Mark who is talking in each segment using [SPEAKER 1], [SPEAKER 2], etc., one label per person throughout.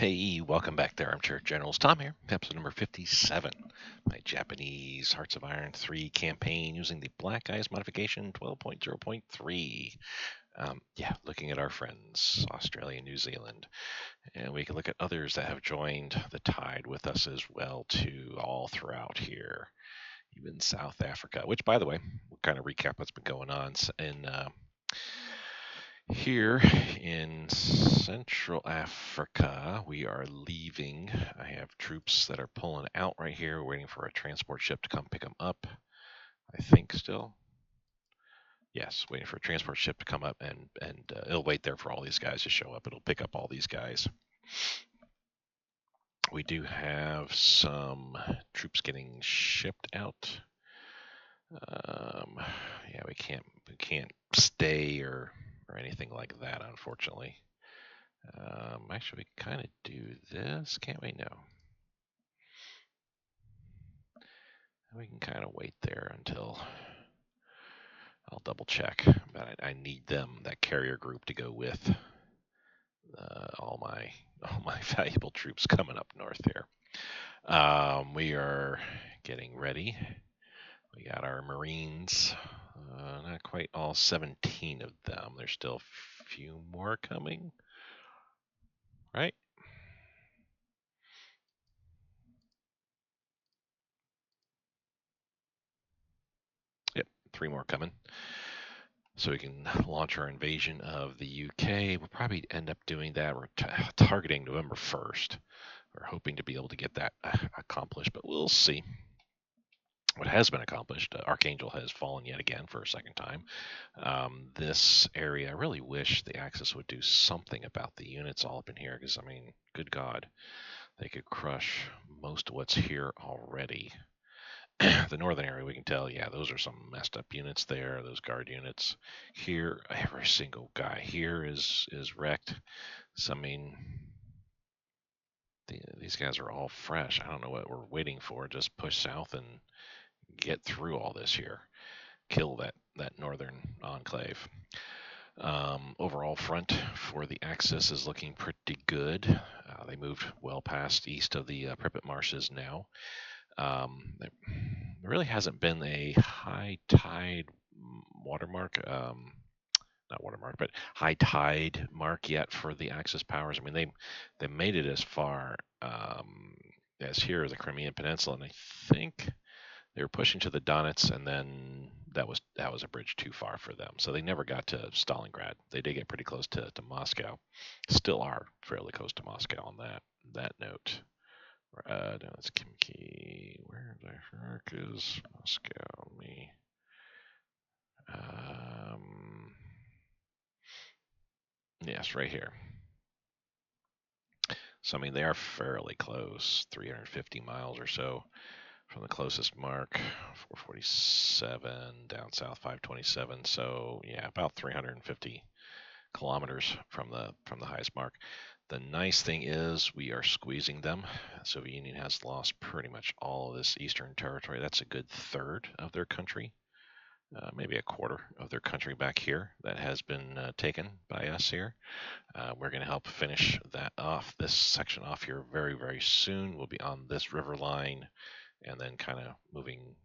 [SPEAKER 1] Hey, welcome back there, Armchair Generals. Tom here, episode number 57. My Japanese Hearts of Iron 3 campaign using the Black Ice modification 12.0.3. Looking at our friends, Australia and New Zealand. And we can look at others that have joined the tide with us as well, too, all throughout here. Even South Africa, which, by the way, we'll kind of recap what's been going on in here in Central Africa. We are leaving. I have troops that are pulling out right here, waiting for a transport ship to come pick them up. I think still. Yes, waiting for a transport ship to come up, and it'll wait there for all these guys to show up. It'll pick up all these guys. We do have some troops getting shipped out. We can't stay or anything like that, unfortunately. Actually, we can kind of do this, can't we? No. We can kind of wait there until I'll double check. But I need them, that carrier group, to go with all my valuable troops coming up north here. We are getting ready. We got our Marines. Not quite all 17 of them. There's still a few more coming. Right? Yep, 3 more coming. So we can launch our invasion of the UK. We'll probably end up doing that. We're targeting November 1st. We're hoping to be able to get that accomplished, but we'll see. What has been accomplished, Archangel has fallen yet again for a second time. This area, I really wish the Axis would do something about the units all up in here, because, I mean, good God, they could crush most of what's here already. The northern area, we can tell, yeah, those are some messed up units there, those guard units. Here, every single guy here is wrecked. So, I mean, these guys are all fresh. I don't know what we're waiting for. Just push south and get through all this here. Kill that northern enclave. Overall front for the Axis is looking pretty good. They moved well past east of the Pripyat marshes now. There really hasn't been a high tide watermark, not watermark, but high tide mark yet for the Axis powers. I mean, they made it as far as here, the Crimean Peninsula, and I think they were pushing to the Donets, and then that was a bridge too far for them. So they never got to Stalingrad. They did get pretty close to Moscow. Still are fairly close to Moscow on that note. No, it's Kimki. Where the heck is Moscow? Yes, right here. So, I mean, they are fairly close, 350 miles or so from the closest mark, 447, down south 527. So, yeah, about 350 kilometers from the highest mark. The nice thing is we are squeezing them. The Soviet Union has lost pretty much all of this eastern territory. That's a good third of their country, maybe a quarter of their country back here that has been taken by us here. We're going to help finish that off, this section off here very, very soon. We'll be on this river line and then kind of moving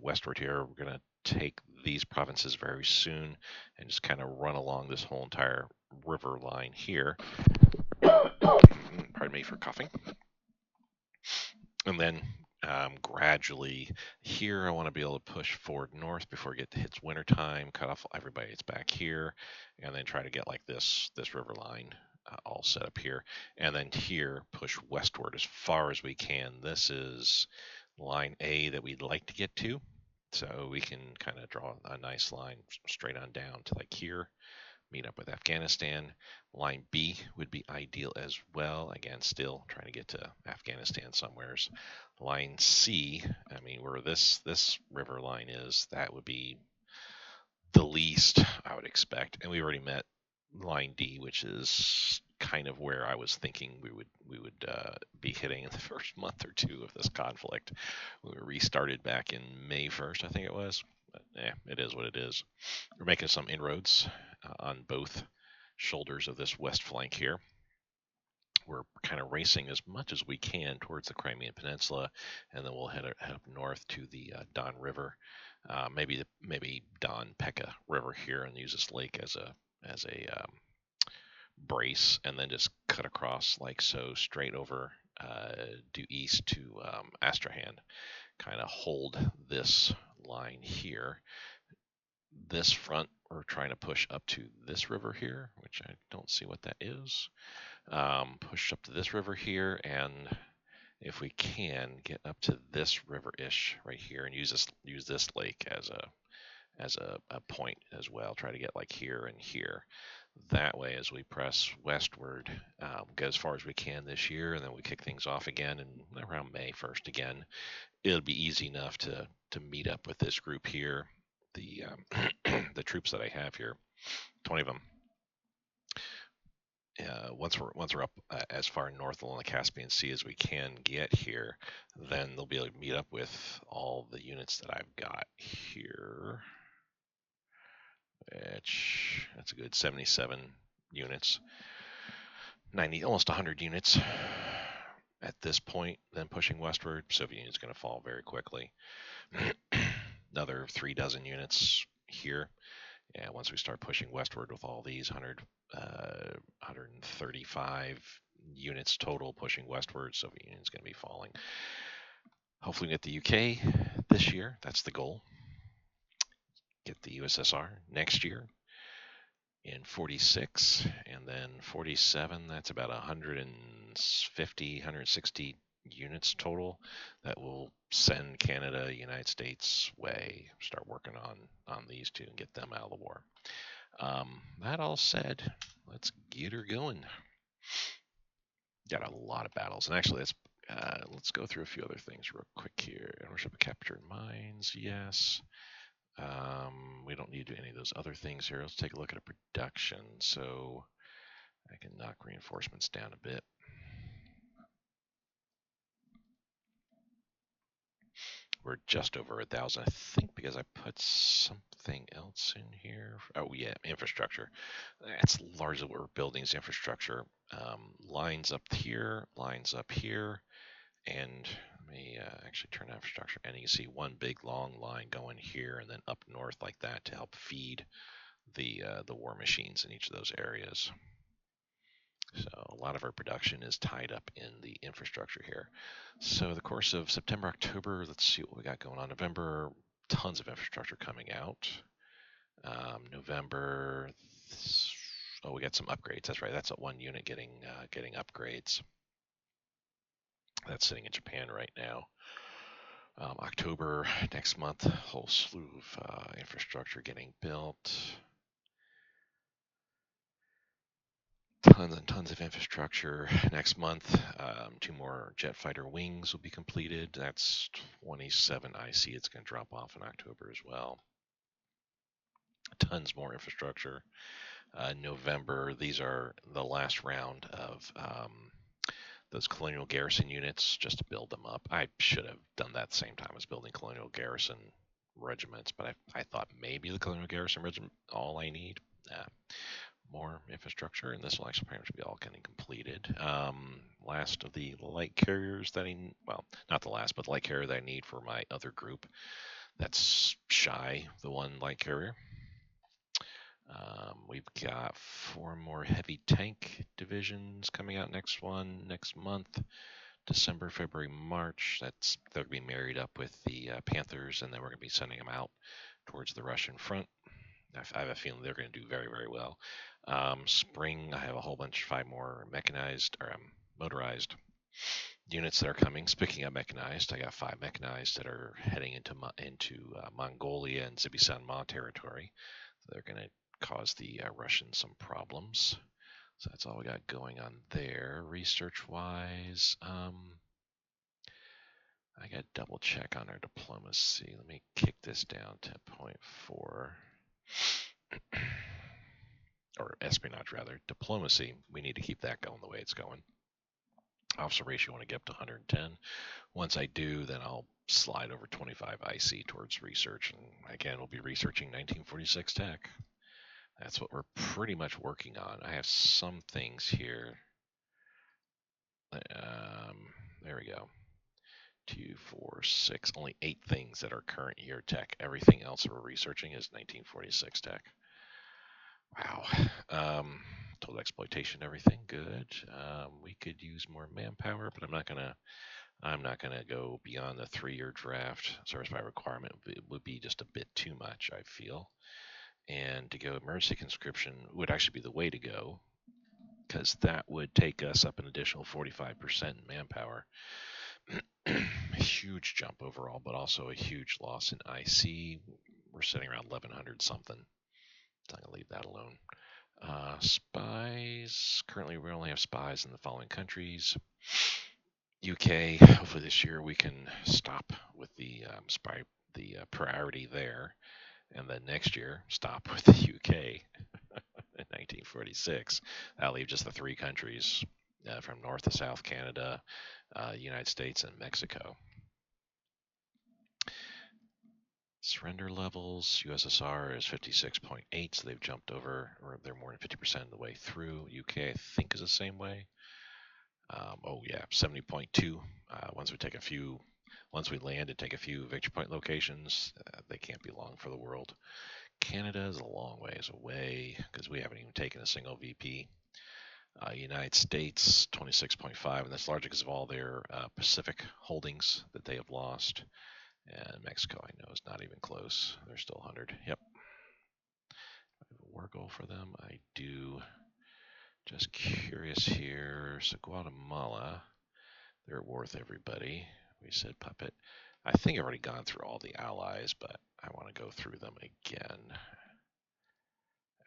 [SPEAKER 1] westward here. We're going to take these provinces very soon and just kind of run along this whole entire river line here. Pardon me for coughing. And then gradually here, I want to be able to push forward north before it hits wintertime, cut off everybody that's back here, and then try to get like this river line all set up here. And then here, push westward as far as we can. This is line A that we'd like to get to. So we can kind of draw a nice line straight on down to like here, meet up with Afghanistan. Line B would be ideal as well. Again, still trying to get to Afghanistan somewheres. Line C, I mean, where this river line is, that would be the least I would expect. And we already met line D, which is kind of where I was thinking we would be hitting in the first month or two of this conflict. We restarted back in May 1st, I think it was. But it is what it is. We're making some inroads on both shoulders of this west flank here. We're we're kind of racing as much as we can towards the Crimean Peninsula, and then we'll head up north to the Don River, maybe Don Pekka River here, and use this lake as a brace, and then just cut across like so, straight over due east to Astrahan. Kind of hold this line here. This front, we're trying to push up to this river here, which I don't see what that is. Push up to this river here, and if we can get up to this river-ish right here, and use this lake as a point as well. Try to get like here and here. That way, as we press westward, get as far as we can this year, and then we kick things off again, and around May 1st again, it'll be easy enough to meet up with this group here. The the troops that I have here, 20 of them. Once we're up as far north along the Caspian Sea as we can get here, then they'll be able to meet up with all the units that I've got here. Which that's a good 77 units, 90, almost 100 units at this point. Then pushing westward, Soviet Union's going to fall very quickly. Another 3 dozen units here. Yeah, once we start pushing westward with all these 135 units total pushing westward, Soviet Union's going to be falling. Hopefully we get the UK this year. That's the goal. Get the USSR next year in 46, and then 47, that's about 150, 160 units total that will send Canada, United States way, start working on these two and get them out of the war. That all said, let's get her going. Got a lot of battles, and actually let's go through a few other things real quick here. Ownership of captured mines, yes. We don't need to do any of those other things here. Let's take a look at a production. So I can knock reinforcements down a bit. We're just over 1,000, I think, because I put something else in here. Oh yeah, infrastructure. That's largely what we're building is infrastructure. Lines up here, and let me actually turn on infrastructure, and you can see one big long line going here and then up north like that to help feed the war machines in each of those areas. So a lot of our production is tied up in the infrastructure here. So the course of September, October, let's see what we got going on. November, tons of infrastructure coming out. November, we got some upgrades. That's right. That's one unit getting upgrades. That's sitting in Japan right now. October next month, a whole slew of infrastructure getting built. Tons and tons of infrastructure next month. 2 more jet fighter wings will be completed. That's 27 IC. It's going to drop off in October as well. Tons more infrastructure. November, these are the last round of those colonial garrison units just to build them up. I should have done that at the same time as building colonial garrison regiments, but I thought maybe the colonial garrison regiment all I need. More infrastructure, and this will actually pretty much be all getting completed. Last of the light carriers that well, not the last, but the light carrier that I need for my other group. That's Shy, the one light carrier. We've got 4 more heavy tank divisions coming out next month. December, February, March. They'll be married up with the Panthers, and then we're going to be sending them out towards the Russian front. I have a feeling they're going to do very, very well. Spring, I have a whole bunch, 5 more mechanized or motorized units that are coming. Speaking of mechanized, I got 5 mechanized that are heading into Mongolia and Zibisanma territory. So they're going to cause the Russians some problems. So that's all we got going on there. Research-wise, I got to double check on our diplomacy. Let me kick this down to 0.4. Or espionage rather, diplomacy, we need to keep that going the way it's going. Officer ratio, I want to get up to 110. Once I do, then I'll slide over 25 IC towards research. And again, we'll be researching 1946 tech. That's what we're pretty much working on. I have some things here There we go. 2, 4, 6. Only 8 things that are current year tech. Everything else we're researching is 1946 tech. Wow. Total exploitation, everything good. We could use more manpower, but I'm not gonna go beyond the 3-year draft. Service by requirement would be just a bit too much, I feel. And to go emergency conscription would actually be the way to go, because that would take us up an additional 45% in manpower. Huge jump overall, but also a huge loss in IC. We're sitting around 1100 something. I'm gonna leave that alone. Spies. Currently, we only have spies in the following countries. UK. Hopefully this year we can stop with the priority there, and then next year stop with the UK in 1946. That'll leave just the 3 countries from North to South: Canada, United States, and Mexico. Surrender levels: USSR is 56.8, so they've jumped over, or they're more than 50% of the way through. UK, I think, is the same way. Oh yeah, 70.2. Once we land and take a few victory point locations, they can't be long for the world. Canada is a long ways away because we haven't even taken a single VP. United States, 26.5, and that's largely because of all their Pacific holdings that they have lost. And Mexico, I know, is not even close. They're still 100. Yep. I have a war goal for them. I do. Just curious here. So Guatemala, they're at war with everybody. We said puppet. I think I've already gone through all the allies, but I want to go through them again.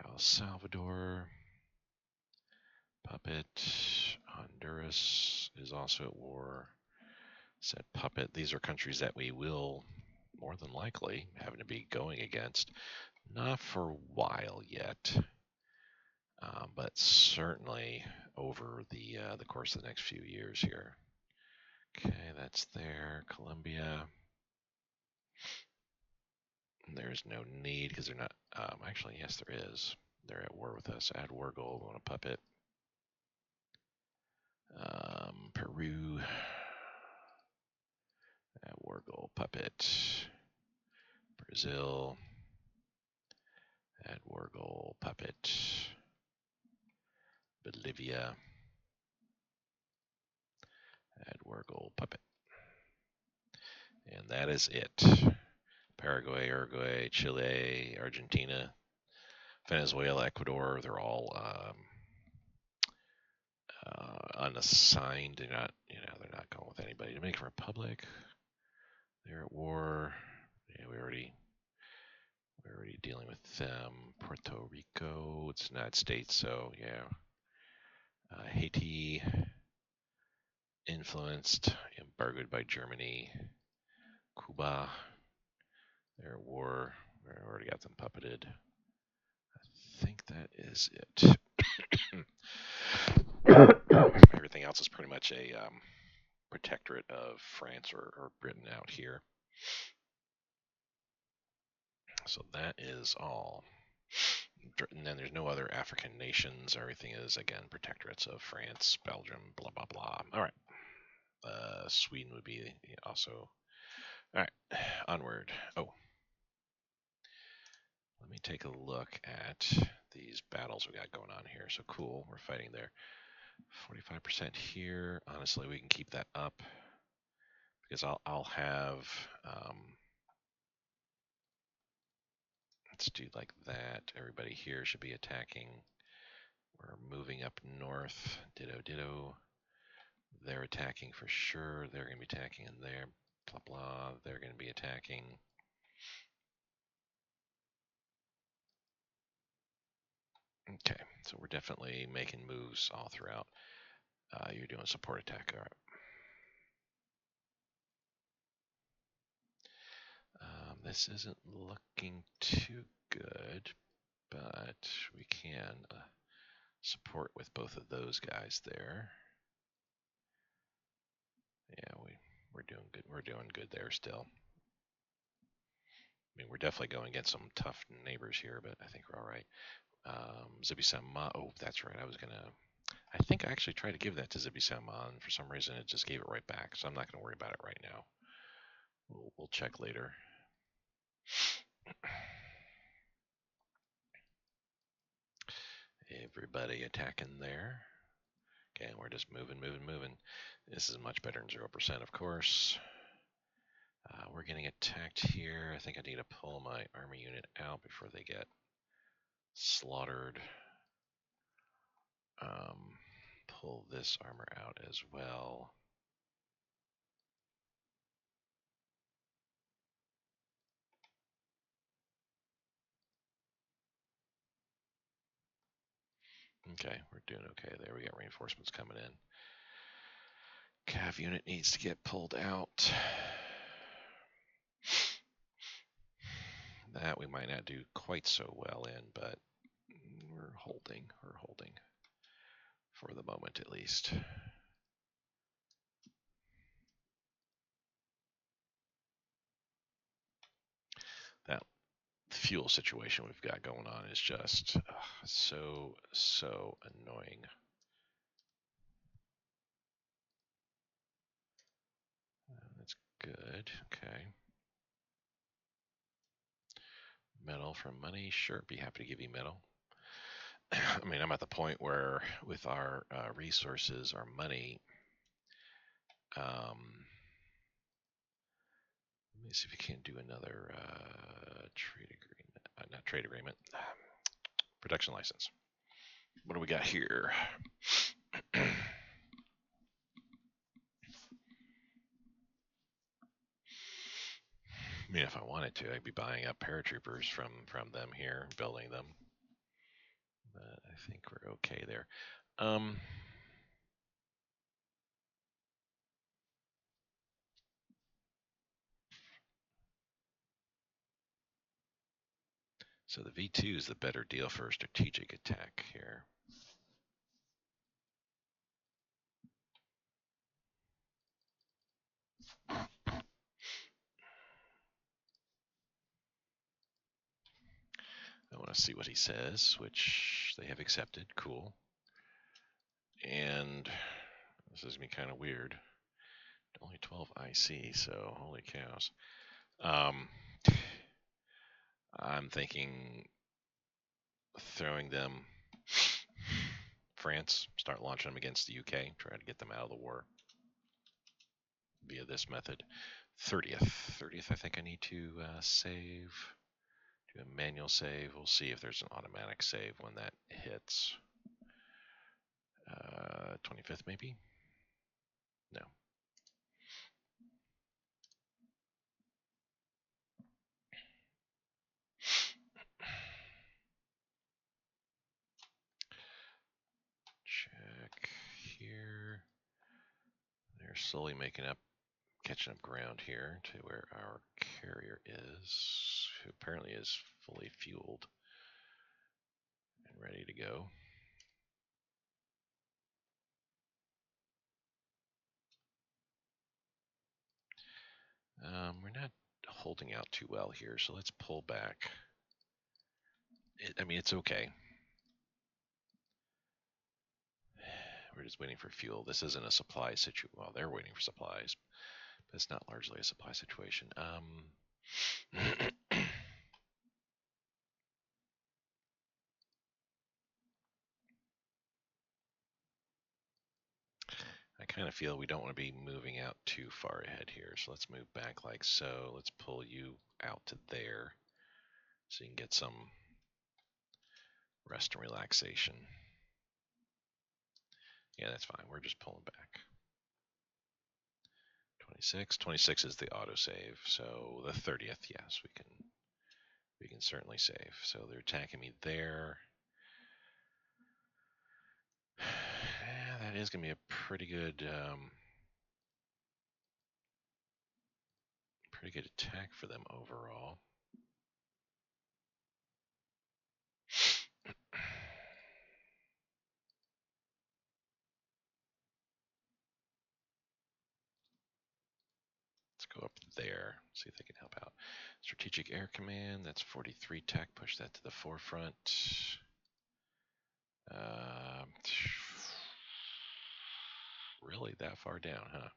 [SPEAKER 1] El Salvador, puppet. Honduras is also at war. Said puppet. These are countries that we will more than likely having to be going against. Not for a while yet, but certainly over the course of the next few years here. Okay, that's there. Colombia. There's no need because they're not. Actually, yes, there is. They're at war with us. Add war goal on a puppet. Peru. Add war goal puppet. Brazil. Add war goal puppet. Bolivia. Add war goal puppet. And that is it. Paraguay, Uruguay, Chile, Argentina, Venezuela, Ecuador, they're all unassigned. They're not going with anybody. Dominican Republic, they're at war. Yeah, we're already dealing with them. Puerto Rico, it's the United States, so yeah. Haiti, influenced, embargoed by Germany. Cuba, they're at war. We already got them puppeted. I think that is it. Everything else is pretty much a protectorate of France or Britain out here. So that is all. And then there's no other African nations. Everything is, again, protectorates of France, Belgium, blah, blah, blah. All right. Sweden would be also. All right. Onward. Oh. Let me take a look at these battles we got going on here. So cool. We're fighting there. 45% here. Honestly, we can keep that up because I'll have. Let's do like that. Everybody here should be attacking. We're moving up north. Ditto, ditto. They're attacking for sure. They're going to be attacking in there. Blah, blah. They're going to be attacking. Okay, so we're definitely making moves all throughout. You're doing support attack. All right. This isn't looking too good, but we can support with both of those guys there. Yeah, we're doing good. We're doing good there still. I mean, we're definitely going against some tough neighbors here, but I think we're all right. Zibi Sama. Oh, that's right. I think I actually tried to give that to Zippy Salmon. For some reason, it just gave it right back. So I'm not going to worry about it right now. We'll check later. Everybody attacking there. Okay, we're just moving. This is much better than 0%, of course. We're getting attacked here. I think I need to pull my army unit out before they get slaughtered. Pull this armor out as well. Okay, we're doing okay there. We got reinforcements coming in. Cav unit needs to get pulled out. That we might not do quite so well in, but we're holding. We're holding. For the moment, at least. That fuel situation we've got going on is just so annoying. That's good. Okay. Metal for money. Sure, be happy to give you metal. I mean, I'm at the point where with our resources, our money, let me see if we can't do another trade agreement. Not trade agreement. Production license. What do we got here? I mean, if I wanted to, I'd be buying up paratroopers from them here, building them. But I think we're okay there. So the V2 is the better deal for a strategic attack here. I want to see what he says, which they have accepted. Cool. And this is going to be kind of weird. Only 12 IC, so holy cows. I'm thinking throwing them France, start launching them against the UK, try to get them out of the war via this method. 30th, I think I need to save. Do a manual save. We'll see if there's an automatic save when that hits. 25th maybe? No. Check here. They're slowly catching up ground here to where our carrier is, who apparently is fully fueled and ready to go. We're not holding out too well here, so let's pull back. I mean, it's okay. We're just waiting for fuel. This isn't a supply situation. Well, they're waiting for supplies, but it's not largely a supply situation. I kind of feel we don't want to be moving out too far ahead here, so let's move back like so. Let's pull you out to there so you can get some rest and relaxation. Yeah, that's fine. We're just pulling back. 26 is the autosave, so the 30th, yes, we can certainly save. So they're attacking me there. Yeah, that is going to be a pretty good attack for them overall. Let's go up there, see if they can help out. Strategic Air Command, that's 43 tech, push that to the forefront. Really, that far down, huh?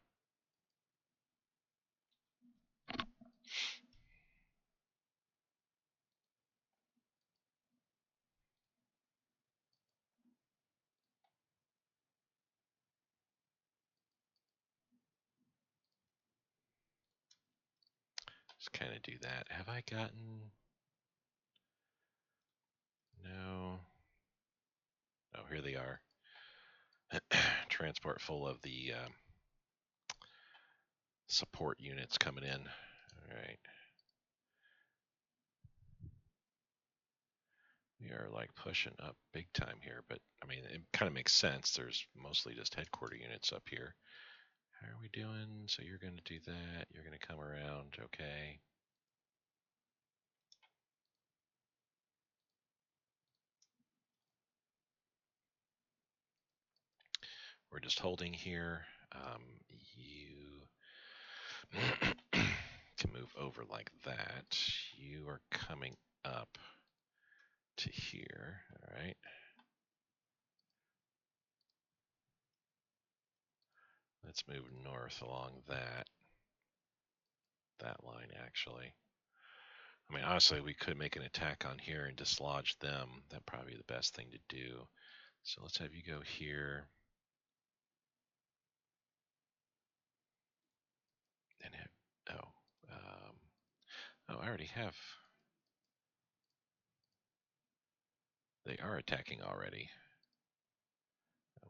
[SPEAKER 1] Just kind of do that. Have I gotten... No. Oh, here they are. Transport full of the support units coming in. All right. We are like pushing up big time here, but I mean, it kind of makes sense. There's mostly just headquarter units up here. How are we doing? So you're going to do that. You're going to come around. Okay. We're just holding here. You can move over like that. You are coming up to here. All right. Let's move north along that line actually. I mean, honestly, we could make an attack on here and dislodge them. That'd probably be the best thing to do. So let's have you go here. And hit, oh, I already have. They are attacking already.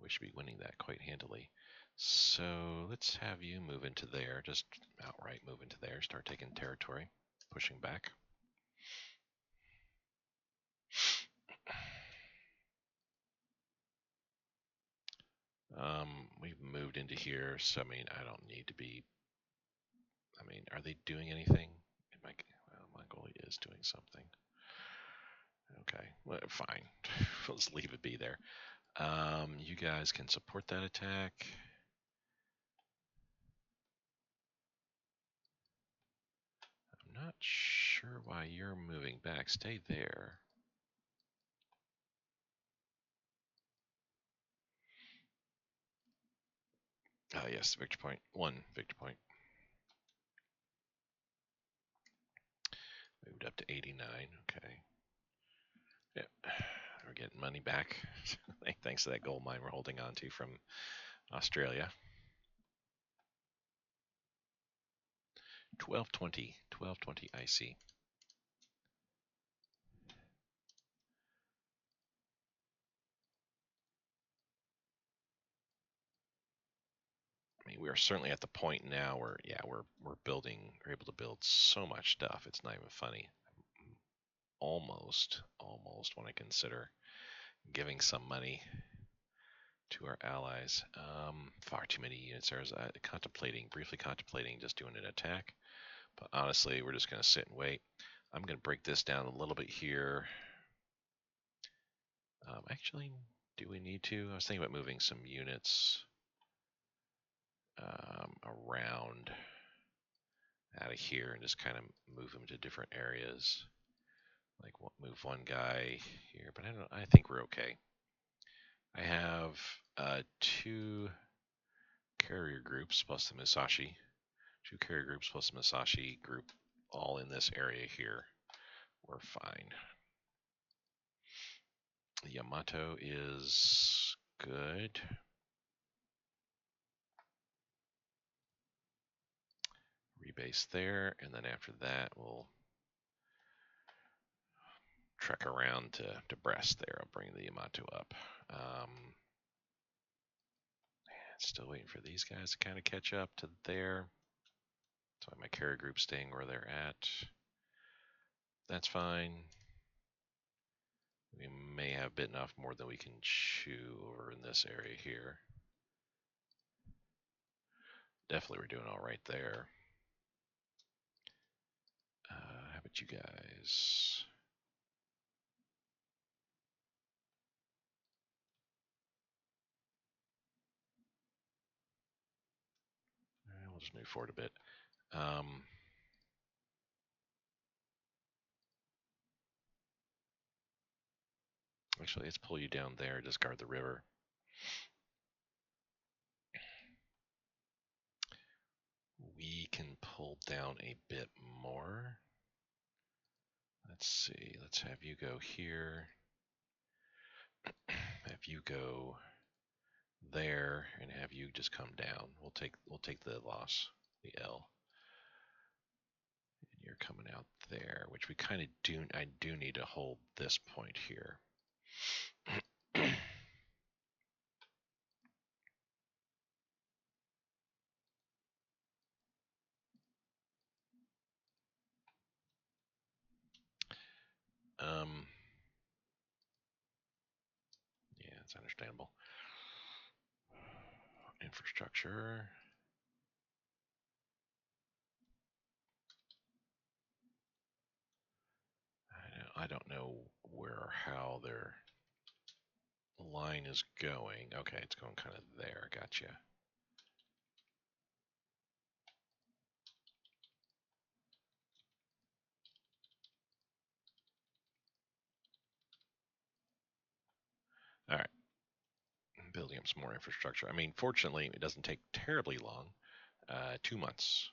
[SPEAKER 1] We should be winning that quite handily. So let's have you move into there. Just outright move into there. Start taking territory. Pushing back. We've moved into here, so I mean, I don't need to be. I mean, are they doing anything? Well, Mongolia is doing something. Okay, well, fine. Let's leave it be there. You guys can support that attack. I'm not sure why you're moving back. Stay there. Yes, victory point. 1 victory point. Moved up to 89. Okay. Yep. We're getting money back. Thanks to that gold mine we're holding on to from Australia. 1220. 1220 IC. I mean, we are certainly at the point now where, yeah, we're able to build so much stuff. It's not even funny. Almost want to consider giving some money to our allies. Far too many units. I was briefly contemplating just doing an attack, but honestly, we're just going to sit and wait. I'm going to break this down a little bit here. Actually, do we need to? I was thinking about moving some units around out of here and just kind of move them to different areas. Like move one guy here, but I think we're okay. I have 2 carrier groups plus the Musashi. 2 carrier groups plus the Musashi group all in this area here. We're fine. Yamato is good. Rebase there, and then after that we'll trek around to Brest there. I'll bring the Yamato up. Still waiting for these guys to kind of catch up to there. So my carrier group staying where they're at. That's fine. We may have bitten off more than we can chew over in this area here. Definitely we're doing all right there. How about you guys? We'll just move forward a bit. Actually, let's pull you down there. Just guard the river. pull down a bit more. Let's see. Let's have you go here. Have you go there, and have you just come down. We'll take the loss, the L. And you're coming out there, which we kind of do. I do need to hold this point here. Yeah, it's understandable. Infrastructure. I don't know where or how their line is going. Okay, it's going kind of there. Gotcha. All right. Building up some more infrastructure. I mean, fortunately, it doesn't take terribly long. 2 months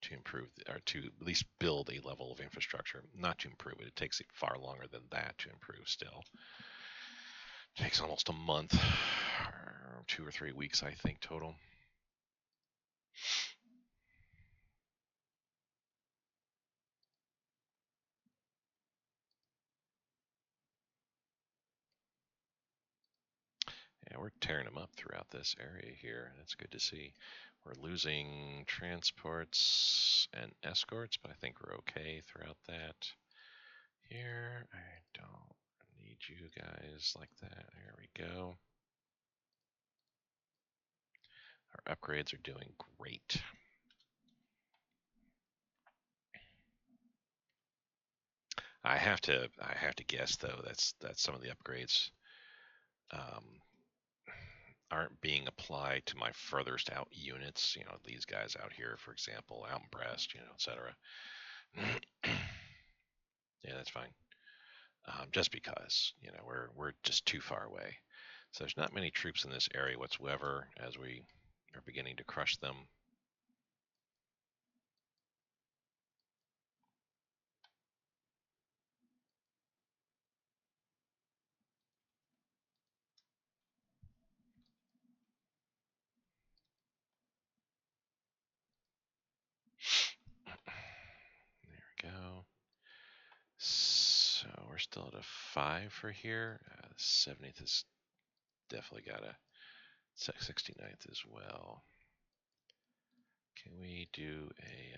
[SPEAKER 1] to improve, or to at least build a level of infrastructure. Not to improve it. It takes far longer than that to improve still. It takes almost a month, 2 or 3 weeks, I think, total. Yeah, we're tearing them up throughout this area here. That's good to see. We're losing transports and escorts, but I think we're okay throughout that. Here, I don't need you guys like that. There we go. Our upgrades are doing great. I have to guess though that's some of the upgrades aren't being applied to my furthest out units. You know, these guys out here, for example, out in Brest, you know, etc. Yeah, that's fine. Just because, you know, we're just too far away. So there's not many troops in this area whatsoever as we are beginning to crush them. There we go. So we're still at a 5 for here. 70th is definitely got a 69th as well. Can we do a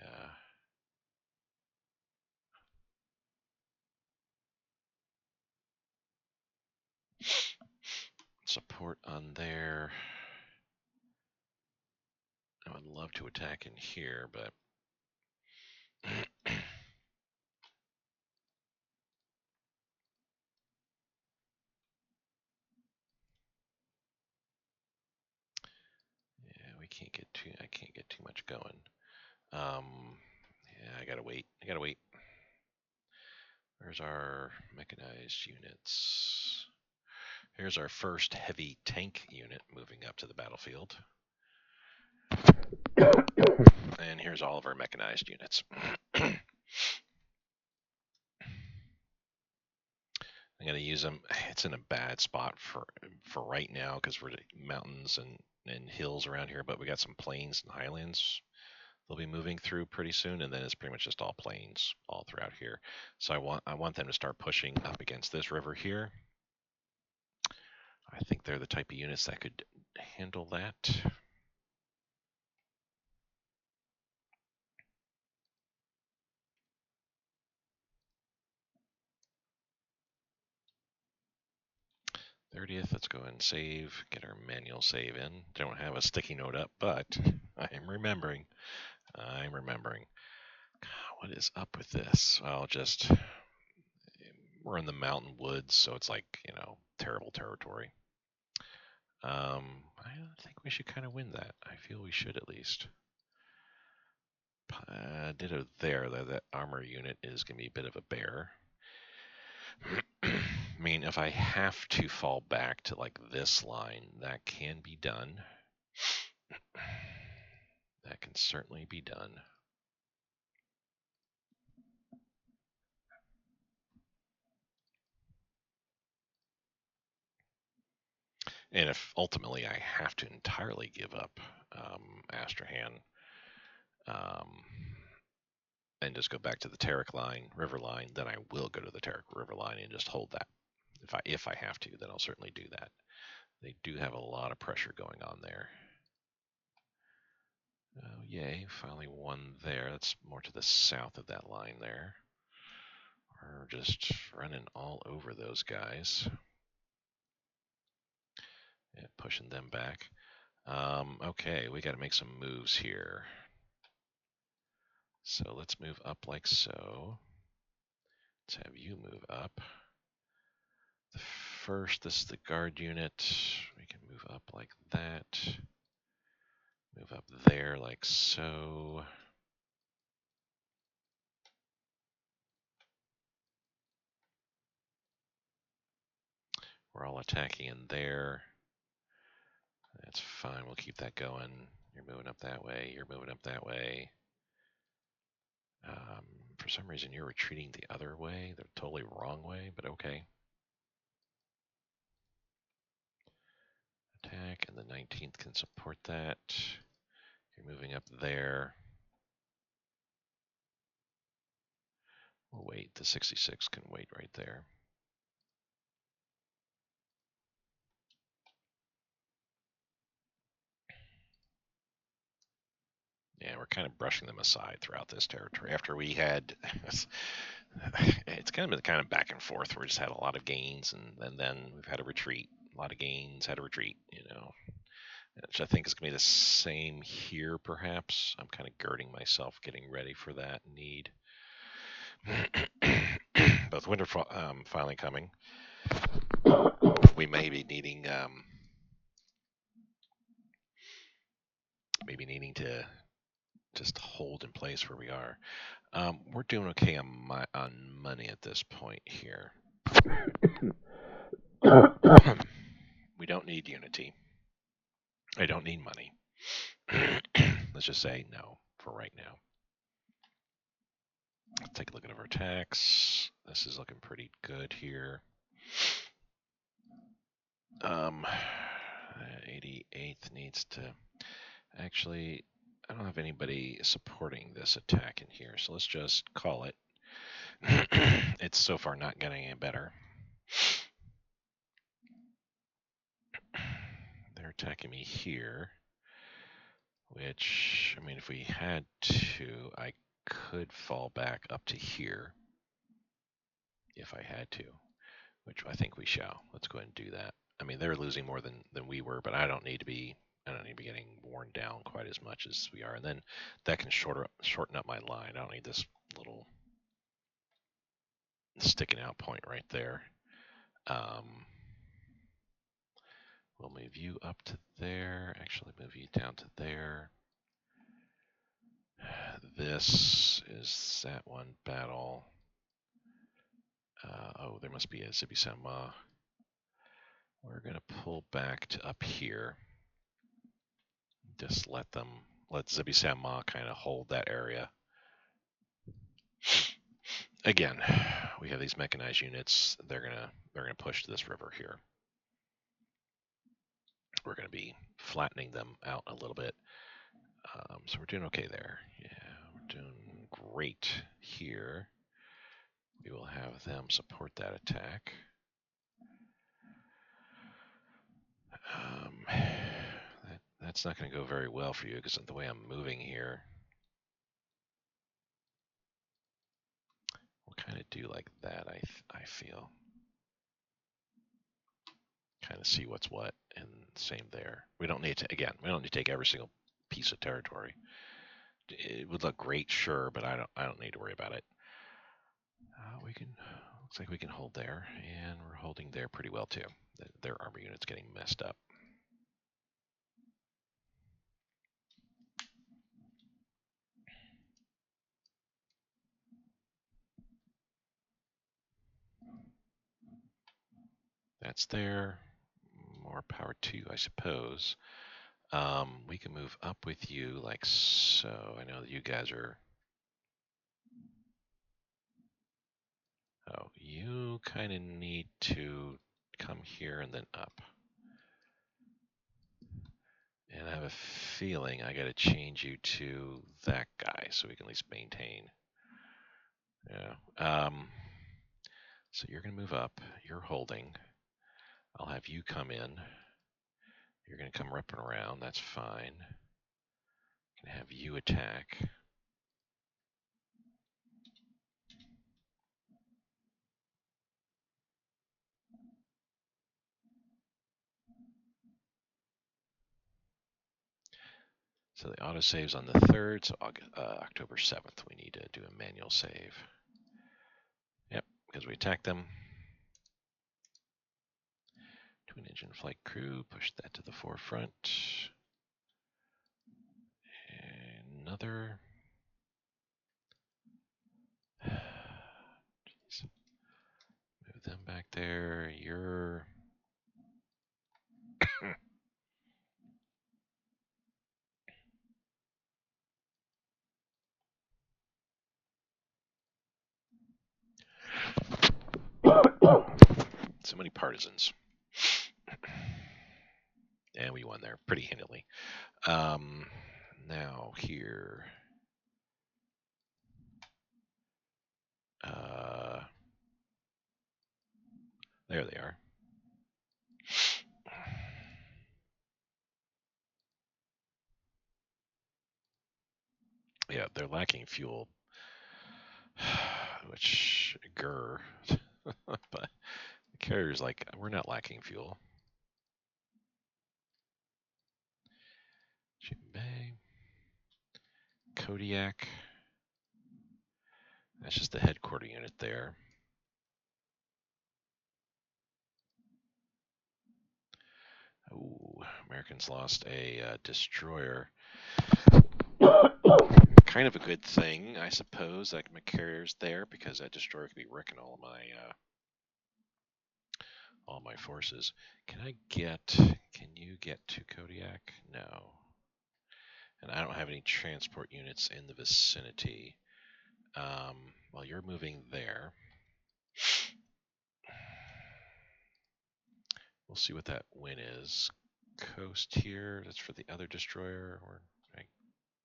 [SPEAKER 1] support on there? I would love to attack in here, but yeah, we can't get too. I can't get too much going. Yeah, I gotta wait. I gotta wait. Where's our mechanized units? Here's our first heavy tank unit moving up to the battlefield. And here's all of our mechanized units. I'm going to use them. It's in a bad spot for right now because we're mountains and hills around here, but we got some plains and highlands they'll be moving through pretty soon, and then it's pretty much just all plains all throughout here. So I want them to start pushing up against this river here. I think they're the type of units that could handle that. 30th, let's go and save, get our manual save in. Don't have a sticky note up, but I am remembering. I'm remembering. What is up with this? Well, just we're in the mountain woods, so it's like, you know, terrible territory. I think we should kind of win that. I feel we should at least. Ditto there, though. That armor unit is going to be a bit of a bear. I mean, if I have to fall back to like this line, that can be done. That can can certainly be done. And if ultimately I have to entirely give up Astrahan and just go back to the Terek line, river line, then I will go to the Terek river line and just hold that. If I have to, then I'll certainly do that. They do have a lot of pressure going on there. Oh, yay, finally one there. That's more to the south of that line there. We're just running all over those guys. And pushing them back. Okay, we got to make some moves here. So let's move up like so. Let's have you move up. This is the guard unit. We can move up like that. Move up there like so. We're all attacking in there. That's fine. We'll keep that going. You're moving up that way. You're moving up that way. For some reason, you're retreating the other way. The totally wrong way, but okay. Attack, and the 19th can support that. You're moving up there. We'll wait. The 66 can wait right there. Yeah, we're kind of brushing them aside throughout this territory. After we had, it's kind of back and forth. We just had a lot of gains, and then we've had a retreat. A lot of gains, had a retreat. Which I think is going to be the same here, perhaps. I'm kind of girding myself, getting ready for that need. Both winter finally coming. We may be needing to just hold in place where we are. We're doing okay on money at this point here. We don't need unity. I don't need money. Let's just say no for right now. Let's take a look at our attacks. This is looking pretty good here. 88th needs to... Actually, I don't have anybody supporting this attack in here, so let's just call it. It's so far not getting any better. They're attacking me here, which, I mean, if we had to, I could fall back up to here if I had to, which I think we shall. Let's go ahead and do that. I mean, they're losing more than we were, but I don't need to be getting worn down quite as much as we are. And then that can shorten up my line. I don't need this little sticking out point right there. We'll move you up to there. Actually, move you down to there. This is that one battle. Oh, there must be a Zibi Sama. We're going to pull back to up here. Just let Zibi Sama kind of hold that area. Again, we have these mechanized units. They're gonna push this river here. We're gonna be flattening them out a little bit. So we're doing okay there. Yeah, we're doing great here. We will have them support that attack. That's not going to go very well for you because of the way I'm moving here. We'll kind of do like that, I feel. Kind of see what's what, and same there. We don't need to take every single piece of territory. It would look great, sure, but I don't need to worry about it. Looks like we can hold there, and we're holding there pretty well too. Their armor unit's getting messed up. That's there. More power to you, I suppose. We can move up with you like so. I know that you guys are. Oh, you kind of need to come here and then up. And I have a feeling I got to change you to that guy so we can at least maintain. Yeah. So you're going to move up. You're holding. I'll have you come in. You're going to come up and around. That's fine. I'm going to have you attack. So the autosave's on the 3rd, so October 7th we need to do a manual save. Yep, because we attacked them. Twin engine flight crew, push that to the forefront. Another. Jeez. Move them back there. You're. So many partisans. And we won there pretty handily. Now here. There they are. Yeah, they're lacking fuel, which grr. But the carrier's like, we're not lacking fuel. Bay. Kodiak. That's just the headquarter unit there. Ooh, Americans lost a destroyer. Kind of a good thing, I suppose, that my carrier's there because that destroyer could be wrecking all my forces. Can you get to Kodiak? No. And I don't have any transport units in the vicinity. Well, you're moving there. We'll see what that win is. Coast here, that's for the other destroyer, or I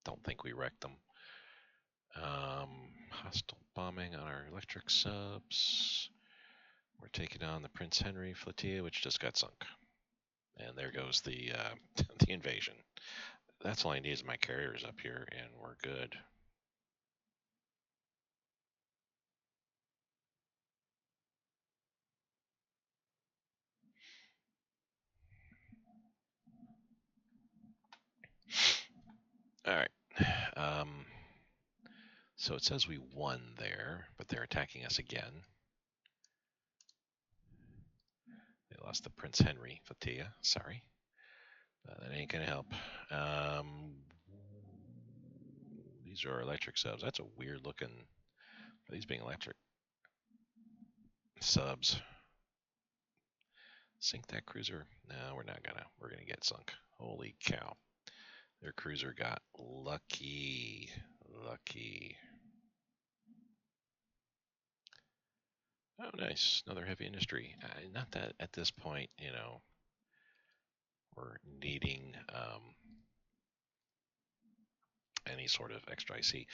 [SPEAKER 1] don't think we wrecked them. Hostile bombing on our electric subs. We're taking on the Prince Henry flotilla, which just got sunk. And there goes the the invasion. That's all I need is my carriers up here, and we're good. All right. So it says we won there, but they're attacking us again. They lost the Prince Henry flotilla. Sorry. That ain't going to help. These are electric subs. That's a weird looking. Are these being electric subs? Sink that cruiser? No, we're not gonna. We're gonna get sunk. Holy cow. Their cruiser got lucky. Lucky. Oh, nice. Another heavy industry. Not that at this point, we're needing any sort of extra IC.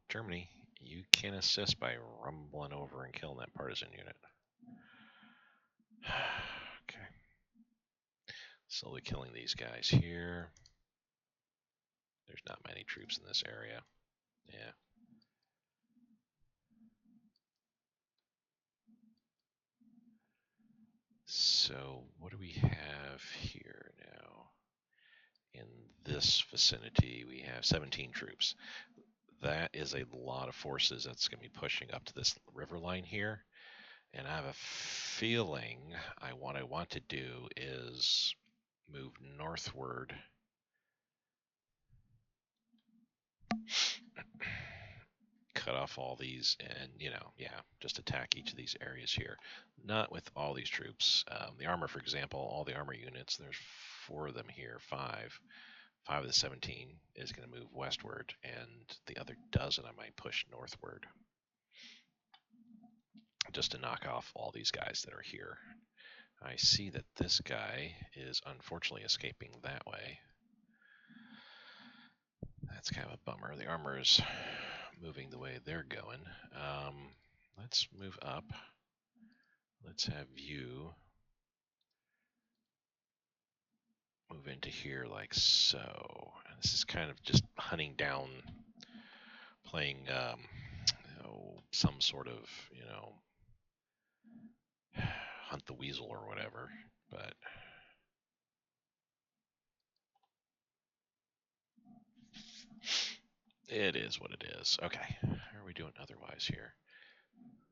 [SPEAKER 1] Germany, you can assist by rumbling over and killing that partisan unit. Okay. Slowly killing these guys here. There's not many troops in this area. Yeah. So what do we have here now? In this vicinity, we have 17 troops. That is a lot of forces that's going to be pushing up to this river line here. And I have a feeling what I want to do is move northward. Cut off all these and, just attack each of these areas here. Not with all these troops. The armor, for example, all the armor units, there's 4 of them here, 5. 5 of the 17 is going to move westward, and the other dozen I might push northward, just to knock off all these guys that are here. I see that this guy is unfortunately escaping that way. That's kind of a bummer. The armor's moving the way they're going. Let's move up. Let's have you move into here like so. And this is kind of just hunting down, playing some sort of, hunt the weasel or whatever. But it is what it is. Okay, how are we doing otherwise here?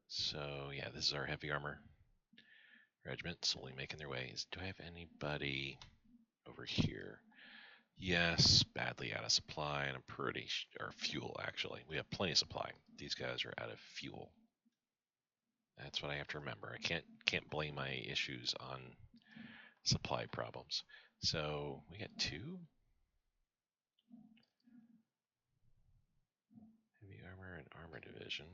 [SPEAKER 1] So yeah, this is our heavy armor regiment slowly making their ways. Do I have anybody over here? Yes, badly out of supply, and or fuel actually. We have plenty of supply. These guys are out of fuel. That's what I have to remember. I can't blame my issues on supply problems. So we got 2 heavy armor and armor division.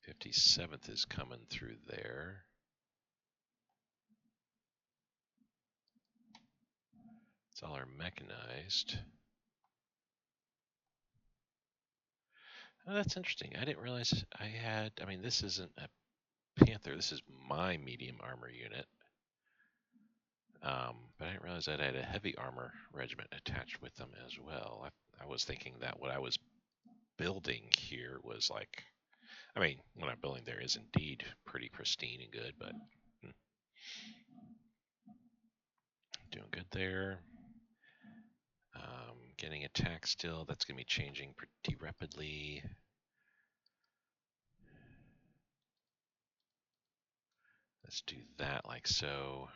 [SPEAKER 1] 57th is coming through there. It's all our mechanized. Oh, that's interesting. I didn't realize I had. I mean, this isn't a Panther. This is my medium armor unit. But I didn't realize that I had a heavy armor regiment attached with them as well. I was thinking that what I was building here was like, I mean, what I'm building there is indeed pretty pristine and good, but doing good there. Getting attacked still. That's going to be changing pretty rapidly. Let's do that like so.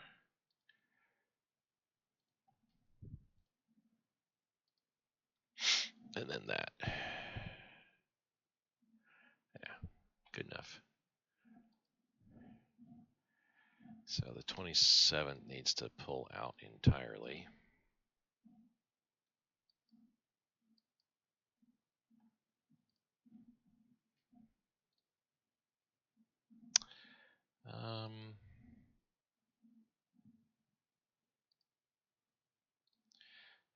[SPEAKER 1] And then that. Yeah, good enough. So the 27th needs to pull out entirely.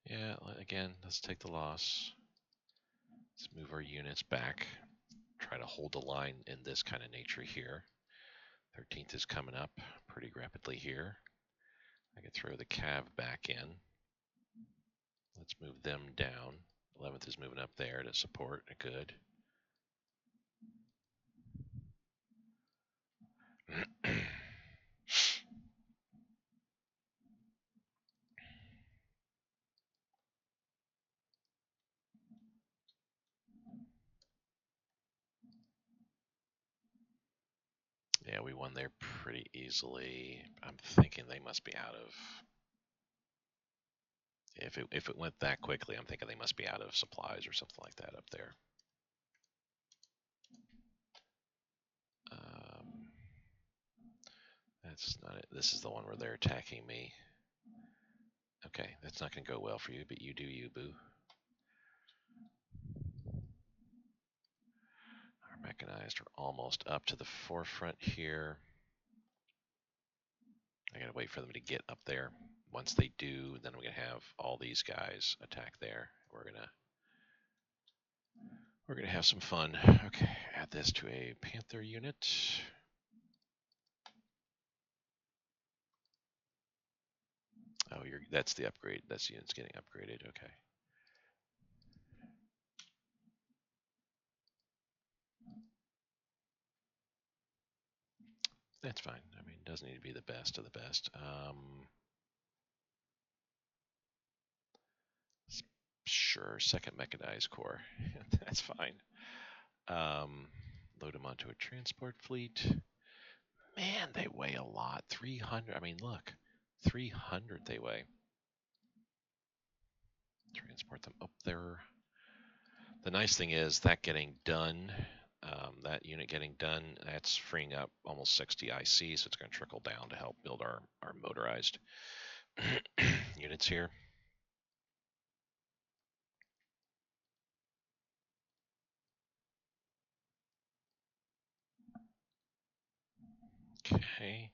[SPEAKER 1] Yeah, again, let's take the loss. Let's move our units back. Try to hold the line in this kind of nature here. 13th is coming up pretty rapidly here. I could throw the cav back in. Let's move them down. 11th is moving up there to support. Good. Yeah, we won there pretty easily. I'm thinking they must be out of. If it went that quickly, I'm thinking they must be out of supplies or something like that up there. That's not it. This is the one where they're attacking me. Okay, that's not going to go well for you, but you do you, boo. Our mechanized are almost up to the forefront here. I gotta wait for them to get up there. Once they do, then we're gonna have all these guys attack there. We're gonna have some fun. Okay, add this to a Panther unit. Oh, that's the upgrade. That's the unit's getting upgraded. Okay. That's fine. I mean, it doesn't need to be the best of the best. Sure, second mechanized corps. That's fine. Load them onto a transport fleet. Man, they weigh a lot. 300. I mean, look, 300 they weigh. Transport them up there. The nice thing is that getting done, That unit getting done, that's freeing up almost 60 IC, so it's going to trickle down to help build our motorized units here. Okay.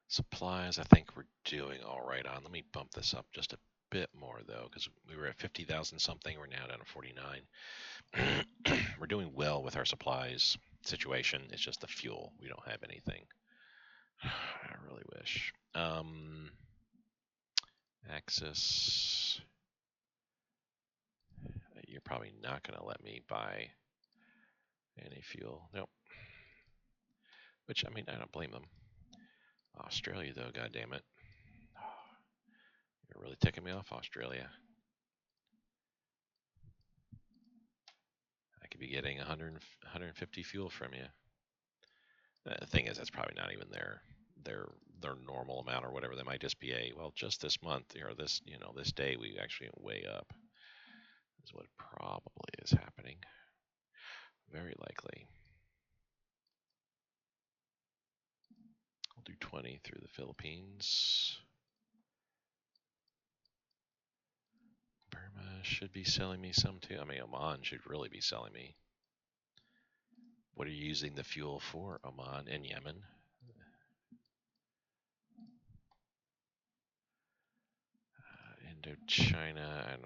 [SPEAKER 1] Supplies, I think we're doing all right on. Let me bump this up just a bit more, though, because we were at 50,000 something. We're now down to 49. We're doing well with our supplies situation. It's just the fuel. We don't have anything. I really wish. Access. You're probably not going to let me buy any fuel. Nope. Which, I mean, I don't blame them. Australia, though, goddammit. You're really ticking me off, Australia. I could be getting 150 fuel from you. The thing is, that's probably not even their normal amount or whatever. They might just be just this month or this day we actually went way up. Is what probably is happening. Very likely. I'll do 20 through the Philippines. Burma should be selling me some too. I mean, Oman should really be selling me. What are you using the fuel for, Oman and Yemen? Indochina,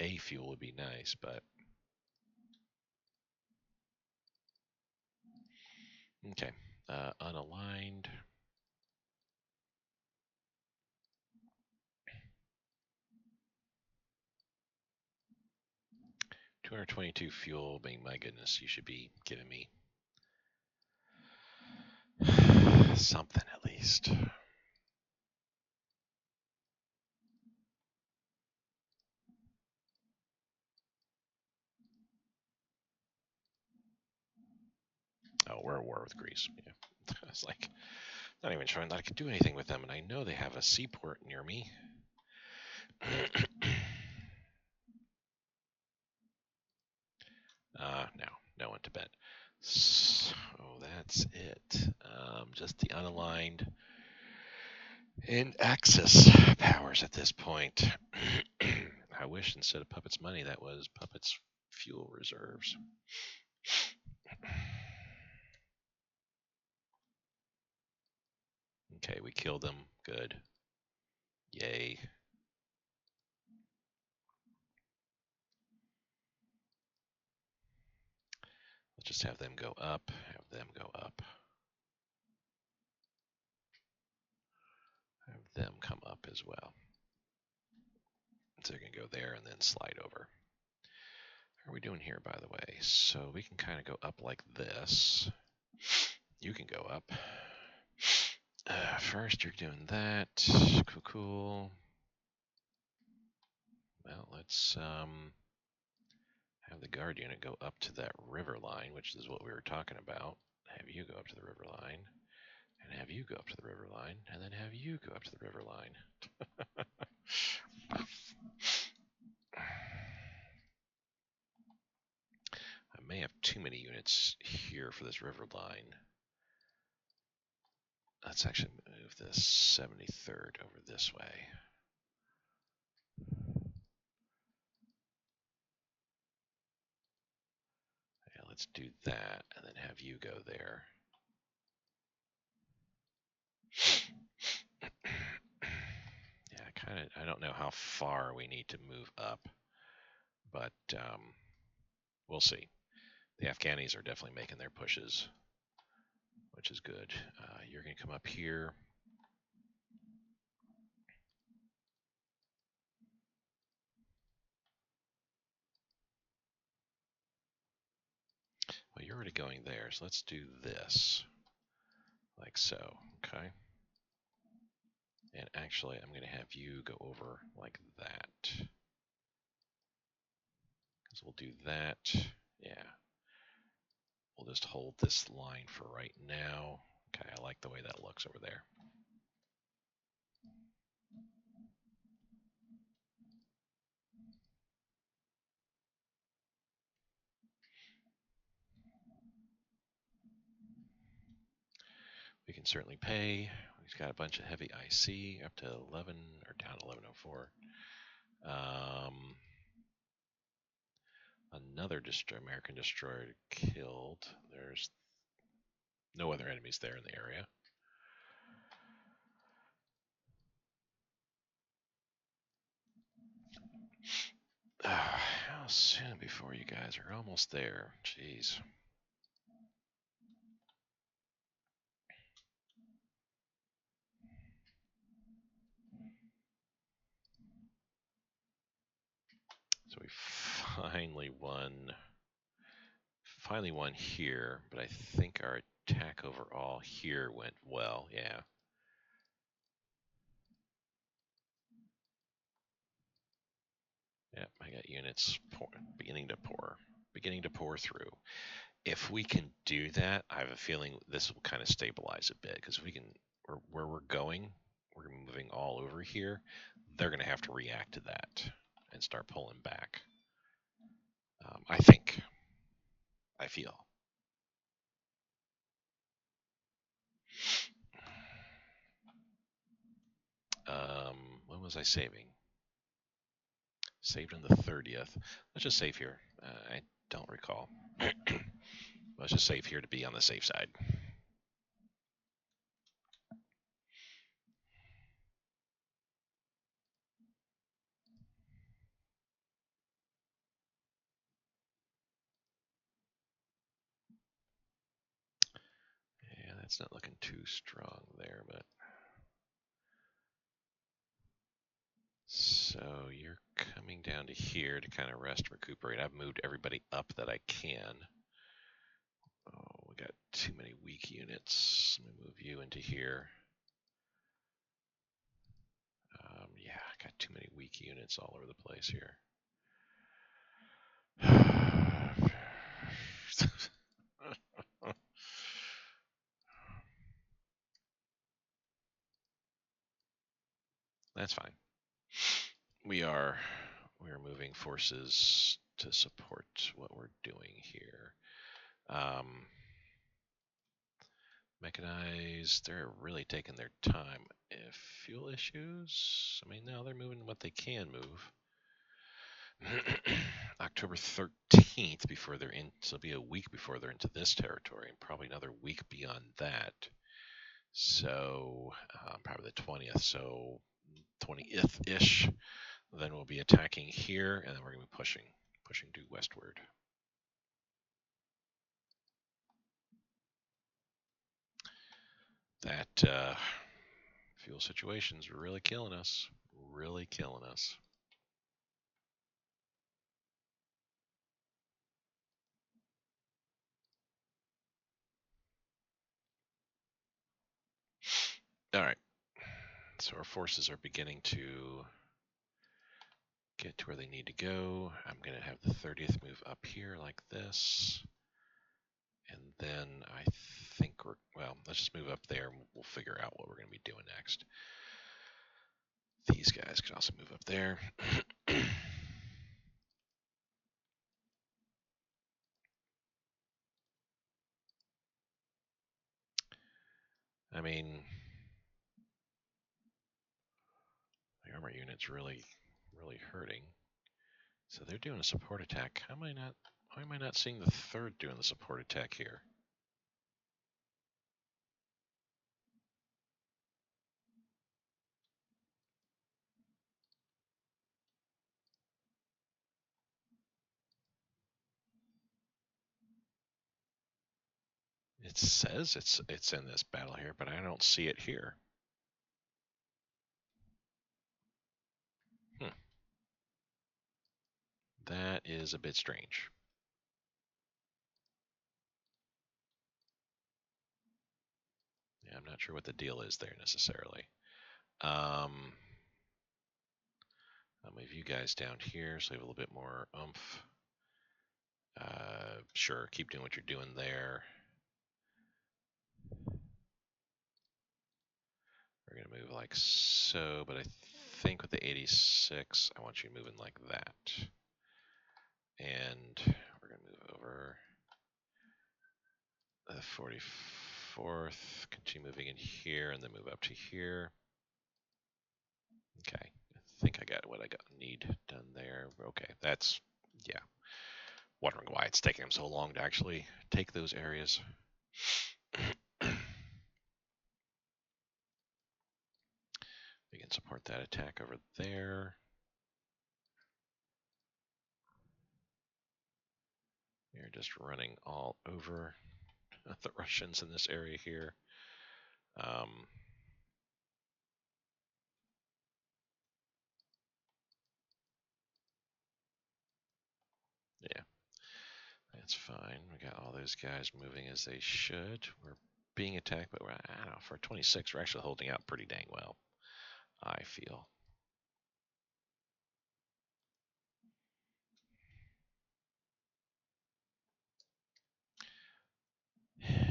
[SPEAKER 1] A fuel would be nice, but okay. Unaligned. 222 fuel, being my goodness, you should be giving me something at least. Oh, we're at war with Greece. Yeah. It's like, not even trying, I could do anything with them, and I know they have a seaport near me. No one to bet. So that's it. Just the unaligned and access powers at this point. I wish instead of Puppet's money, that was Puppet's fuel reserves. Okay, we killed them. Good. Yay. Let's just have them go up, have them go up. Have them come up as well. So they're going to go there and then slide over. How are we doing here, by the way? So we can kind of go up like this. You can go up. First, you're doing that. Cool. Well, let's have the guard unit go up to that river line, which is what we were talking about. Have you go up to the river line, and have you go up to the river line, and then have you go up to the river line. I may have too many units here for this river line. Let's actually move the 73rd over this way. Yeah, let's do that, and then have you go there. Yeah, I don't know how far we need to move up, but we'll see. The Afghanis are definitely making their pushes, which is good. You're going to come up here. Well, you're already going there, so let's do this, like so, okay? And actually, I'm going to have you go over like that. Because we'll do that, yeah. We'll just hold this line for right now. Okay, I like the way that looks over there. We can certainly pay. We've got a bunch of heavy IC up to 11 or down 1104. Another American destroyer killed. There's no other enemies there in the area. How soon before you guys are almost there? Jeez. So we finally won here, but I think our attack overall here went well. Yeah. Yep, I got units beginning to pour through. If we can do that, I have a feeling this will kind of stabilize a bit, because we can, where we're going, we're moving all over here. They're going to have to react to that and start pulling back. I think. I feel. When was I saving? Saved on the 30th. Let's just save here. I don't recall. Let's just save here to be on the safe side. Yeah, that's not looking too strong there, but... So you're coming down to here to kind of rest and recuperate. I've moved everybody up that I can. Oh, we got too many weak units. Let me move you into here. Yeah, I got too many weak units all over the place here. That's fine. We are moving forces to support what we're doing here. Mechanized, they're really taking their time. If fuel issues, I mean, no, they're moving what they can move. October 13th before they're in, so it'll be a week before they're into this territory, and probably another week beyond that. So probably the 20th, so 20th-ish, then we'll be attacking here, and then we're going to be pushing due westward. That fuel situation's really killing us. Really killing us. All right. So our forces are beginning to get to where they need to go. I'm going to have the 30th move up here like this. And then I think let's just move up there and we'll figure out what we're going to be doing next. These guys can also move up there. I mean, the armor unit's really hurting. So they're doing a support attack. Why am I not seeing the third doing the support attack here? It says it's in this battle here, but I don't see it here. That is a bit strange. Yeah, I'm not sure what the deal is there necessarily. I'll move you guys down here so you have a little bit more oomph. Sure, keep doing what you're doing there. We're going to move like so, but I think with the 86, I want you moving like that. And we're going to move over the 44 forth, continue moving in here, and then move up to here. Okay, I think I got what I need done there. Okay, that's, yeah. Wondering why it's taking them so long to actually take those areas. We can support that attack over there. They're just running all over the Russians in this area here. Yeah, that's fine. We got all those guys moving as they should. We're being attacked, but I don't know, for 26, we're actually holding out pretty dang well, I feel.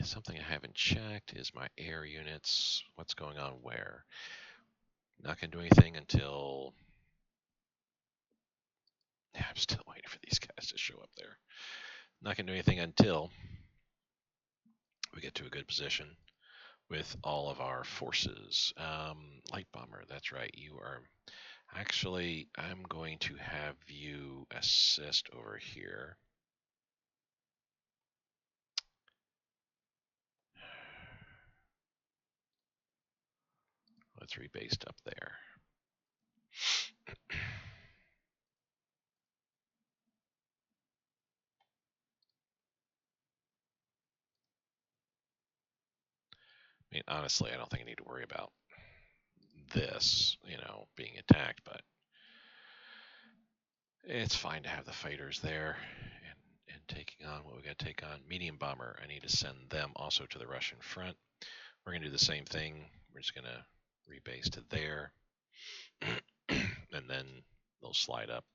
[SPEAKER 1] Something I haven't checked is my air units. What's going on where? Not going to do anything until... Yeah, I'm still waiting for these guys to show up there. Not going to do anything until we get to a good position with all of our forces. Light bomber, that's right. You are... Actually, I'm going to have you assist over here. Let's rebase up there. I mean, honestly, I don't think I need to worry about this, being attacked, but it's fine to have the fighters there and taking on what we got to take on. Medium bomber, I need to send them also to the Russian front. We're going to do the same thing. We're just going to rebase to there, and then they'll slide up.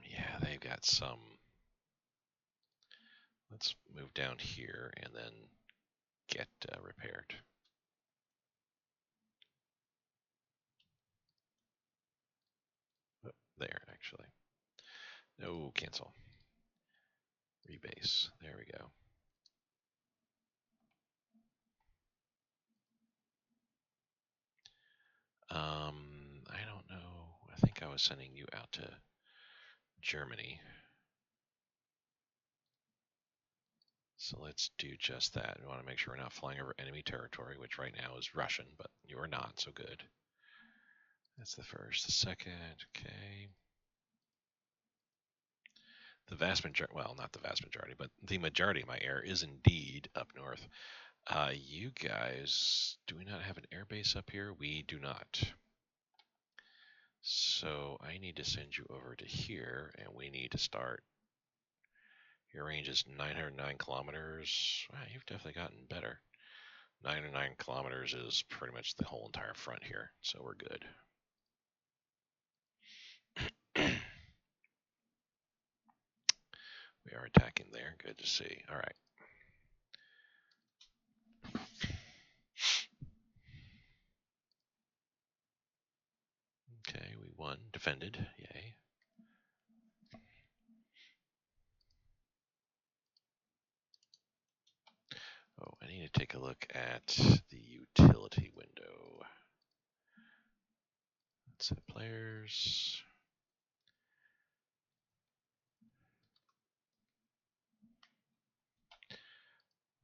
[SPEAKER 1] Yeah, they've got some. Let's move down here and then get repaired. Oh, there, actually. No, cancel. Rebase. There we go. I don't know. I think I was sending you out to Germany. So let's do just that. We want to make sure we're not flying over enemy territory, which right now is Russian, but you are not, so good. That's the first. The second, okay. The vast majority, well, not the vast majority, but the majority of my air is indeed up north. You guys, do we not have an air base up here? We do not. So I need to send you over to here, and we need to start. Your range is 909 kilometers. Wow, you've definitely gotten better. 909 kilometers is pretty much the whole entire front here, so we're good. We are attacking there. Good to see. All right. Okay, we won. Defended. Yay. Oh, I need to take a look at the utility window. Let's set players.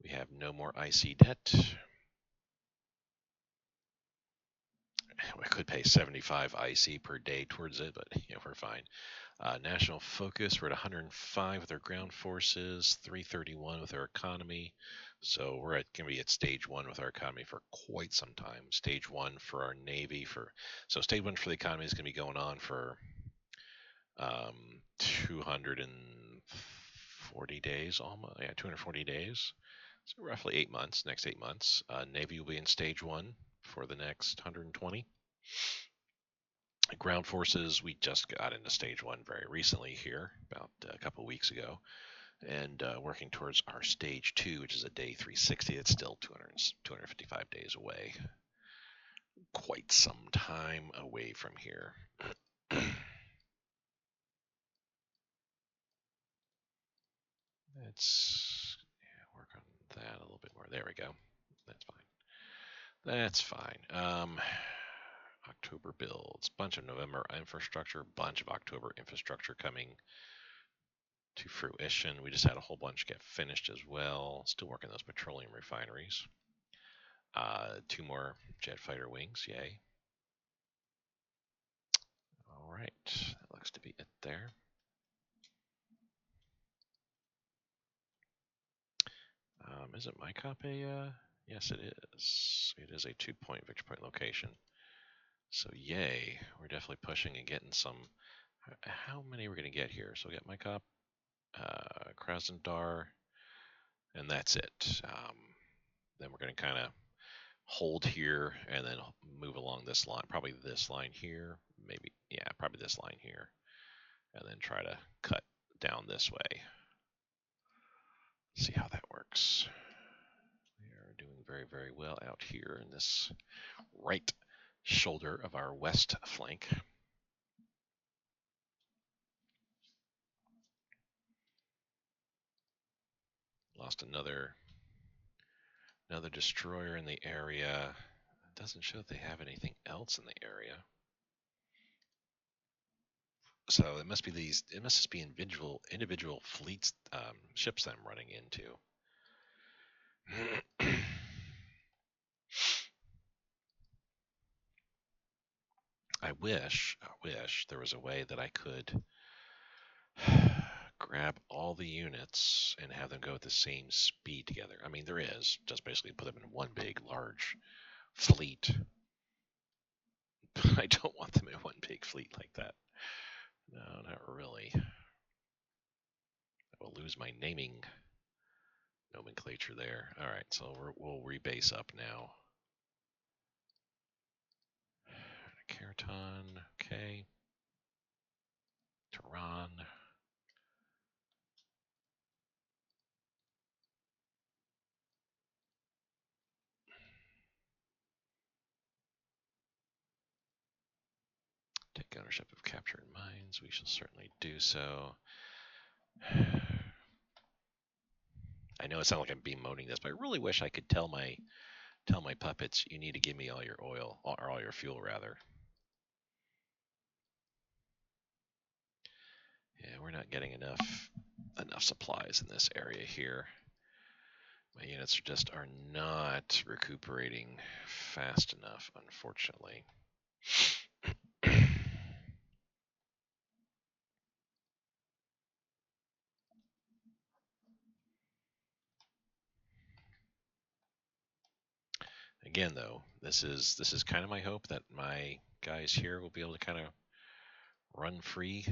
[SPEAKER 1] We have no more IC debt. We could pay 75 IC per day towards it, but we're fine. National focus, we're at 105 with our ground forces, 331 with our economy. So we're going to be at stage 1 with our economy for quite some time. Stage 1 for our Navy. So stage 1 for the economy is going to be going on for 240 days almost. Yeah, 240 days. So roughly 8 months, next 8 months. Navy will be in stage 1 for the next 120. Ground forces, we just got into stage 1 very recently here, about a couple weeks ago. and working towards our stage 2, which is a day 360. It's still 255 days away. Quite some time away from here. Let's work on that a little bit more. There we go. That's fine. That's fine. October builds, bunch of November infrastructure, bunch of October infrastructure coming to fruition. We just had a whole bunch get finished as well. Still working those petroleum refineries. 2 more jet fighter wings, yay. All right, that looks to be it there. Isn't my copy? Yes, it is. It is a 2-point victory point location. So yay, we're definitely pushing and getting some. How many we're going to get here? So we got my cop, Krasnodar, and that's it. Then we're going to kind of hold here and then move along this line, probably this line here, maybe, yeah, probably this line here, and then try to cut down this way. See how that works. We are doing very, very well out here in this right shoulder of our west flank. Lost another destroyer in the area. It doesn't show that they have anything else in the area. So it must be these. It must just be individual fleets, ships that I'm running into. I wish there was a way that I could grab all the units and have them go at the same speed together. I mean, there is. Just basically put them in one big, large fleet. But I don't want them in one big fleet like that. No, not really. I will lose my naming nomenclature there. All right, so we'll rebase up now. Keraton, okay. Tehran. Take ownership of captured mines. We shall certainly do so. I know it sounds like I'm bemoaning this, but I really wish I could tell my puppets, you need to give me all your oil, or all your fuel rather. Yeah, we're not getting enough supplies in this area here. My units are not recuperating fast enough, unfortunately. Again, though, this is kind of my hope that my guys here will be able to kind of run free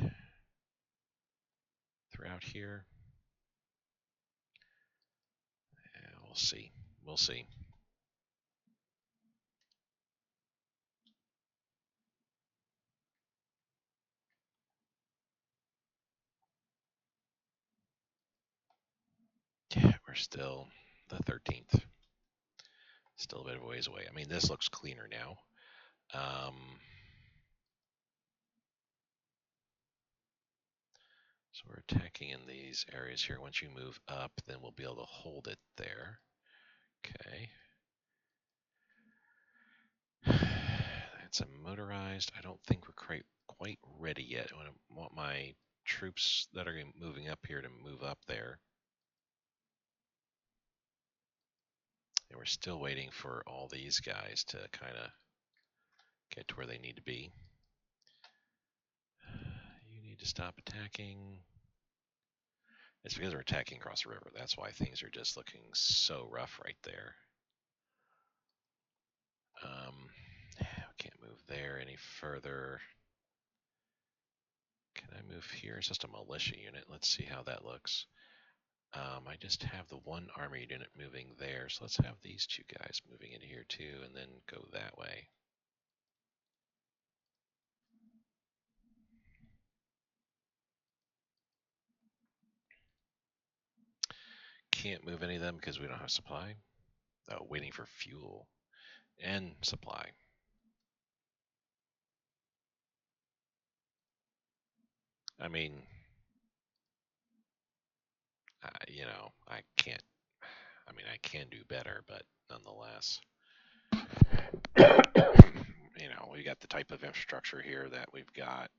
[SPEAKER 1] throughout here. Yeah, we'll see. We'll see. Yeah, we're still the 13th. Still a bit of a ways away. I mean, this looks cleaner now. So we're attacking in these areas here. Once you move up, then we'll be able to hold it there. Okay. That's a motorized. I don't think we're quite ready yet. I want my troops that are moving up here to move up there. And we're still waiting for all these guys to kind of get to where they need to be. You need to stop attacking. It's because we're attacking across the river. That's why things are just looking so rough right there. Can't move there any further. Can I move here? It's just a militia unit. Let's see how that looks. I just have the one army unit moving there, so let's have these 2 guys moving in here too, and then go that way. can't move any of them because we don't have supply. Oh, waiting for fuel and supply. I mean, I can't. I mean, I can do better, but nonetheless, we got the type of infrastructure here that we've got.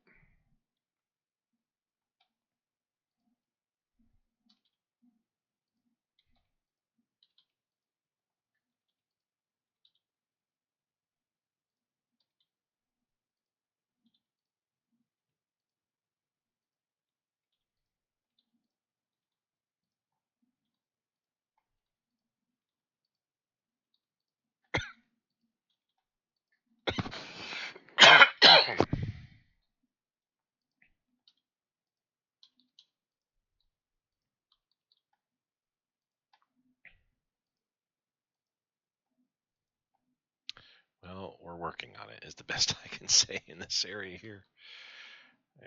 [SPEAKER 1] Well, we're working on it, is the best I can say in this area here.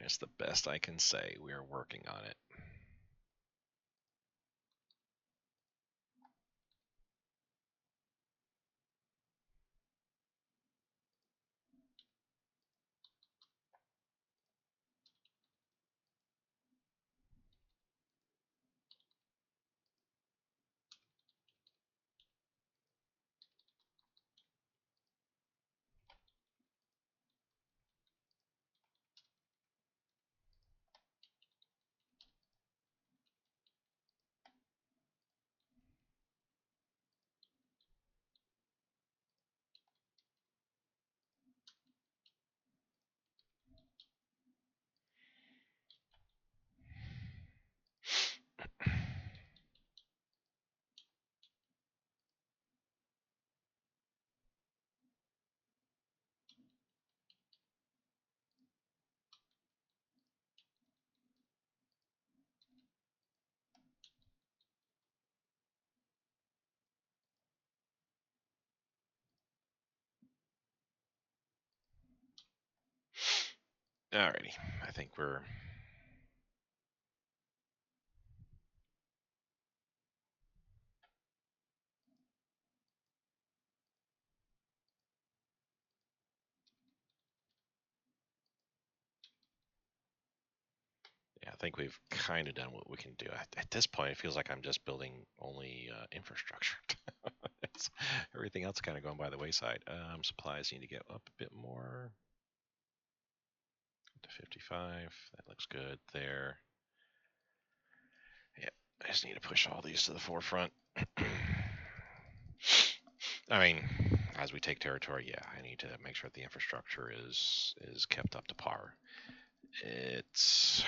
[SPEAKER 1] It's the best I can say. We are working on it. Alrighty, I think we're. Yeah, I think we've kind of done what we can do. At this point, it feels like I'm just building only infrastructure. Everything else kind of going by the wayside. Supplies need to get up a bit more. To 55. That looks good there. Yeah, I just need to push all these to the forefront. I mean, as we take territory, yeah, I need to make sure the infrastructure is kept up to par. It's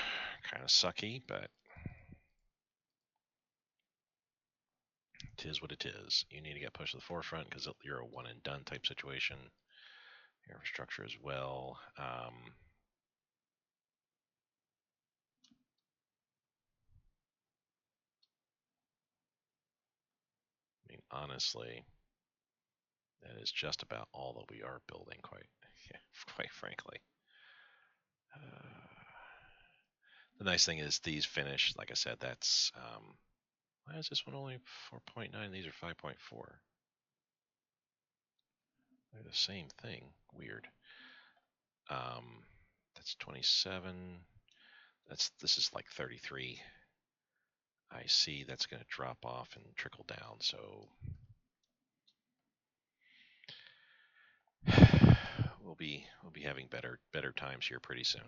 [SPEAKER 1] kind of sucky, but it is what it is. You need to get pushed to the forefront because you're a one and done type situation. Your infrastructure as well. I mean, honestly, that is just about all that we are building. Quite frankly. The nice thing is these finish. Like I said, that's why is this one only 4.9? These are 5.4. They're the same thing. Weird. That's 27. This is like 33. I see that's going to drop off and trickle down. So we'll be having better times here pretty soon.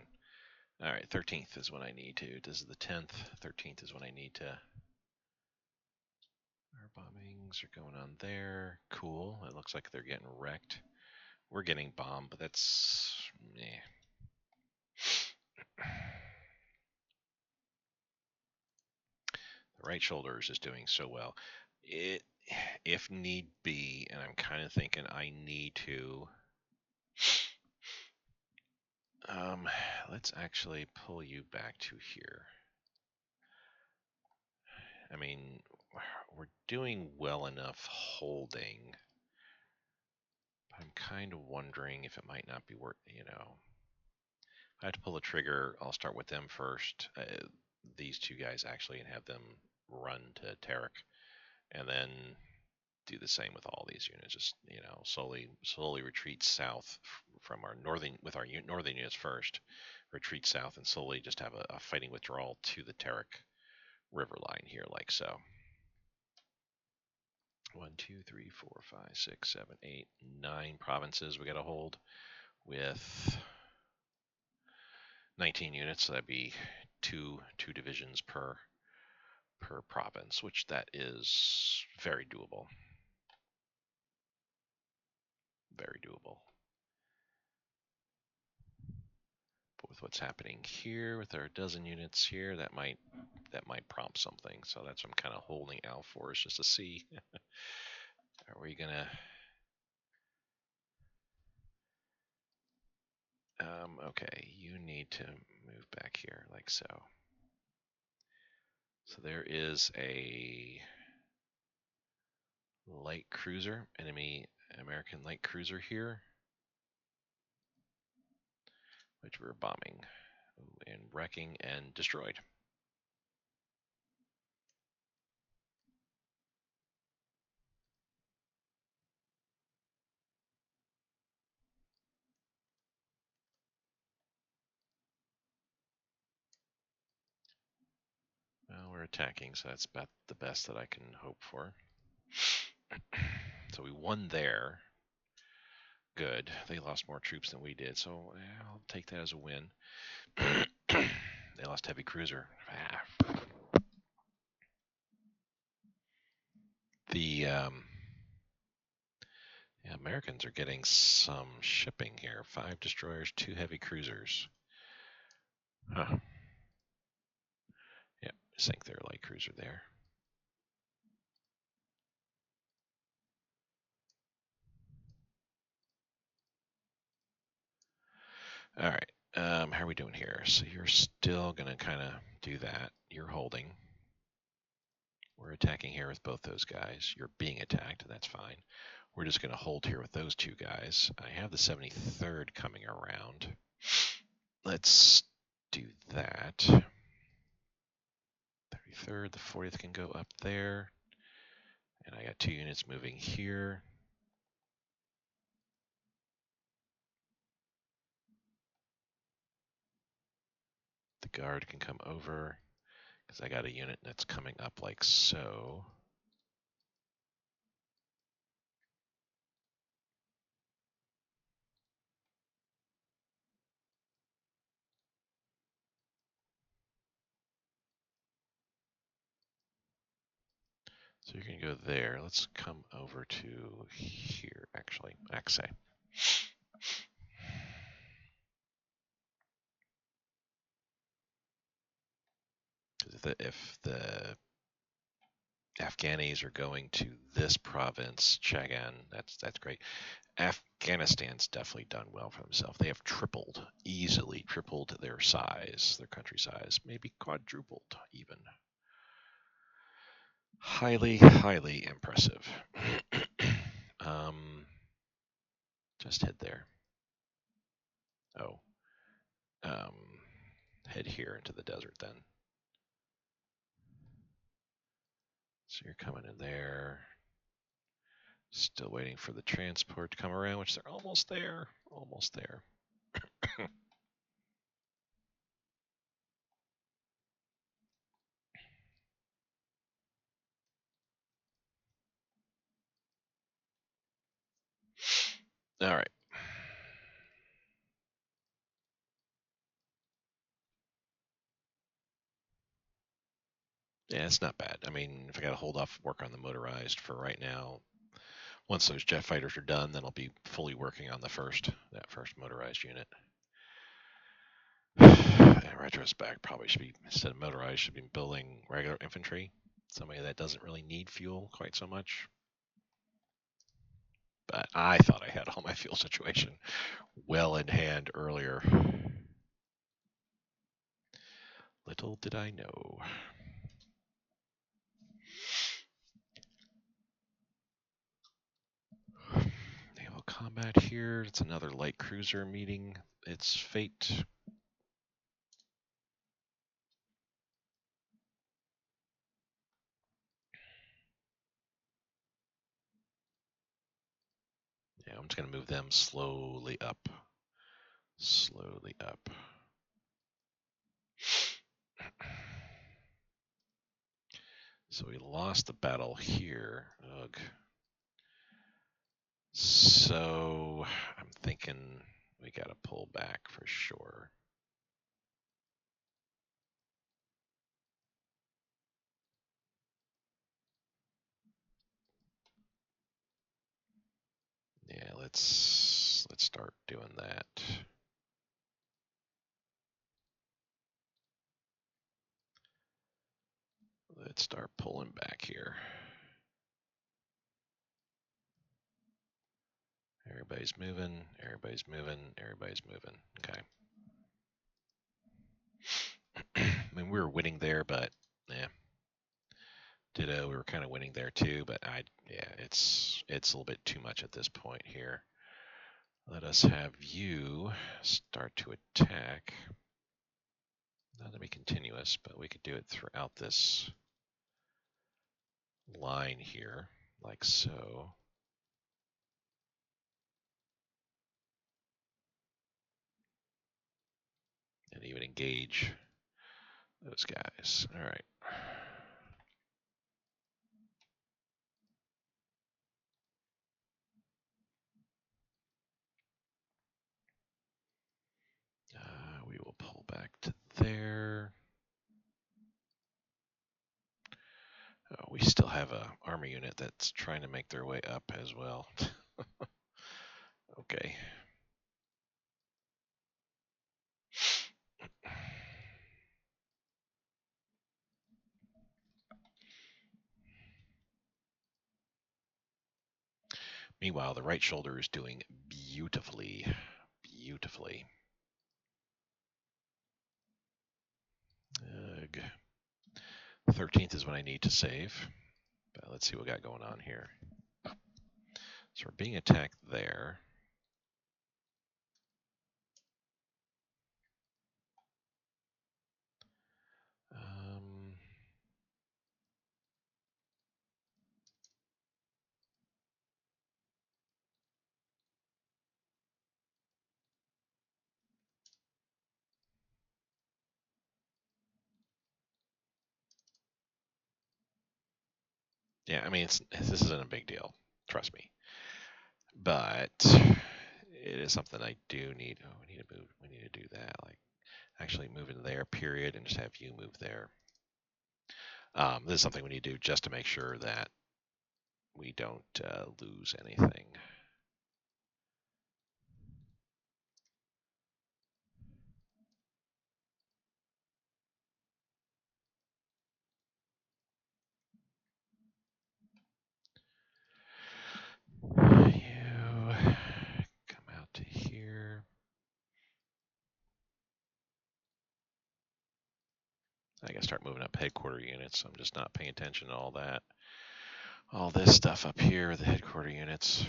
[SPEAKER 1] All right, 13th is when I need to. This is the 10th. 13th is when I need to. Our bombings are going on there. Cool. It looks like they're getting wrecked. We're getting bombed, but that's The right shoulder is just doing so well. It, if need be, and I'm kind of thinking I need to. Let's actually pull you back to here. I mean, we're doing well enough holding. But I'm kind of wondering if it might not be worth, I have to pull the trigger. I'll start with them first. These two guys actually, and have them run to Terek, and then do the same with all these units. Just slowly retreat south from our northern units first. Retreat south and slowly just have a fighting withdrawal to the Terek river line here, like so. 1, 2, 3, 4, 5, 6, 7, 8, 9 provinces we got to hold with 19 units. So that'd be two divisions per province, which that is very doable. Very doable. But with what's happening here with our dozen units here, that might prompt something. So that's what I'm kind of holding out for, is just to see. Are we gonna? Okay, you need to move back here like so. So there is a light cruiser, enemy American light cruiser here, which we're bombing and wrecking and destroyed. Well, we're attacking, so that's about the best that I can hope for. So we won there. Good. They lost more troops than we did, so I'll take that as a win. They lost heavy cruiser. The Americans are getting some shipping here. 5 destroyers, 2 heavy cruisers. Huh. Yep, sank their light cruiser there. All right. How are we doing here? So you're still going to kind of do that. You're holding. We're attacking here with both those guys. You're being attacked. That's fine. We're just going to hold here with those 2 guys. I have the 73rd coming around. Let's do that. 33rd, the 40th can go up there. And I got 2 units moving here. The guard can come over because I got a unit that's coming up like so. So you're going to go there. Let's come over to here, actually. Axe. If the Afghanis are going to this province, Chagan, that's great. Afghanistan's definitely done well for themselves. They have easily tripled their size, their country size, maybe quadrupled even. Highly, highly impressive. Just head there. Oh. Head here into the desert then. So you're coming in there. Still waiting for the transport to come around, which they're almost there. Almost there. All right. Yeah, it's not bad. I mean, if I got to hold off work on the motorized for right now, once those jet fighters are done, then I'll be fully working on that first motorized unit. In retrospect, probably should be, instead of motorized, should be building regular infantry. Somebody that doesn't really need fuel quite so much. But I thought I had all my fuel situation well in hand earlier. Little did I know. Naval combat here. It's another light cruiser meeting its fate. just going to move them slowly up. Slowly up. So we lost the battle here. Ugh. So I'm thinking we got to pull back for sure. Yeah, let's start doing that. Let's start pulling back here. Everybody's moving, everybody's moving, everybody's moving. Okay. I mean, we were winning there, but yeah. Ditto, we were kind of winning there too, but yeah, it's a little bit too much at this point here. Let us have you start to attack. Not to be continuous, but we could do it throughout this line here, like so. And even engage those guys. All right. We will pull back to there. We still have a army unit that's trying to make their way up as well. Okay. Meanwhile, the right shoulder is doing beautifully. Beautifully. Ugh. 13th is what I need to save. But let's see what we got going on here. So we're being attacked there. Yeah, I mean, this isn't a big deal. Trust me. But it is something I do need. Oh, we need to move. We need to do that. Like, actually move in there, period, and just have you move there. This is something we need to do just to make sure that we don't lose anything. You come out to here. I gotta start moving up headquarter units. I'm just not paying attention to all that. All this stuff up here, the headquarter units.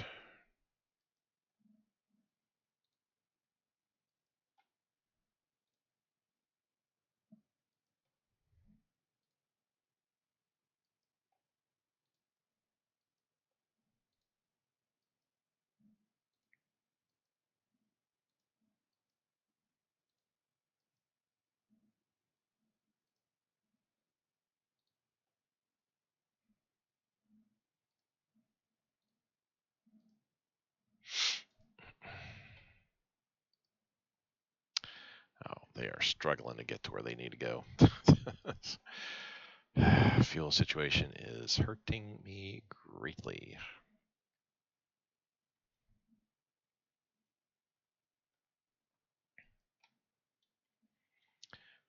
[SPEAKER 1] Oh, they are struggling to get to where they need to go. Fuel situation is hurting me greatly.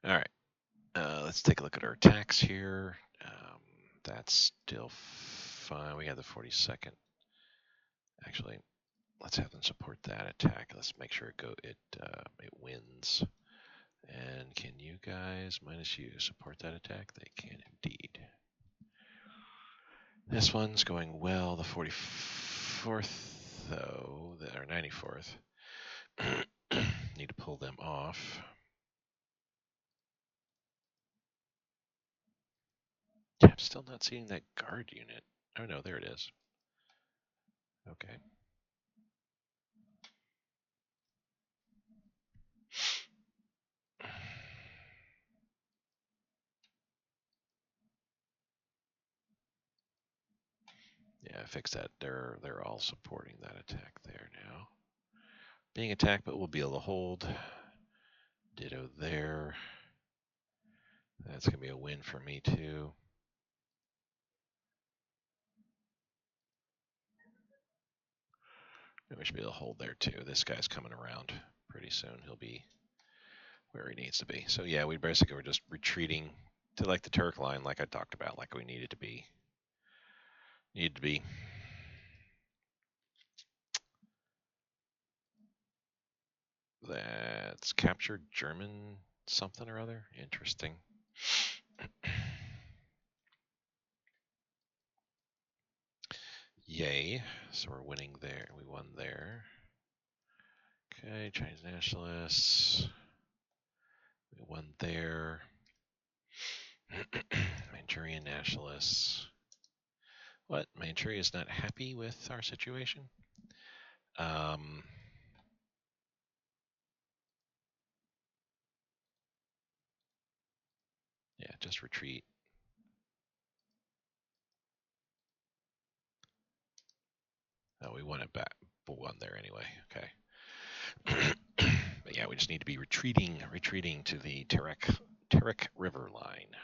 [SPEAKER 1] All right, let's take a look at our attacks here. That's still fine. We got the 42nd. Actually, let's have them support that attack. Let's make sure it wins. And can you guys minus you support that attack? They can indeed. This one's going well. The 44th, though, or 94th. Need to pull them off. I'm still not seeing that guard unit. Oh no, there it is. Okay. fix that. They're all supporting that attack there now. Being attacked, but we'll be able to hold. Ditto there. That's going to be a win for me, too. And we should be able to hold there, too. This guy's coming around pretty soon. He'll be where he needs to be. So, yeah, we basically were just retreating to, like, the Turk line, like I talked about, like we needed to be. That's captured German something or other. Interesting. Yay. So we're winning there. We won there. Okay, Chinese nationalists. We won there. Manchurian nationalists. What? Manchuria is not happy with our situation? Yeah, just retreat. Oh, we won it back. But won there anyway. Okay. But yeah, we just need to be retreating to the Terek River line.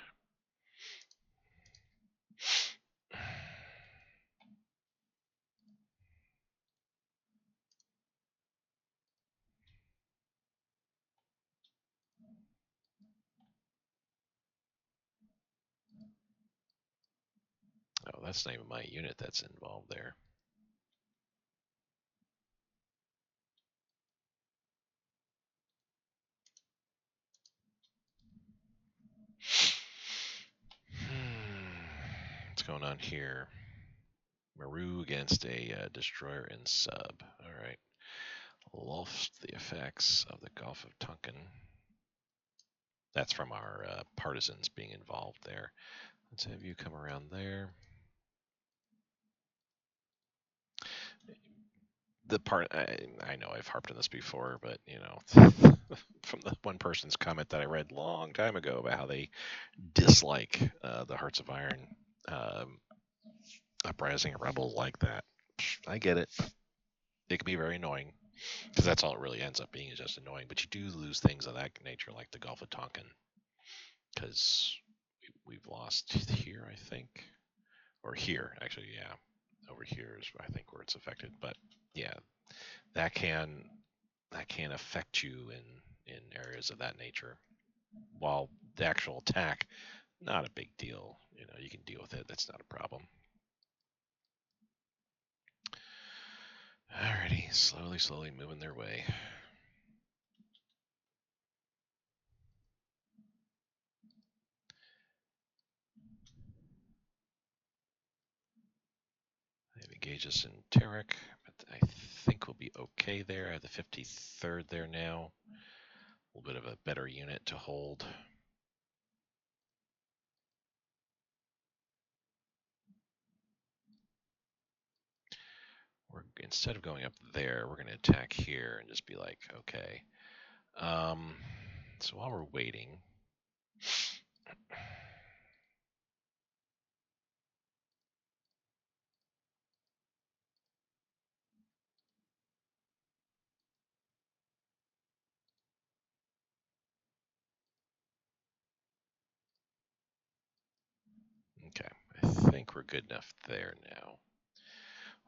[SPEAKER 1] Oh, that's the name of my unit that's involved there. What's going on here? Maru against a destroyer and sub. All right. Lost the effects of the Gulf of Tonkin. That's from our partisans being involved there. Let's have you come around there. The part I know I've harped on this before, but you know, from the one person's comment that I read long time ago about how they dislike the Hearts of Iron uprising and rebels like that. I get it. It can be very annoying because that's all it really ends up being is just annoying. But you do lose things of that nature, like the Gulf of Tonkin, because we've lost here, I think, or here actually. Yeah, over here is I think where it's affected. But yeah, that can affect you in areas of that nature. While the actual attack, not a big deal. You know, you can deal with it. That's not a problem. Alrighty, slowly moving their way. They have engaged us in Terek, but I think we'll be okay there. I have the 53rd there now. A little bit of a better unit to hold. Instead of going up there, we're going to attack here and just be like, okay. So while we're waiting, okay, I think we're good enough there now.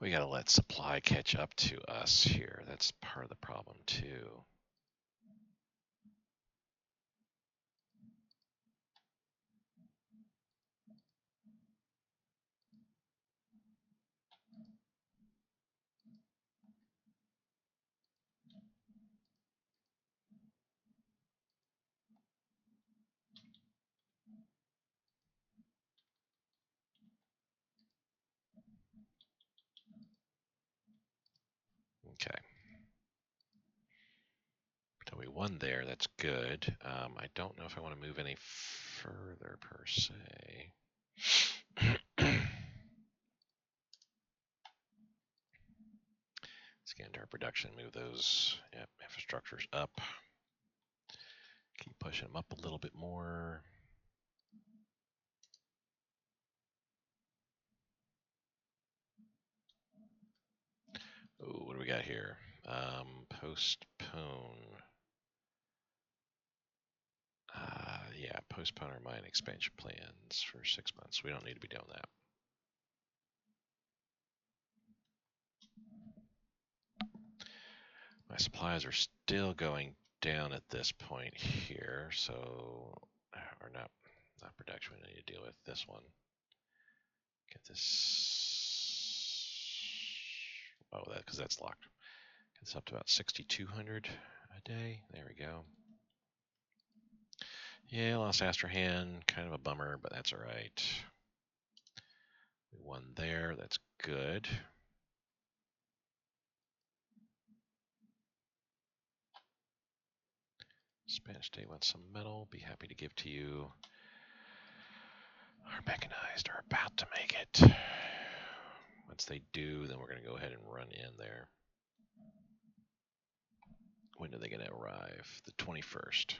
[SPEAKER 1] We got to let supply catch up to us here. That's part of the problem too. Okay. So we won there. That's good. I don't know if I want to move any further per se. Scan our production, move those infrastructures up. Keep pushing them up a little bit more. Oh, what do we got here? Postpone. Yeah, postpone our mine expansion plans for 6 months. We don't need to be doing that. My supplies are still going down at this point here, so, or not production. We need to deal with this one. Get this. Oh, that because that's locked. Get this up to about 6,200 a day. There we go. Yeah, lost Astrahan. Kind of a bummer, but that's all right. We won there. That's good. Spanish State wants some metal. Be happy to give to you. Our mechanized are about to make it. Once they do, then we're going to go ahead and run in there. When are they going to arrive? The 21st.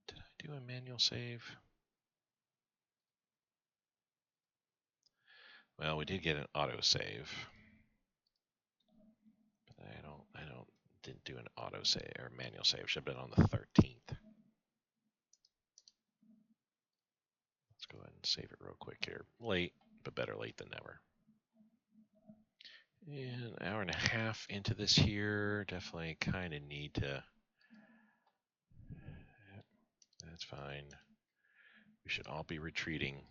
[SPEAKER 1] Did I do a manual save? Well, we did get an auto save. But didn't do an auto save or manual save. Should have been on the 13th. Let's go ahead and save it real quick here. Late, but better late than never. And an hour and a half into this here. Definitely kind of need to. That's fine. We should all be retreating.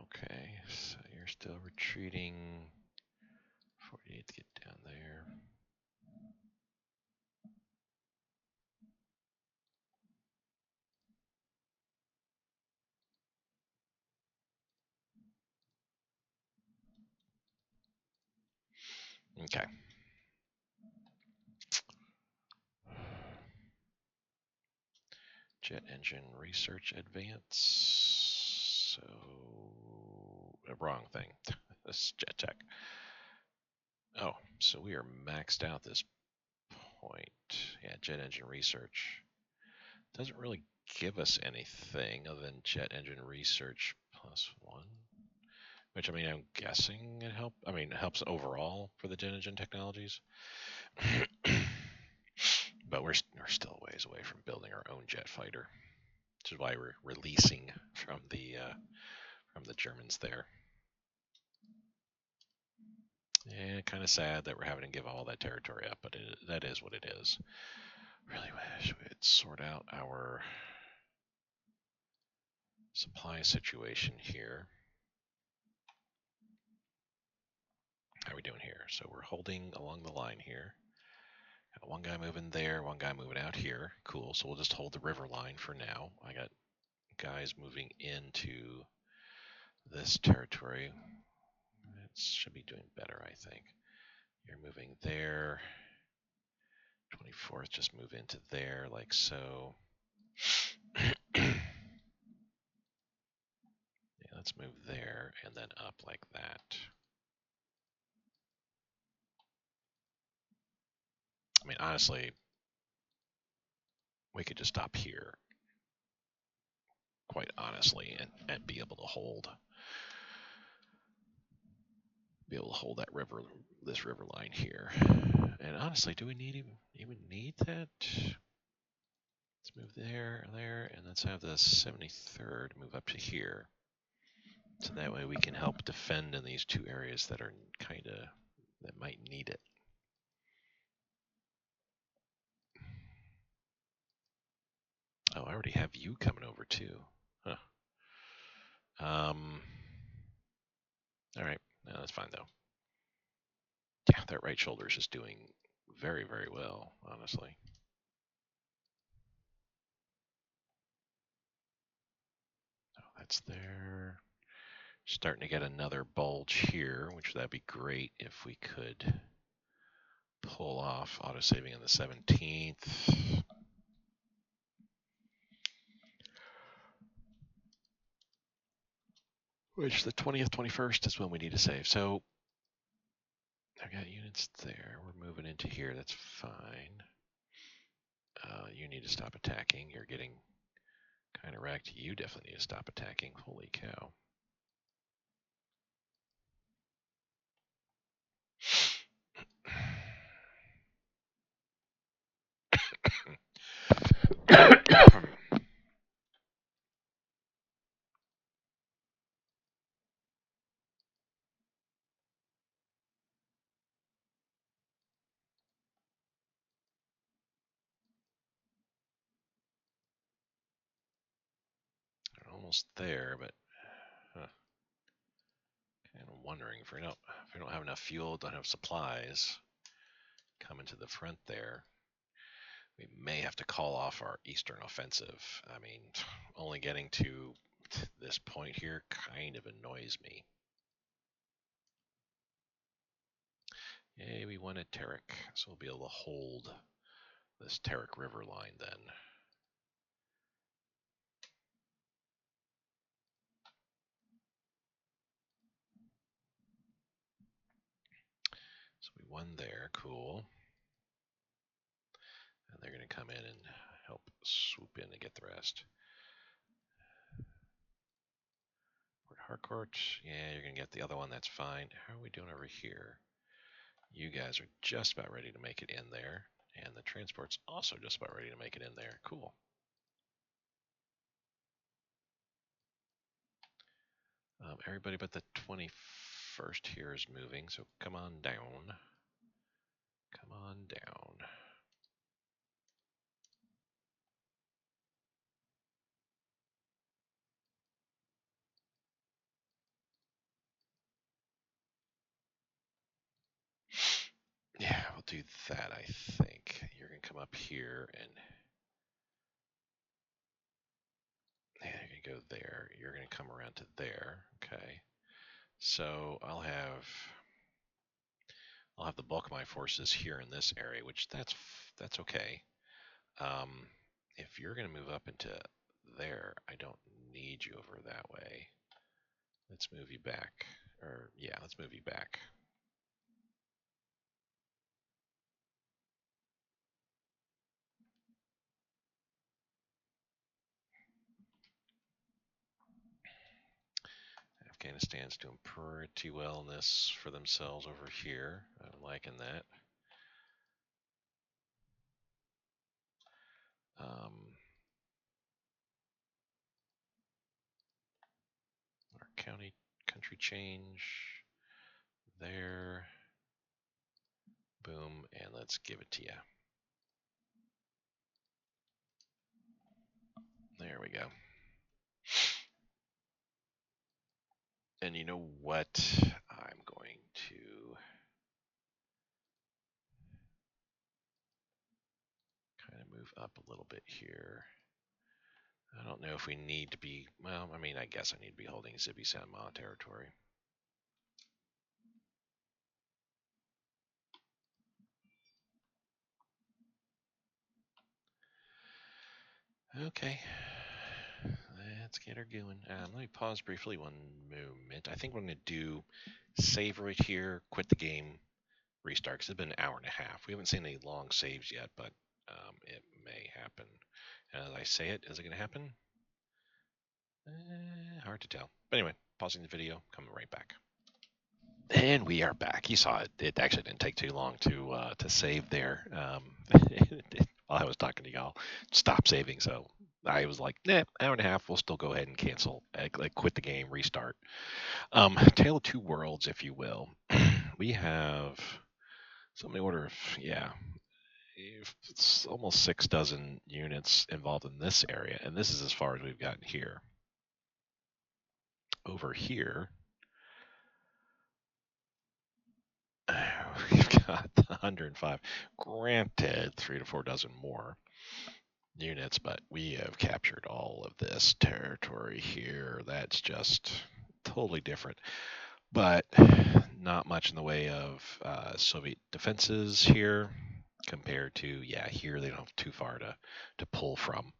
[SPEAKER 1] Okay, so you're still retreating. 48 to get down there. Okay. Jet engine research advance. So, wrong thing. This is jet tech. Oh, so we are maxed out this point. Yeah, jet engine research. Doesn't really give us anything other than jet engine research +1. Which, I mean, I'm guessing it helps. I mean, it helps overall for the jet engine technologies. But we're still a ways away from building our own jet fighter, which is why we're releasing from the Germans there. Yeah, kind of sad that we're having to give all that territory up, but that is what it is. Really wish we'd sort out our supply situation here. How are we doing here? So we're holding along the line here. Got one guy moving there, one guy moving out here. Cool. So we'll just hold the river line for now. I got guys moving into this territory. It should be doing better, I think. You're moving there. 24th, just move into there like so. Yeah, let's move there and then up like that. I mean, honestly, we could just stop here, quite honestly, and be able to hold that river, this river line here. And honestly, do we even need that? Let's move there, and let's have the 73rd move up to here. So that way we can help defend in these two areas that are that might need it. Oh, I already have you coming over too. Huh. All right. No, that's fine though. Yeah, that right shoulder is just doing very, very well, honestly. Oh, that's there. Starting to get another bulge here, which that'd be great if we could pull off auto-saving on the 17th. Which the 20th, 21st is when we need to save. So I've got units there. We're moving into here. That's fine. You need to stop attacking. You're getting kind of wrecked. You definitely need to stop attacking. Holy cow. Almost there, but kind of wondering if we don't have enough fuel, don't have supplies coming to the front there. We may have to call off our eastern offensive. I mean, only getting to this point here kind of annoys me. Yay, we won at Terek, so we'll be able to hold this Terek River line then. So we won there, cool. And they're going to come in and help swoop in and get the rest. Port Harcourt, yeah, you're going to get the other one, that's fine. How are we doing over here? You guys are just about ready to make it in there. And the transport's also just about ready to make it in there. Cool. Everybody but the 21st here is moving, so come on down. Come on down. Yeah, we'll do that, I think. You're going to come up here and yeah, you're going to go there. You're going to come around to there. Okay. So I'll have the bulk of my forces here in this area, which that's okay. Um, if you're going to move up into there, I don't need you over that way. Let's move you back. Or yeah, let's move you back. Afghanistan's doing pretty well in this for themselves over here. I'm liking that. Our country change there. Boom, and let's give it to you. There we go. And you know what? I'm going to kind of move up a little bit here. I don't know if we need to be, well, I mean, I guess I need to be holding Zibi Sanma territory. Okay, let's get her going. Let me pause briefly one moment. I think we're going to do save right here, quit the game, restart, because it's been an hour and a half. We haven't seen any long saves yet, but it may happen. And as I say it, is it going to happen? Hard to tell. But anyway, pausing the video, coming right back. And we are back. You saw it. It actually didn't take too long to save there. While I was talking to y'all, stop saving. So I was like, nah, hour and a half. We'll still go ahead and cancel. Like quit the game, restart. Tale of Two Worlds, if you will. We have something order of yeah. it's almost 6 dozen units involved in this area, and this is as far as we've gotten here. Over here, we've got 105. Granted, 3 to 4 dozen more units, but we have captured all of this territory here. That's just totally different. But not much in the way of Soviet defenses here compared to, yeah, here they don't have too far to pull from.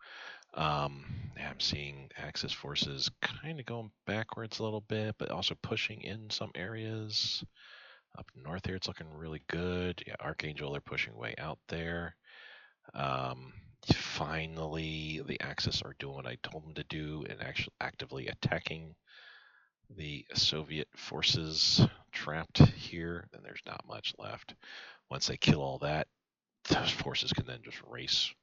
[SPEAKER 1] I'm seeing Axis forces kind of going backwards a little bit, but also pushing in some areas. Up north here, it's looking really good. Yeah, Archangel, they're pushing way out there. Finally, the Axis are doing what I told them to do and actually actively attacking the Soviet forces trapped here. Then there's not much left. Once they kill all that, those forces can then just race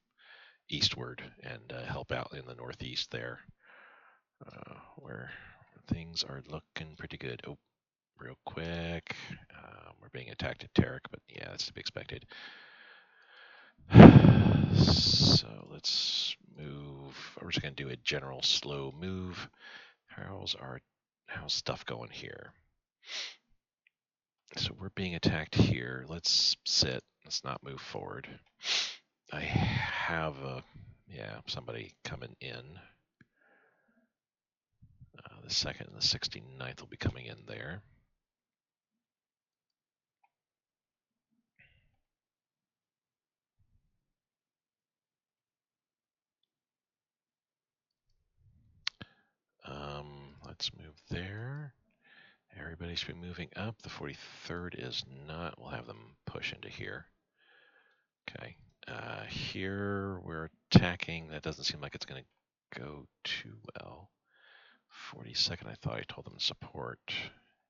[SPEAKER 1] eastward and help out in the northeast there, where things are looking pretty good. Oh, real quick, we're being attacked at Terek, but yeah, that's to be expected. So let's move. We're just going to do a general slow move. How's stuff going here? So we're being attacked here. Let's sit. Let's not move forward. I have somebody coming in. The 2nd and the 69th will be coming in there. Let's move there. Everybody should be moving up. The 43rd is not. We'll have them push into here. Okay. Here we're attacking. That doesn't seem like it's going to go too well. 42nd, I thought I told them to support.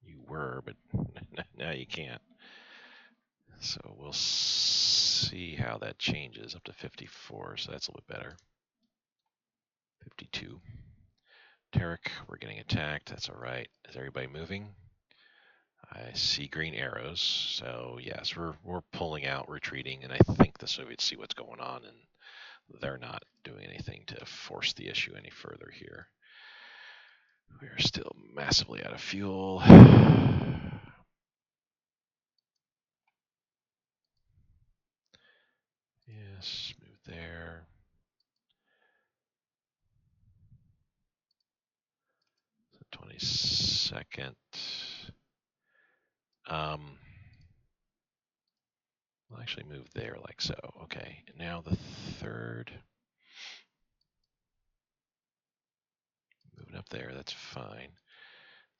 [SPEAKER 1] You were, but now you can't. So we'll see how that changes up to 54. So that's a little bit better. 52. Terek, we're getting attacked. That's all right. Is everybody moving? I see green arrows. So yes, we're pulling out, retreating, and I think the Soviets see what's going on, and they're not doing anything to force the issue any further here. We are still massively out of fuel. Yes, move there. So 22nd. We'll actually move there like so. Okay, now the 3rd. Moving up there, that's fine.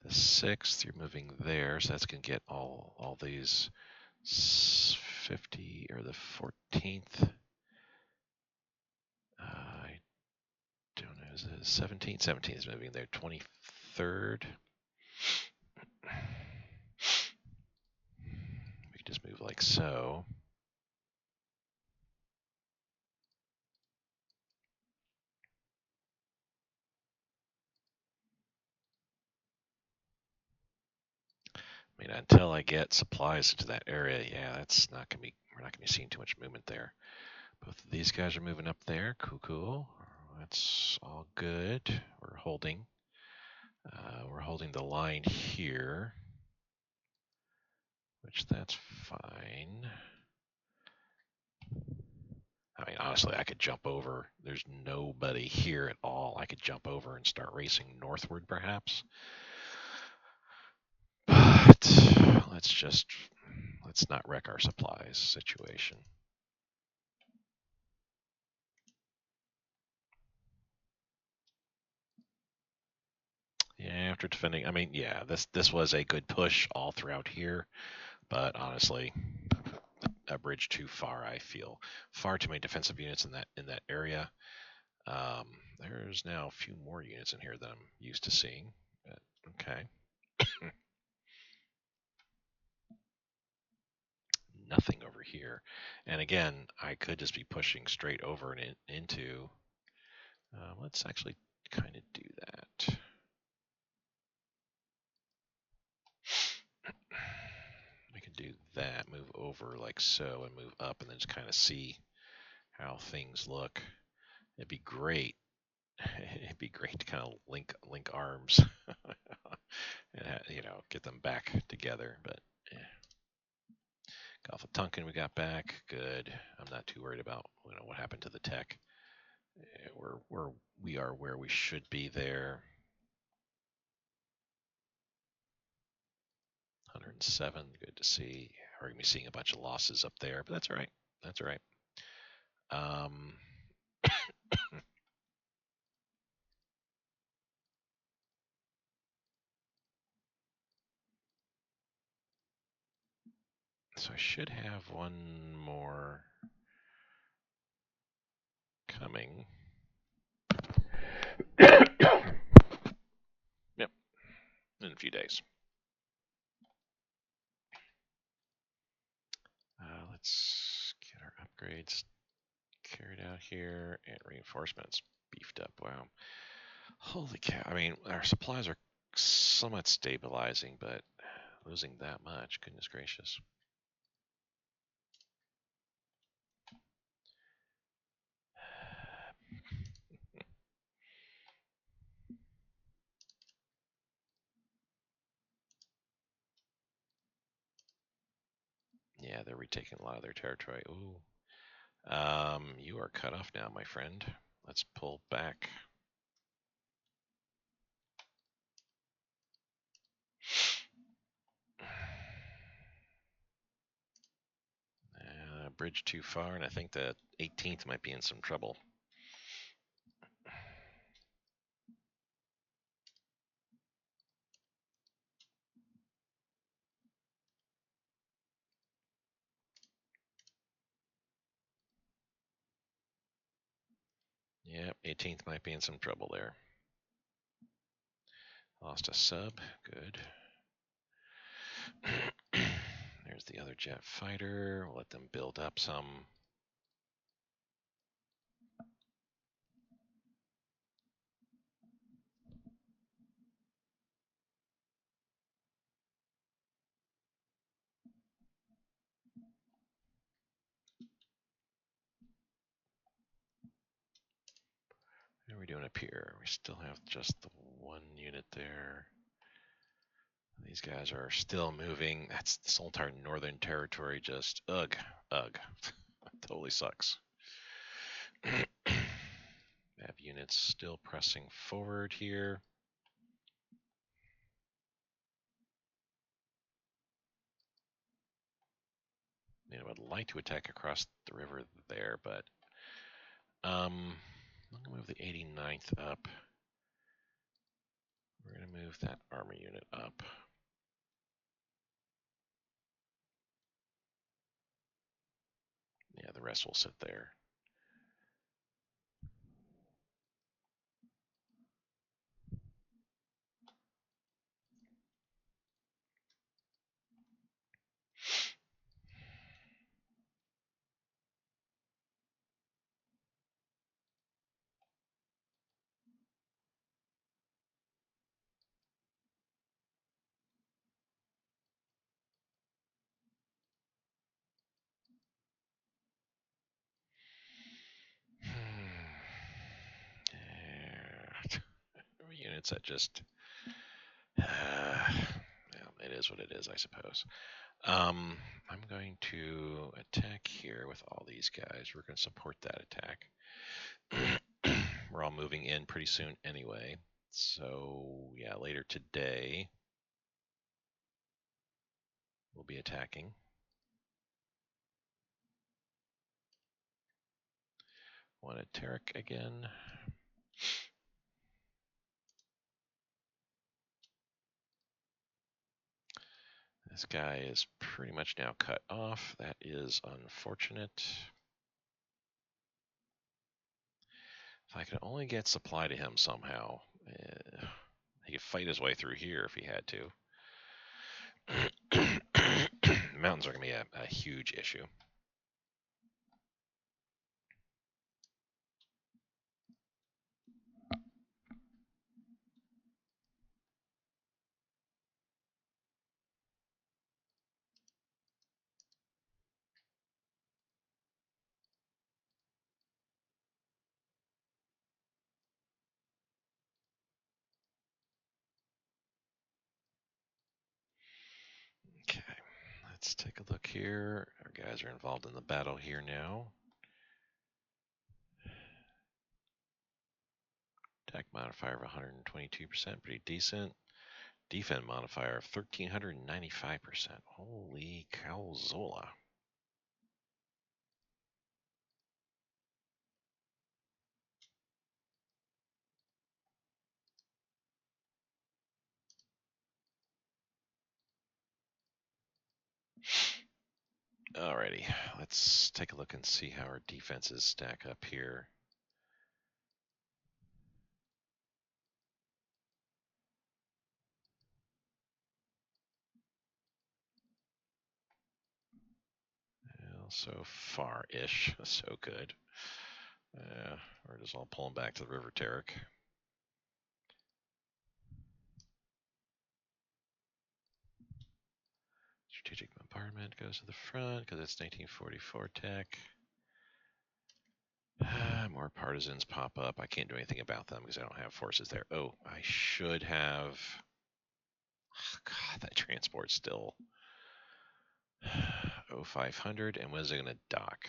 [SPEAKER 1] The 6th, you're moving there, so that's going to get all these 50, or the 14th. I don't know, is it 17th? 17th is moving there. 23rd. We can just move like so. I mean, until I get supplies into that area, yeah, that's not gonna be. We're not gonna be seeing too much movement there. Both of these guys are moving up there. Cool. That's all good. We're holding. We're holding the line here, which that's fine. I mean, honestly, I could jump over. There's nobody here at all. I could jump over and start racing northward, perhaps. But let's not wreck our supplies situation. Yeah, after defending, I mean, yeah, this was a good push all throughout here, but honestly, a bridge too far. I feel far too many defensive units in that area. There's now a few more units in here than I'm used to seeing. But, okay. Nothing over here. And again, I could just be pushing straight over and into. Let's actually kind of do that. We can do that, move over like so, and move up, and then just kind of see how things look. It'd be great. It'd be great to kind of link arms and get them back together. But Gulf of Tonkin we got back. Good. I'm not too worried about what happened to the tech. We are where we should be there. 107. Good to see. We're gonna be seeing a bunch of losses up there, but that's all right. That's all right. So I should have one more coming. Yep, in a few days. Let's get our upgrades carried out here, and reinforcements beefed up. Wow. Holy cow. I mean, our supplies are somewhat stabilizing, but losing that much, goodness gracious. Yeah, they're retaking a lot of their territory. Ooh. You are cut off now, my friend. Let's pull back. Bridge too far, and I think the 18th might be in some trouble. Yep, 18th might be in some trouble there. Lost a sub, good. There's the other jet fighter. We'll let them build up some. What are we doing up here? We still have just the one unit there. These guys are still moving. That's this whole entire northern territory. Just ugh. Totally sucks. Have units still pressing forward here. I'd like to attack across the river there, but I'm gonna move the 89th up. We're gonna move that armor unit up. Yeah, the rest will sit there. Units that just it is what it is, I suppose. I'm going to attack here with all these guys. We're going to support that attack. We're all moving in pretty soon anyway. So yeah, later today we'll be attacking. One at Tarek again. This guy is pretty much now cut off. That is unfortunate. If I could only get supply to him somehow, he could fight his way through here if he had to. Mountains are going to be a huge issue. Let's take a look here. Our guys are involved in the battle here now. Attack modifier of 122%, pretty decent. Defense modifier of 1,395%. Holy cowzola. Alrighty, let's take a look and see how our defenses stack up here. Well, so far-ish, so good. We're just all pulling back to the River Terrick. Strategic bombardment goes to the front because it's 1944 tech. More partisans pop up. I can't do anything about them because I don't have forces there. Oh, I should have. Oh, God, that transport's still 0500. And when is it going to dock?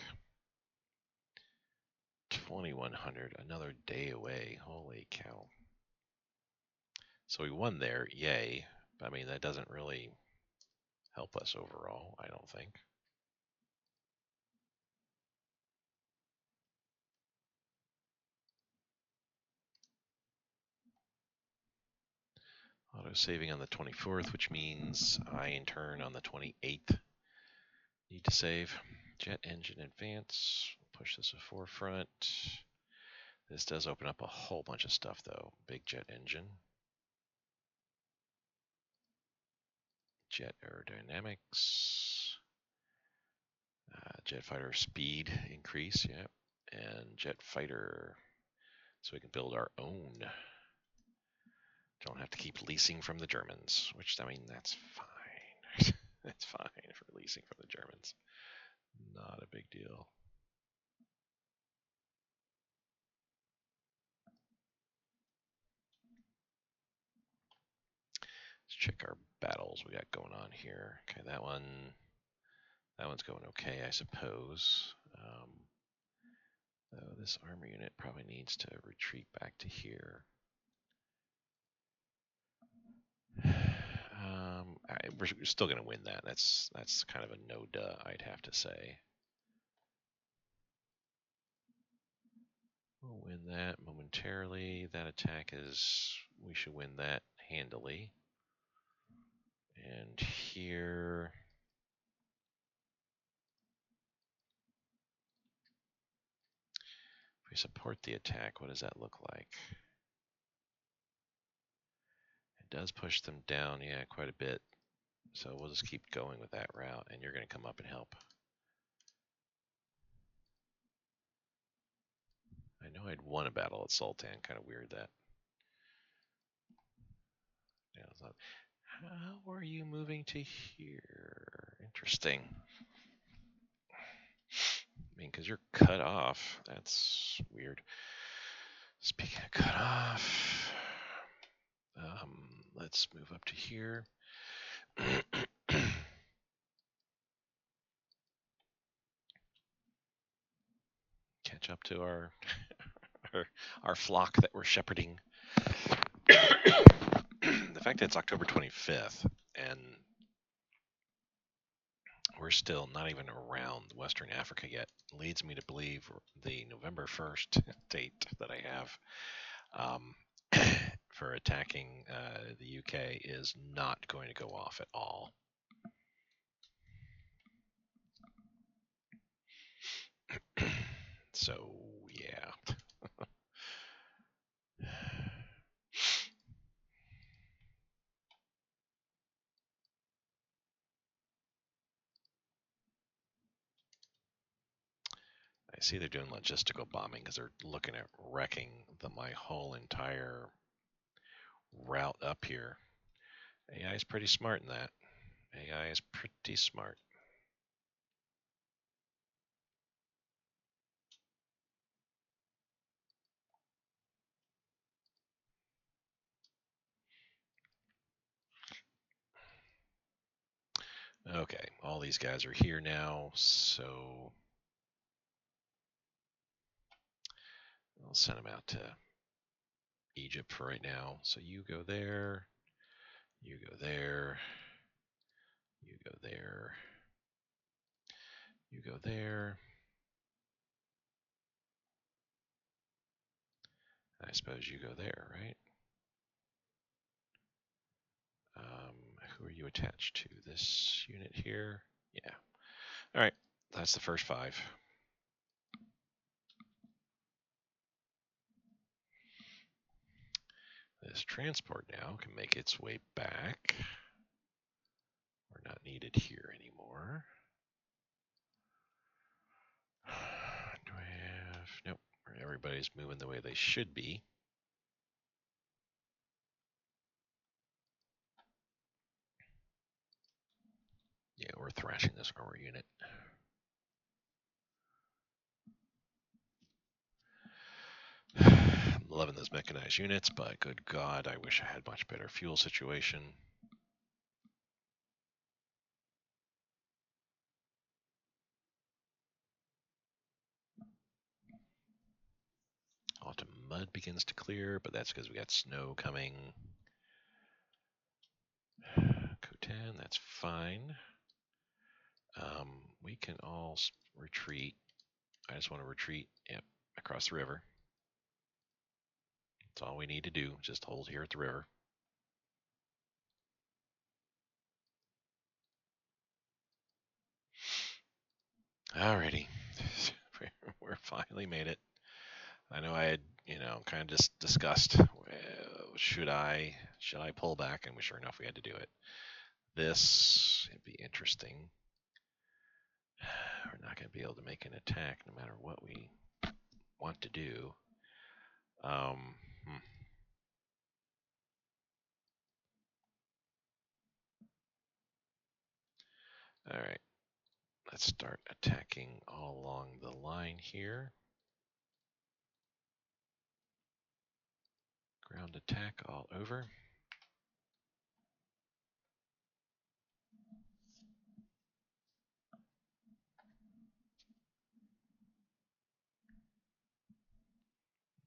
[SPEAKER 1] 2100. Another day away. Holy cow. So we won there. Yay. But I mean, that doesn't really help us overall, I don't think. Auto saving on the 24th, which means I in turn on the 28th need to save. Jet engine advance. Push this to forefront. This does open up a whole bunch of stuff though. Big jet engine. Jet aerodynamics. Jet fighter speed increase, yep. And jet fighter, so we can build our own. Don't have to keep leasing from the Germans, which, I mean, that's fine. That's fine for leasing from the Germans. Not a big deal. Let's check our battles we got going on here. Okay, that one's going okay, I suppose. Though this armor unit probably needs to retreat back to here. We're still going to win that. That's kind of a no-duh, I'd have to say. We'll win that momentarily. That attack we should win that handily. And here, if we support the attack, what does that look like? It does push them down, yeah, quite a bit. So we'll just keep going with that route, and you're going to come up and help. I know I'd won a battle at Sultan. Kind of weird that. Yeah, I thought, how are you moving to here? Interesting. I mean, because you're cut off. That's weird. Speaking of cut off, let's move up to here. Catch up to our our flock that we're shepherding. The fact that it's October 25th and we're still not even around Western Africa yet leads me to believe the November 1st date that I have for attacking the UK is not going to go off at all. So, yeah. I see they're doing logistical bombing because they're looking at wrecking my whole entire route up here. AI is pretty smart in that. AI is pretty smart. Okay, all these guys are here now, so I'll send them out to Egypt for right now. So you go there, you go there, you go there, you go there. I suppose you go there, right? Who are you attached to? This unit here? Yeah. All right, that's the first 5. This transport now can make its way back. We're not needed here anymore. Do I have... Nope, everybody's moving the way they should be. Yeah, we're thrashing this armor unit. I'm loving those mechanized units, but good God, I wish I had much better fuel situation. Autumn mud begins to clear, but that's because we got snow coming. Khotan, that's fine. We can all retreat. I just want to retreat, yep, across the river. That's all we need to do, just hold here at the river. Alrighty, we're finally made it. I know I had, kind of just discussed, well, should I pull back, and sure enough, we had to do it. This would be interesting. We're not going to be able to make an attack no matter what we want to do. All right, let's start attacking all along the line here. Ground attack all over.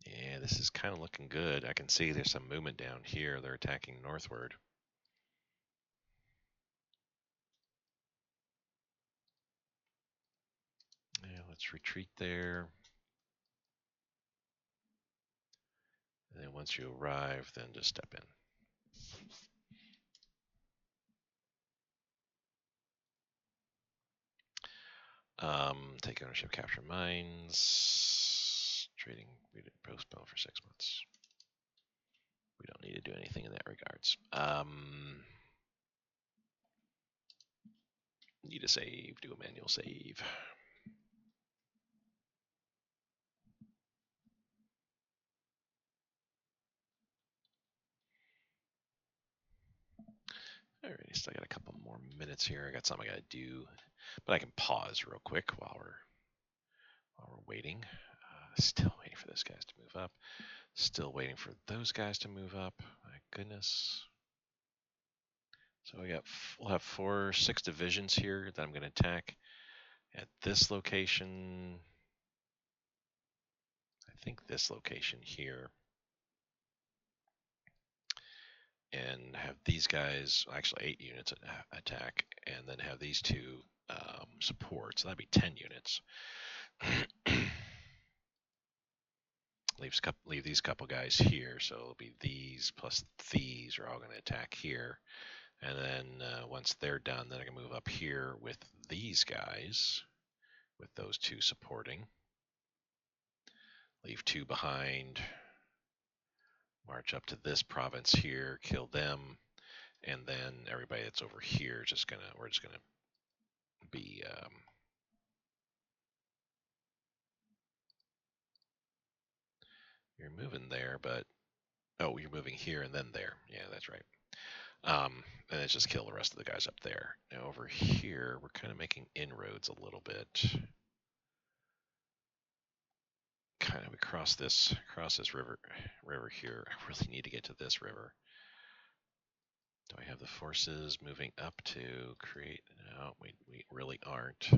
[SPEAKER 1] Yeah, this is kind of looking good. I can see there's some movement down here. They're attacking northward. Yeah, let's retreat there. And then once you arrive, then just step in. Take ownership, capture mines. Trading, we did postpone for 6 months. We don't need to do anything in that regards. Need a save, do a manual save. Alrighty, still got a couple more minutes here. I got something I gotta do, but I can pause real quick while we're waiting. Still waiting for those guys to move up. Still waiting for those guys to move up. My goodness. So we'll have 6 divisions here that I'm going to attack at this location. I think this location here. And have these guys, actually 8 units attack, and then have these 2 support. So that'd be 10 units. Leave these couple guys here, so it'll be these plus these are all going to attack here. And then once they're done, then I can move up here with these guys, with those 2 supporting. Leave 2 behind. March up to this province here, kill them, and then everybody that's over here is we're just gonna be you're moving there, but you're moving here and then there. Yeah, that's right. And it's just kill the rest of the guys up there. Now over here, we're kind of making inroads a little bit. Kind of across this river here. I really need to get to this river. Do I have have the forces moving up to create? No, we really aren't. We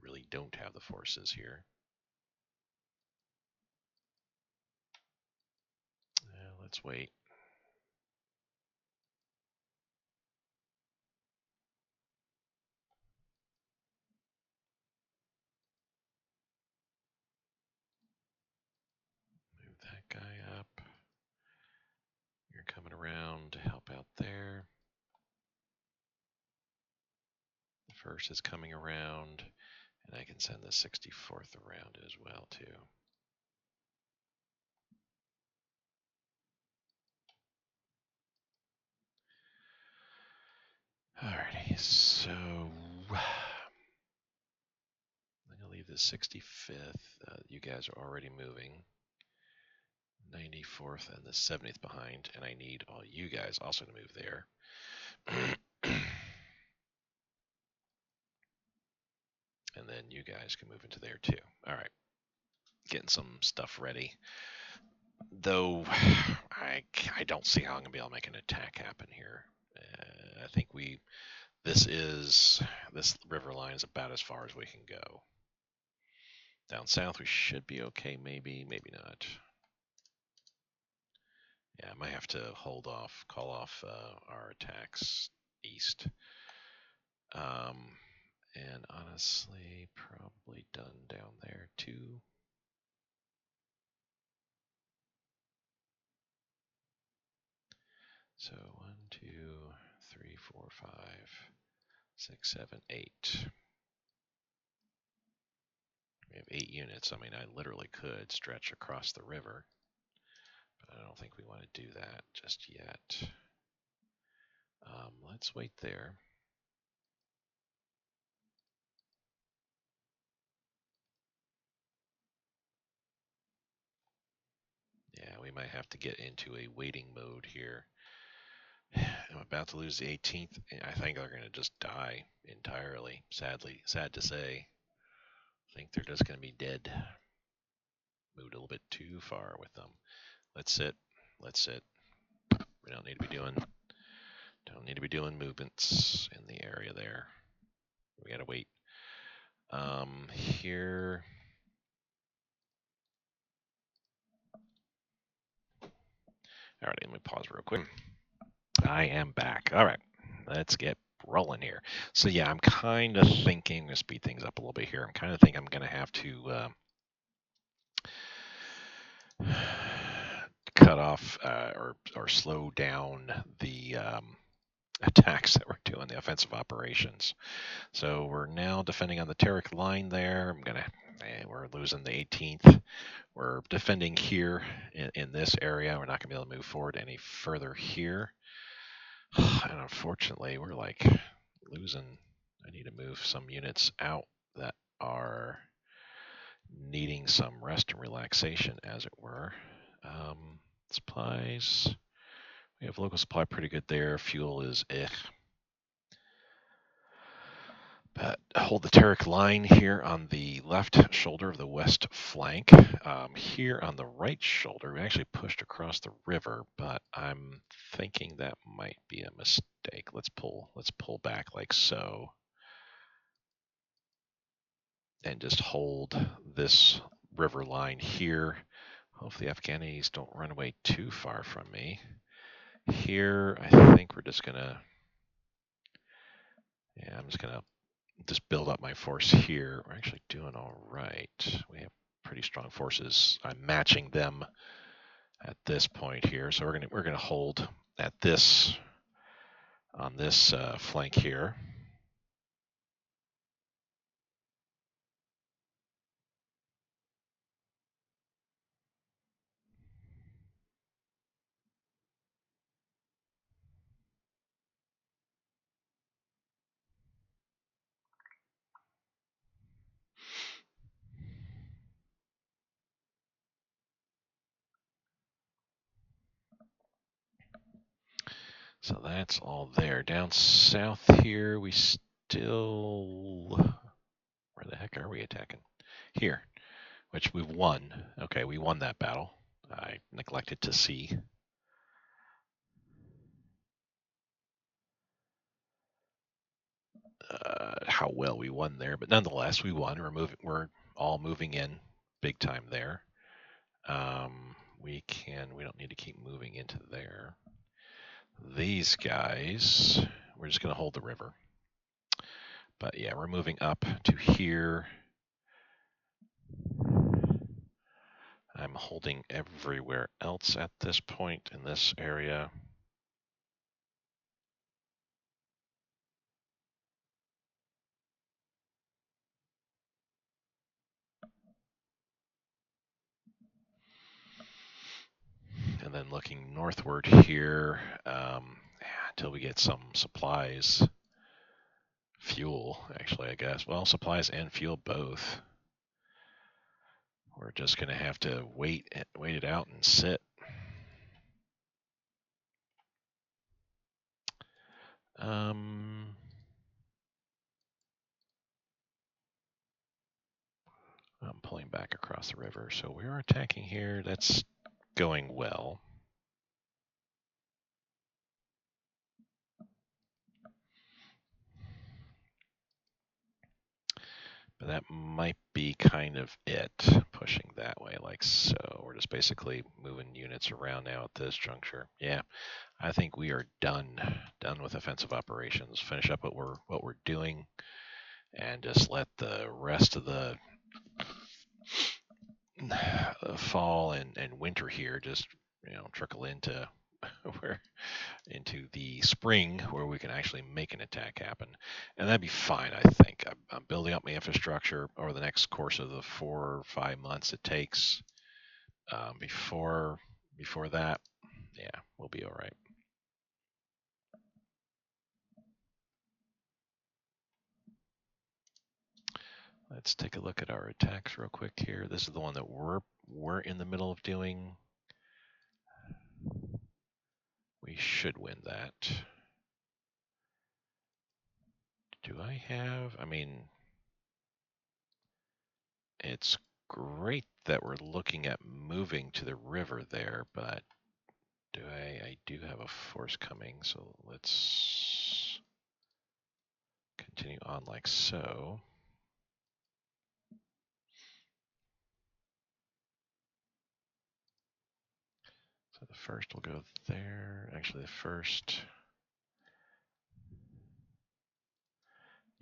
[SPEAKER 1] really don't have the forces here. Let's wait. Move that guy up. You're coming around to help out there. The first is coming around, and I can send the 64th around as well, too. Alrighty, so I'm going to leave the 65th. You guys are already moving. 94th and the 70th behind, and I need all you guys also to move there. And then you guys can move into there too. All right, getting some stuff ready. Though I don't see how I'm gonna be able to make an attack happen here. I think this river line is about as far as we can go. Down south we should be okay, maybe not. Yeah, I might have to call off our attacks east. And honestly, probably done down there too. So 1, 2, 3, 4, 5, 6, 7, 8. We have 8 units. I mean, I literally could stretch across the river, but I don't think we want to do that just yet. Let's wait there. Yeah, we might have to get into a waiting mode here. I'm about to lose the 18th. I think they're going to just die entirely. Sad to say. I think they're just going to be dead. Moved a little bit too far with them. Let's sit. We don't need to be doing movements in the area there. We gotta wait. Here. All right, let me pause real quick. I am back. All right, let's get rolling here. So yeah, I'm kind of thinking to speed things up a little bit here. I'm kind of thinking I'm gonna have to cut off or slow down the attacks that we're doing, the offensive operations. So we're now defending on the Terric line there. We're losing the 18th. We're defending here in this area. We're not going to be able to move forward any further here. And unfortunately, we're like losing. I need to move some units out that are needing some rest and relaxation, as it were. Supplies. We have local supply pretty good there. Fuel is But hold the Terric line here on the left shoulder of the west flank. Here on the right shoulder, we actually pushed across the river, but I'm thinking that might be a mistake. Let's pull back like so. And just hold this river line here. Hopefully Afghanis don't run away too far from me. Here, I think we're just gonna, I'm just gonna just build up my force here. We're actually doing all right. We have pretty strong forces. I'm matching them at this point here, so we're gonna hold at this on this flank here. So that's all there. Down south here, we still. Where the heck are we attacking? Here, which we've won. Okay, we won that battle. I neglected to see. how well we won there, but nonetheless, we won. We're all moving in big time there. We don't need to keep moving into there. These guys, we're just going to hold the river. But yeah, we're moving up to here. I'm holding everywhere else at this point in this area. And then looking northward here until we get some supplies. Fuel, actually, I guess. Well, supplies and fuel both. We're just going to have to wait it out and sit. I'm pulling back across the river, so we are attacking here. That's going well. But that might be kind of it, pushing that way like so. We're just basically moving units around now at this juncture. Yeah, I think we are done with offensive operations. Finish up what we're doing, and just let the rest of the fall and winter here just trickle into into the spring where we can actually make an attack happen, and that'd be fine. I think I'm building up my infrastructure over the next course of the 4 or 5 months it takes. Before that, yeah, we'll be all right. Let's take a look at our attacks real quick here. This is the one that we're in the middle of doing. We should win that. Do I have? I mean, it's great that we're looking at moving to the river there, but I do have a force coming, so let's continue on like so. So the first will go there. Actually, the first,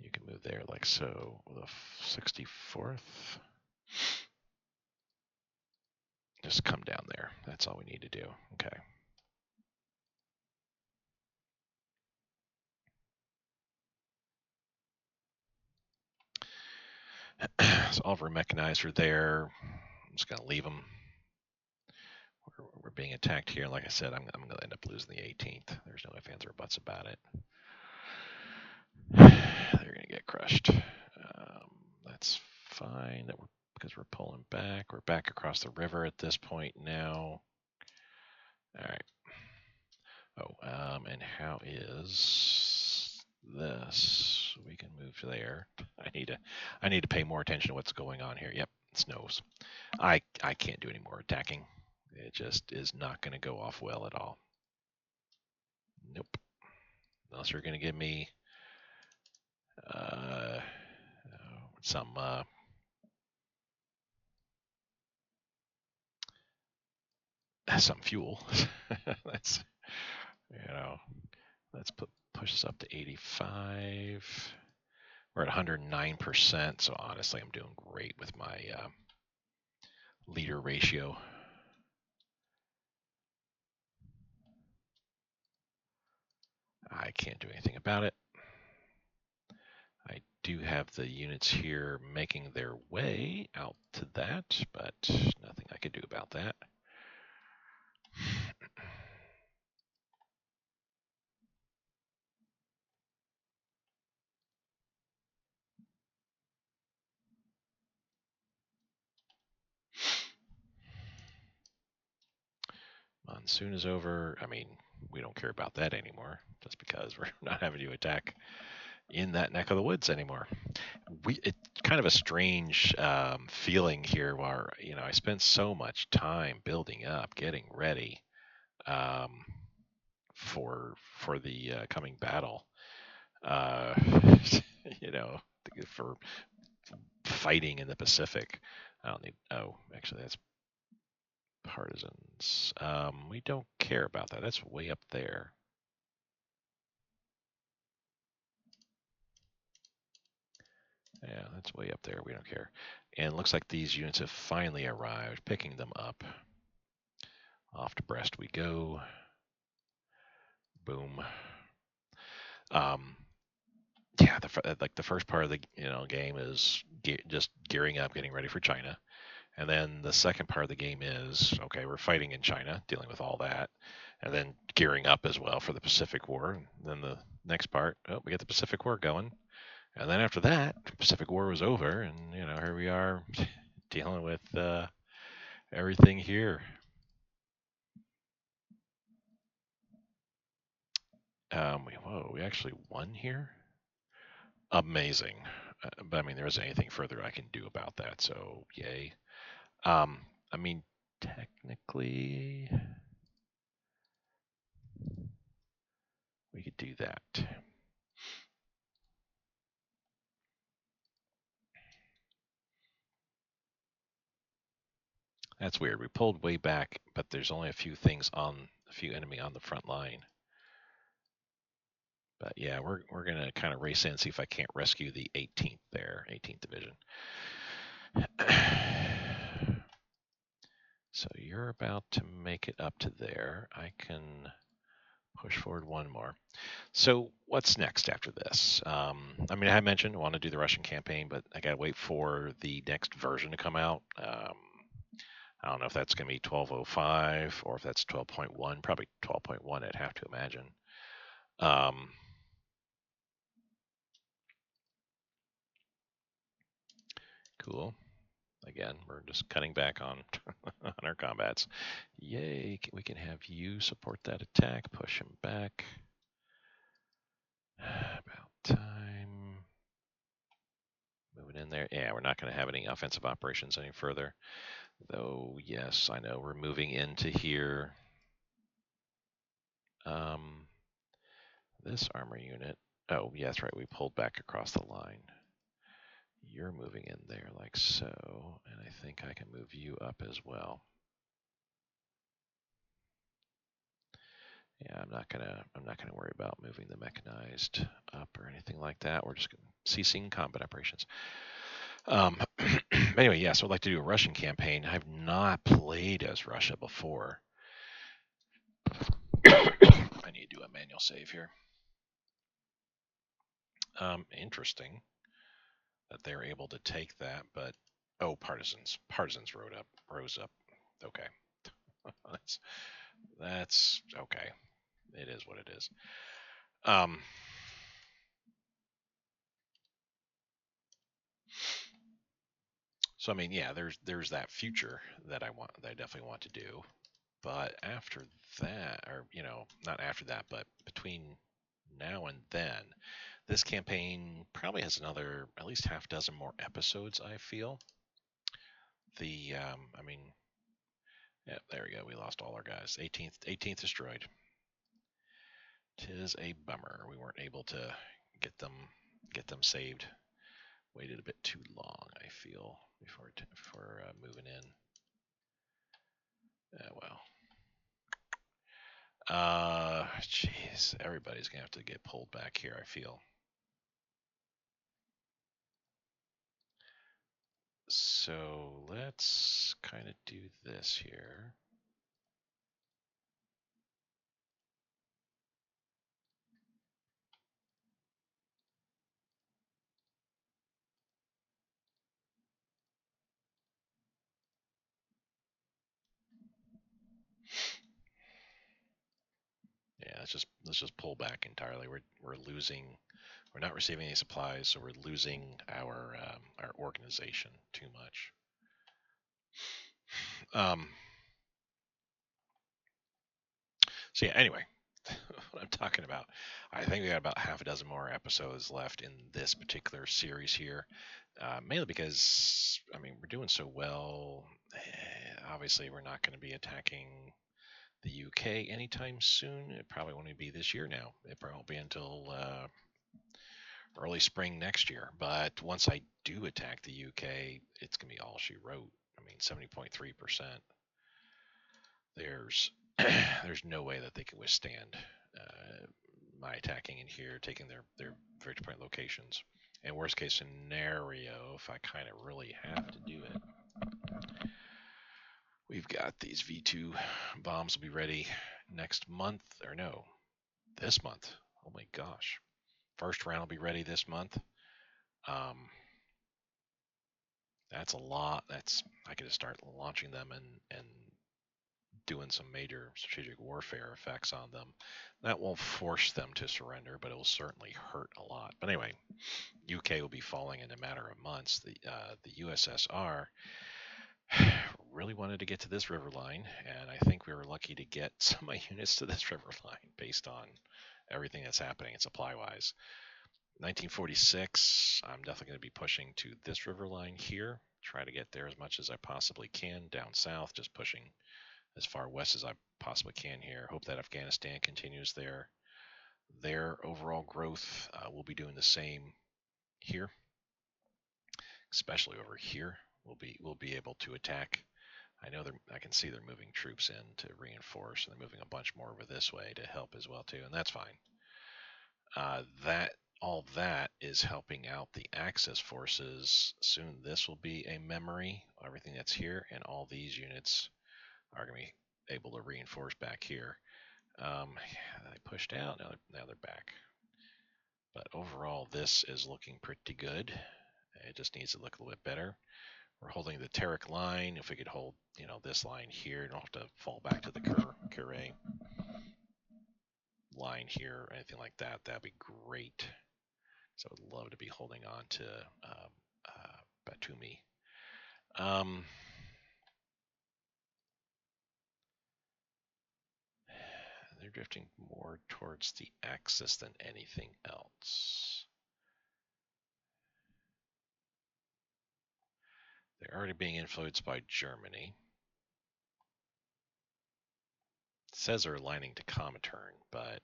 [SPEAKER 1] you can move there like so. The 64th, just come down there. That's all we need to do. Okay. So all of our mechanized are there. I'm just going to leave them. We're being attacked here. Like I said, I'm going to end up losing the 18th. There's no ifs, ands, or buts about it. They're going to get crushed. That's fine because we're pulling back. We're back across the river at this point now. All right. Oh, and how is this? We can move there. I need to pay more attention to what's going on here. Yep, it snows. I can't do any more attacking. It just is not going to go off well at all. Nope. Unless you're going to give me some fuel. That's let's push this up to 85. We're at 109%, so honestly, I'm doing great with my leader ratio. I can't do anything about it. I do have the units here making their way out to that, but nothing I can do about that. Monsoon is over. I mean, we don't care about that anymore, just because we're not having to attack in that neck of the woods anymore. It's kind of a strange feeling here, where I spent so much time building up, getting ready for the coming battle. Uh, for fighting in the Pacific. I don't need. Oh, actually, that's partisans. We don't care about that. That's way up there. Yeah, that's way up there. We don't care. And it looks like these units have finally arrived. Picking them up. Off to Brest we go. Boom. Um, yeah, the first part of the game is just gearing up, getting ready for China, and then the second part of the game is okay, we're fighting in China, dealing with all that, and then gearing up as well for the Pacific War. And then the next part, oh, we get the Pacific War going, and then after that, the Pacific War was over, and here we are dealing with everything here. We actually won here. Amazing. But I mean, there isn't anything further I can do about that, so yay. Um, I mean, technically, we could do that. That's weird. We pulled way back, but there's only a few enemy on the front line. But yeah, we're gonna kind of race in, see if I can't rescue the 18th there, 18th Division. So you're about to make it up to there. I can push forward one more. So what's next after this? I mean, I mentioned I want to do the Russian campaign, but I got to wait for the next version to come out. I don't know if that's going to be 12.05 or if that's 12.1. Probably 12.1, I'd have to imagine. Cool. Again, we're just cutting back on on our combats. Yay, we can have you support that attack, push him back. About time. Moving in there. Yeah, we're not going to have any offensive operations any further. Though, yes, I know we're moving into here. This armor unit. Oh, yeah, that's right. We pulled back across the line. You're moving in there like so, and I think I can move you up as well. Yeah, I'm not gonna worry about moving the mechanized up or anything like that. We're just ceasing combat operations. Anyway, yeah, so I'd like to do a Russian campaign. I've not played as Russia before. I need to do a manual save here. Interesting that they're able to take that, but oh, partisans rose up. Okay, that's okay. It is what it is. So I mean, yeah, there's that future that I definitely want to do, but after that, or not after that, but between now and then, this campaign probably has another at least half dozen more episodes. I feel I mean, yeah, there we go. We lost all our guys. 18th destroyed. Tis a bummer. We weren't able to get them saved. Waited a bit too long, I feel, before moving in. Jeez, everybody's gonna have to get pulled back here, I feel. So let's kind of do this here. Yeah, let's just pull back entirely. We're losing. We're not receiving any supplies, so we're losing our organization too much. So yeah. Anyway, what I'm talking about. I think we got about half a dozen more episodes left in this particular series here. Mainly because I mean we're doing so well. Obviously, we're not going to be attacking the UK anytime soon. It probably won't be this year now. It probably won't be until early spring next year. But once I do attack the UK, it's gonna be all she wrote. I mean, 70.3%. There's there's no way that they can withstand my attacking in here, taking their victory point locations. And worst case scenario, if I kind of really have to do it, we've got these V2 bombs will be ready next month, or no, this month. Oh my gosh. First round will be ready this month. Um, that's a lot. That's I could just start launching them and doing some major strategic warfare effects on them. That won't force them to surrender, but it will certainly hurt a lot. But anyway, UK will be falling in a matter of months. The USSR really wanted to get to this river line, and I think we were lucky to get some of my units to this river line based on everything that's happening supply wise. 1946, I'm definitely going to be pushing to this river line here. Try to get there as much as I possibly can. Down south, just pushing as far west as I possibly can here. Hope that Afghanistan continues their overall growth. We'll be doing the same here, especially over here. We'll be able to attack. I know I can see they're moving troops in to reinforce, and they're moving a bunch more over this way to help as well too, and that's fine. That all that is helping out the Axis forces. Soon this will be a memory. Everything that's here, and all these units are going to be able to reinforce back here. They pushed out. Now they're back. But overall, this is looking pretty good. It just needs to look a little bit better. We're holding the Terek line. If we could hold, this line here, don't have to fall back to the Curé line here or anything like that. That'd be great. So I would love to be holding on to Batumi. They're drifting more towards the Axis than anything else. They're already being influenced by Germany. It says they're aligning to Comintern, but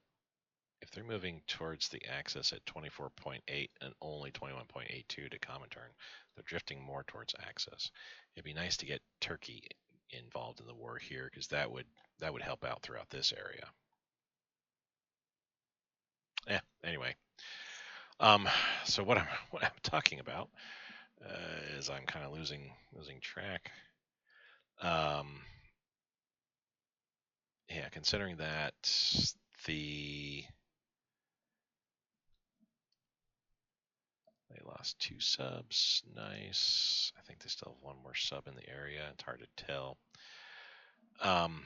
[SPEAKER 1] if they're moving towards the Axis at 24.8 and only 21.82 to Comintern, they're drifting more towards Axis. It'd be nice to get Turkey involved in the war here because that would help out throughout this area. Anyway, so what I'm talking about is I'm kind of losing track. Yeah, considering that they lost 2 subs, nice. I think they still have 1 more sub in the area. It's hard to tell. Move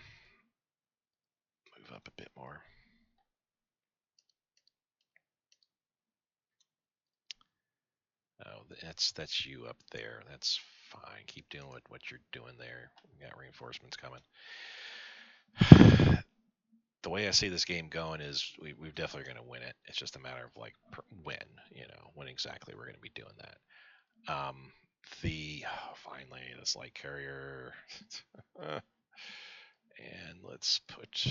[SPEAKER 1] up a bit more. Oh, that's you up there. That's fine. Keep doing what you're doing there. We got reinforcements coming. The way I see this game going is we're definitely going to win it. It's just a matter of like when exactly we're going to be doing that. Finally this light carrier, and let's put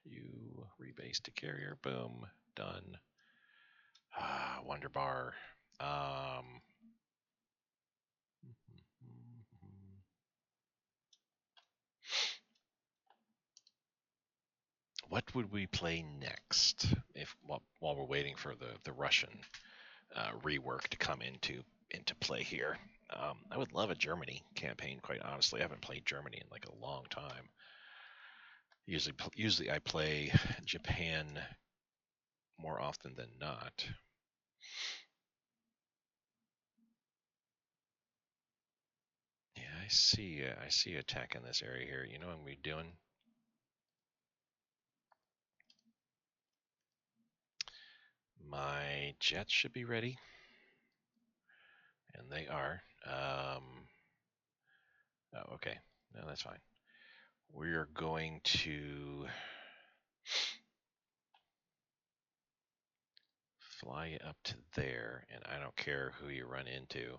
[SPEAKER 1] you rebase to carrier. Boom, done. Wonder bar. What would we play next if while we're waiting for the Russian rework to come into play here? I would love a Germany campaign. Quite honestly, I haven't played Germany in like a long time. Usually I play Japan more often than not. Yeah, I see attack in this area here. You know what I'm doing? My jets should be ready, and they are. Oh, okay. No, that's fine. We're going to fly up to there, and I don't care who you run into.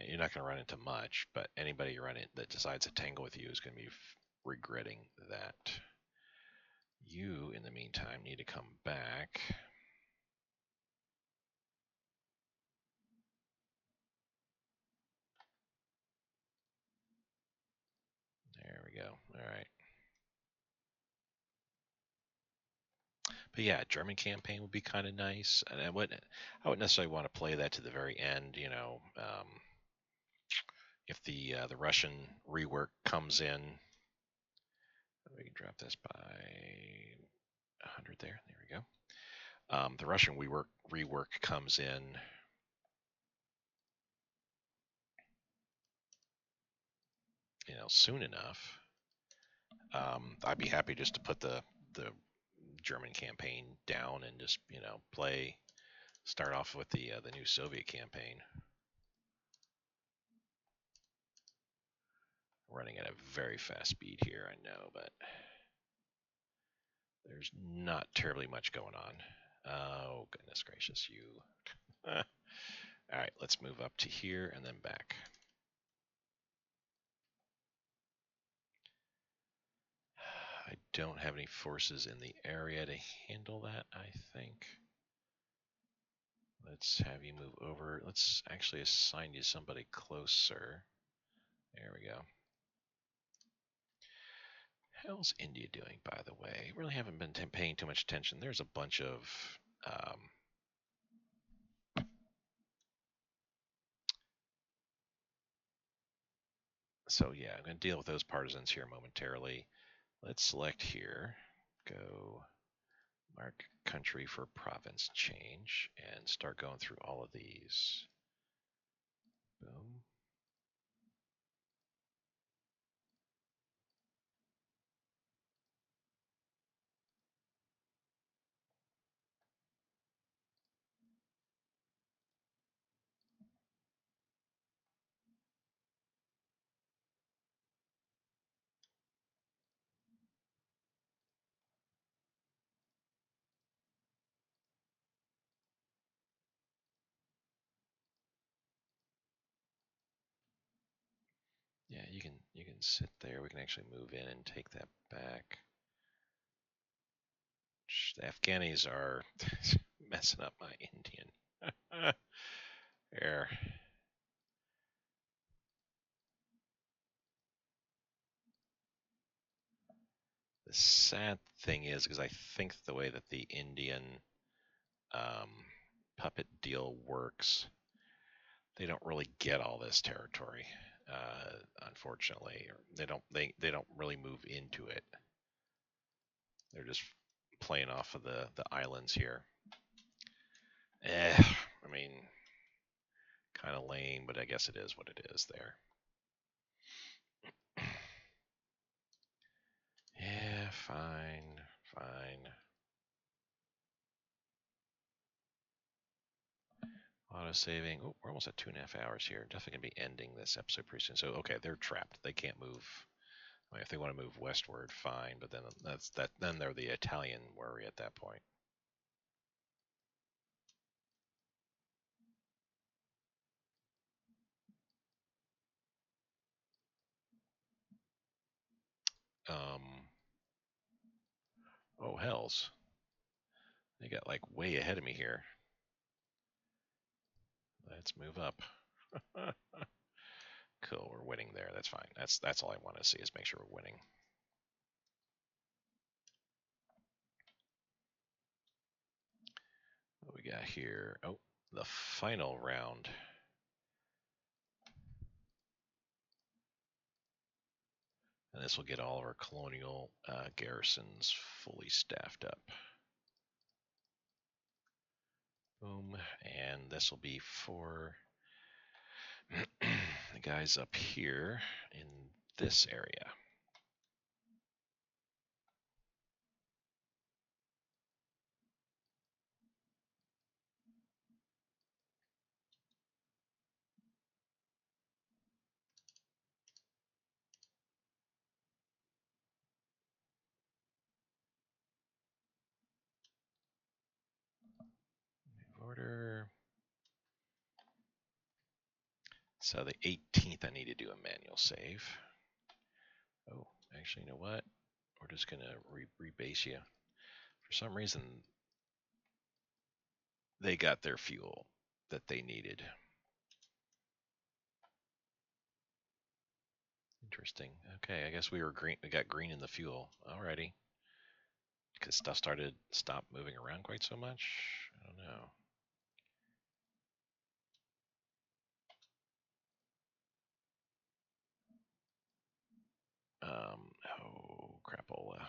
[SPEAKER 1] You're not going to run into much, but anybody you run in that decides to tangle with you is going to be regretting that. You, in the meantime, need to come back. But yeah, German campaign would be kind of nice, and I wouldn't necessarily want to play that to the very end. If the Russian rework comes in, we can drop this by 100 there. There we go. The Russian rework comes in, soon enough. I'd be happy just to put the German campaign down and just start off with the new Soviet campaign. Running at a very fast speed here, I know, but there's not terribly much going on. Oh, goodness gracious, you. All right, let's move up to here and then back. I don't have any forces in the area to handle that, I think. Let's have you move over. Let's actually assign you somebody closer. There we go. How's India doing, by the way? Really haven't been paying too much attention. There's a bunch of so yeah, I'm going to deal with those partisans here momentarily. Let's select here, go mark country for province change, and start going through all of these. Boom. Yeah, you can sit there. We can actually move in and take that back. The Afghanis are messing up my Indian. There. The sad thing is, because I think the way that the Indian um, puppet deal works, they don't really get all this territory, unfortunately. They don't really move into it. They're just playing off of the islands here. I mean, kind of lame, but I guess it is what it is there. Yeah, fine, fine. Auto saving. Oh, we're almost at 2.5 hours here. Definitely gonna be ending this episode pretty soon. So okay, they're trapped. They can't move. I mean, if they want to move westward, fine. But then that's that. Then they're the Italian worry at that point. Um. Oh hells! They got like way ahead of me here. Let's move up. Cool, we're winning there. That's fine. That's all I want to see is make sure we're winning. What we got here? Oh, the final round. And this will get all of our colonial garrisons fully staffed up. Boom. And this will be for the guys up here in this area. Order. So the 18th, I need to do a manual save. Oh, actually, you know what? We're just going to rebase you. For some reason, they got their fuel that they needed. Interesting. Okay, I guess we were green. We got green in the fuel. Alrighty. because stuff stopped moving around quite so much. I don't know. Oh, crapola.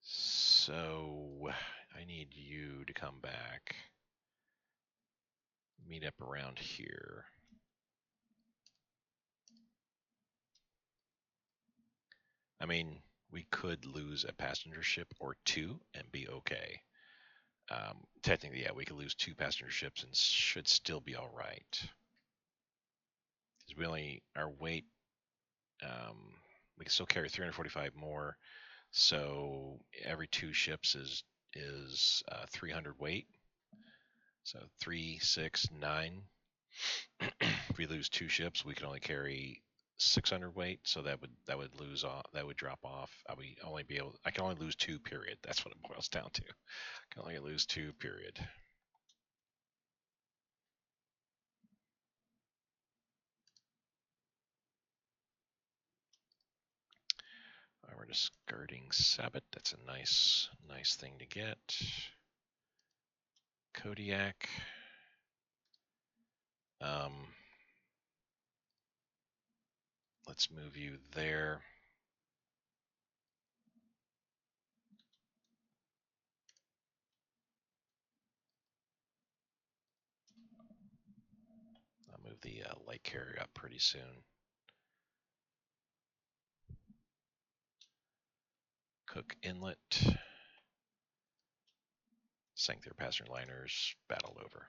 [SPEAKER 1] So I need you to come back, meet up around here. I mean, we could lose a passenger ship or two and be okay. Technically, yeah, we could lose two passenger ships and should still be all right. Because our weight, um, we can still carry 345 more. So every two ships is 300 weight. So 3, 6, 9. If we lose two ships, we can only carry 600 weight. So that would lose off. That would drop off. I can only lose two. Period. That's what it boils down to. I can only lose two. Period. We're discarding Sabbath. That's a nice thing to get. Kodiak. Um, let's move you there. I'll move the light carrier up pretty soon. Cook Inlet. Sank their passenger liners. Battled over.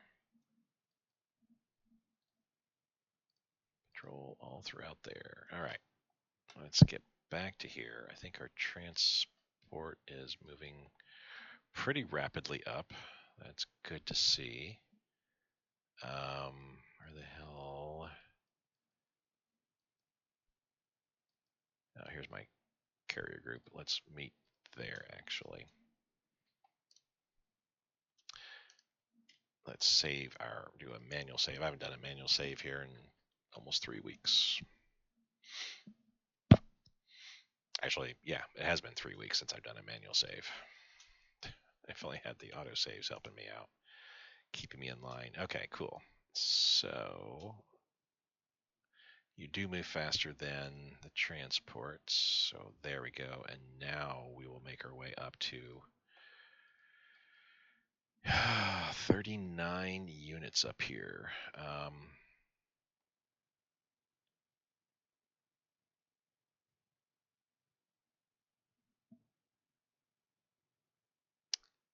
[SPEAKER 1] Patrol all throughout there. All right. Let's get back to here. I think our transport is moving pretty rapidly up. That's good to see. Where the hell? Oh, here's my carrier group. Let's meet there, actually. Let's do a manual save. I haven't done a manual save here in almost 3 weeks. Actually, yeah, it has been 3 weeks since I've done a manual save. I've only had the auto saves helping me out, keeping me in line. Okay, cool. So you do move faster than the transports. So there we go. And now we will make our way up to 39 units up here.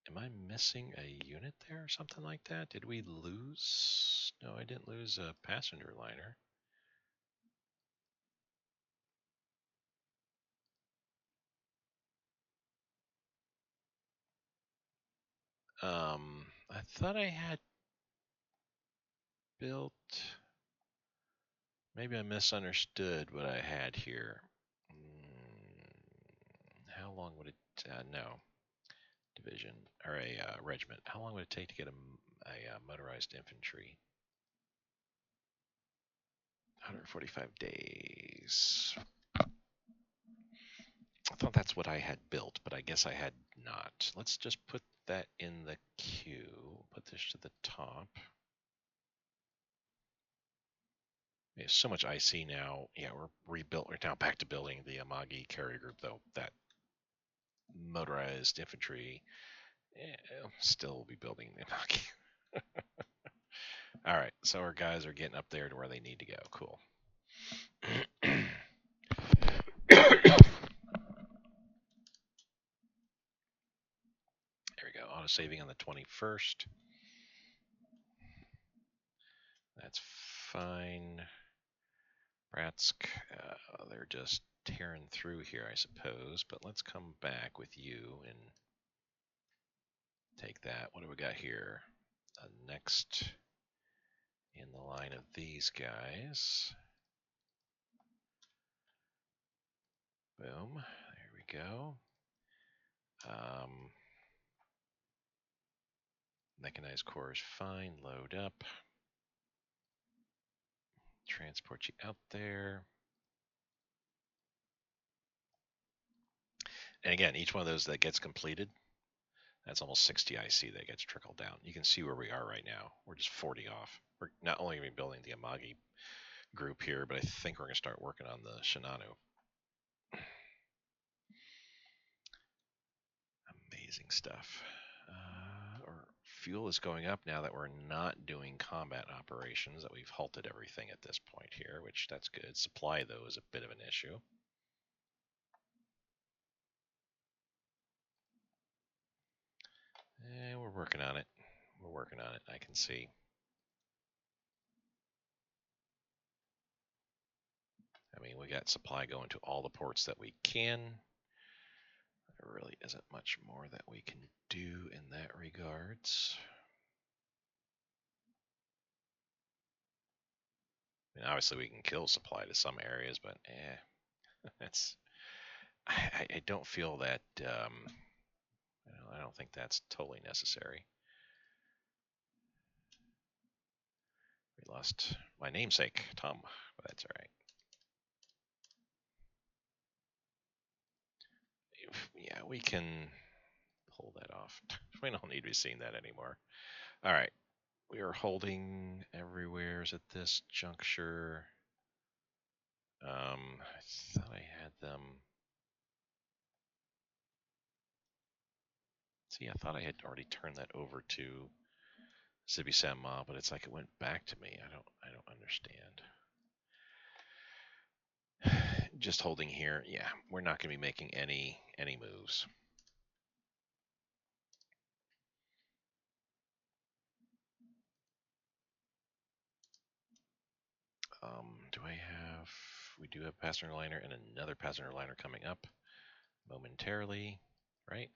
[SPEAKER 1] Am I missing a unit there or something like that? Did we lose? No, I didn't lose a passenger liner. I thought I had built. Maybe I misunderstood what I had here. How long would it? No, division or a regiment. How long would it take to get a motorized infantry? 145 days. I thought that's what I had built, but I guess I had not. Let's just put that in the queue. Put this to the top. There's so much IC now. Yeah, we're now back to building the Amagi carrier group, though. That motorized infantry, still will be building the Amagi. All right, so our guys are getting up there to where they need to go. Cool. There we go. Auto saving on the 21st. That's fine. Bratsk, they're just tearing through here, I suppose. But let's come back with you and take that. What do we got here? Next in the line of these guys. Boom. There we go. Mechanized core is fine. Load up. transport you out there. And again, each one of those that gets completed, that's almost 60 IC that gets trickled down. You can see where we are right now. We're just 40 off. We're not only going to be building the Amagi group here, but I think we're going to start working on the Shinano. Amazing stuff. Our fuel is going up now that we're not doing combat operations, that we've halted everything at this point here, which that's good. Supply, though, is a bit of an issue. We're working on it. We're working on it, I can see. I mean, we got supply going to all the ports that we can. There really isn't much more that we can do in that regards. I mean, obviously we can kill supply to some areas, but that's I don't feel that I don't think that's totally necessary. We lost my namesake, Tom, but that's all right. Yeah, we can pull that off. We don't need to be seeing that anymore. All right, we are holding everywheres at this juncture. I thought I had them. See, I thought I had already turned that over to Zibi Sama, but it's like it went back to me. I don't understand. Just holding here. Yeah, we're not going to be making any moves. Do I have? We do have passenger liner and another passenger liner coming up momentarily, right?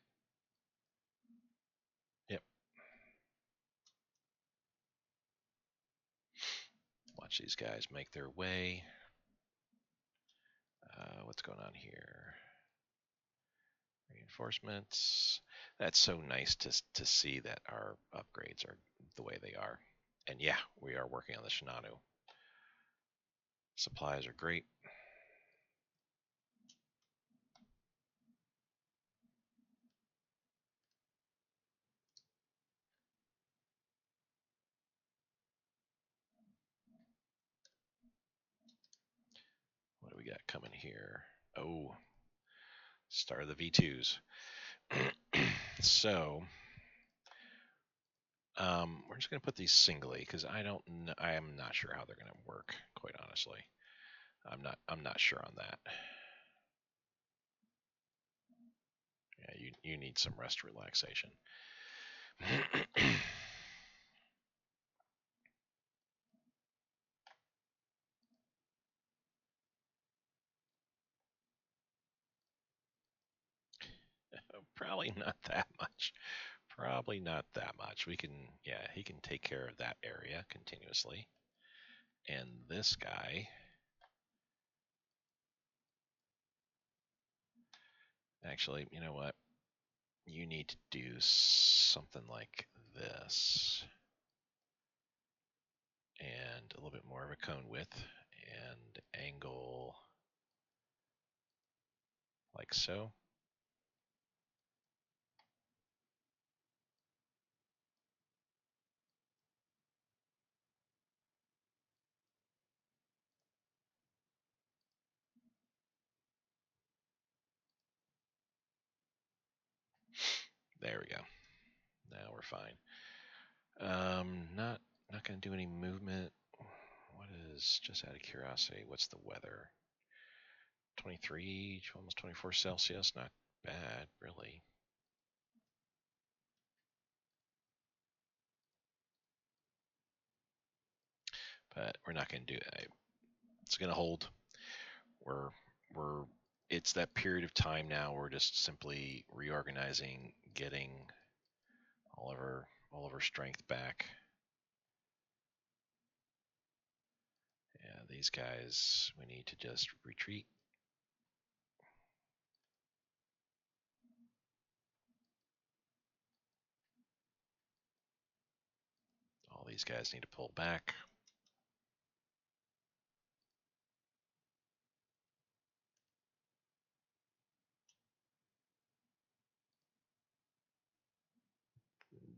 [SPEAKER 1] Yep. Watch these guys make their way. What's going on here? Reinforcements. That's so nice to see that our upgrades are the way they are. And yeah, we are working on the Shinano. Supplies are great. What do we got coming here? Oh, start of the V2s. So we're just going to put these singly because I am not sure how they're going to work, quite honestly. I'm not sure on that. Yeah, you need some rest relaxation. Probably not that much. Probably not that much. We can, yeah, he can take care of that area continuously. And this guy, actually, you know what? You need to do something like this. And a little bit more of a cone width and angle like so. There we go. Now we're fine. Not going to do any movement. What is, just out of curiosity, what's the weather? 23, almost 24 Celsius. Not bad, really. But we're not going to do it. It's going to hold. We're it's that period of time now. We're just simply reorganizing, getting all of our strength back. Yeah, these guys, we need to just retreat. All these guys need to pull back.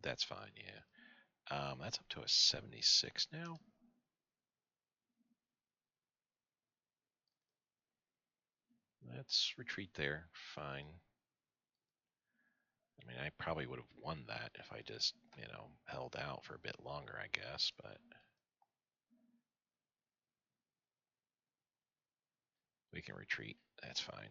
[SPEAKER 1] That's fine, yeah. That's up to a 76 now. Let's retreat there. Fine. I mean, I probably would have won that if I just, held out for a bit longer, I guess, but we can retreat. That's fine.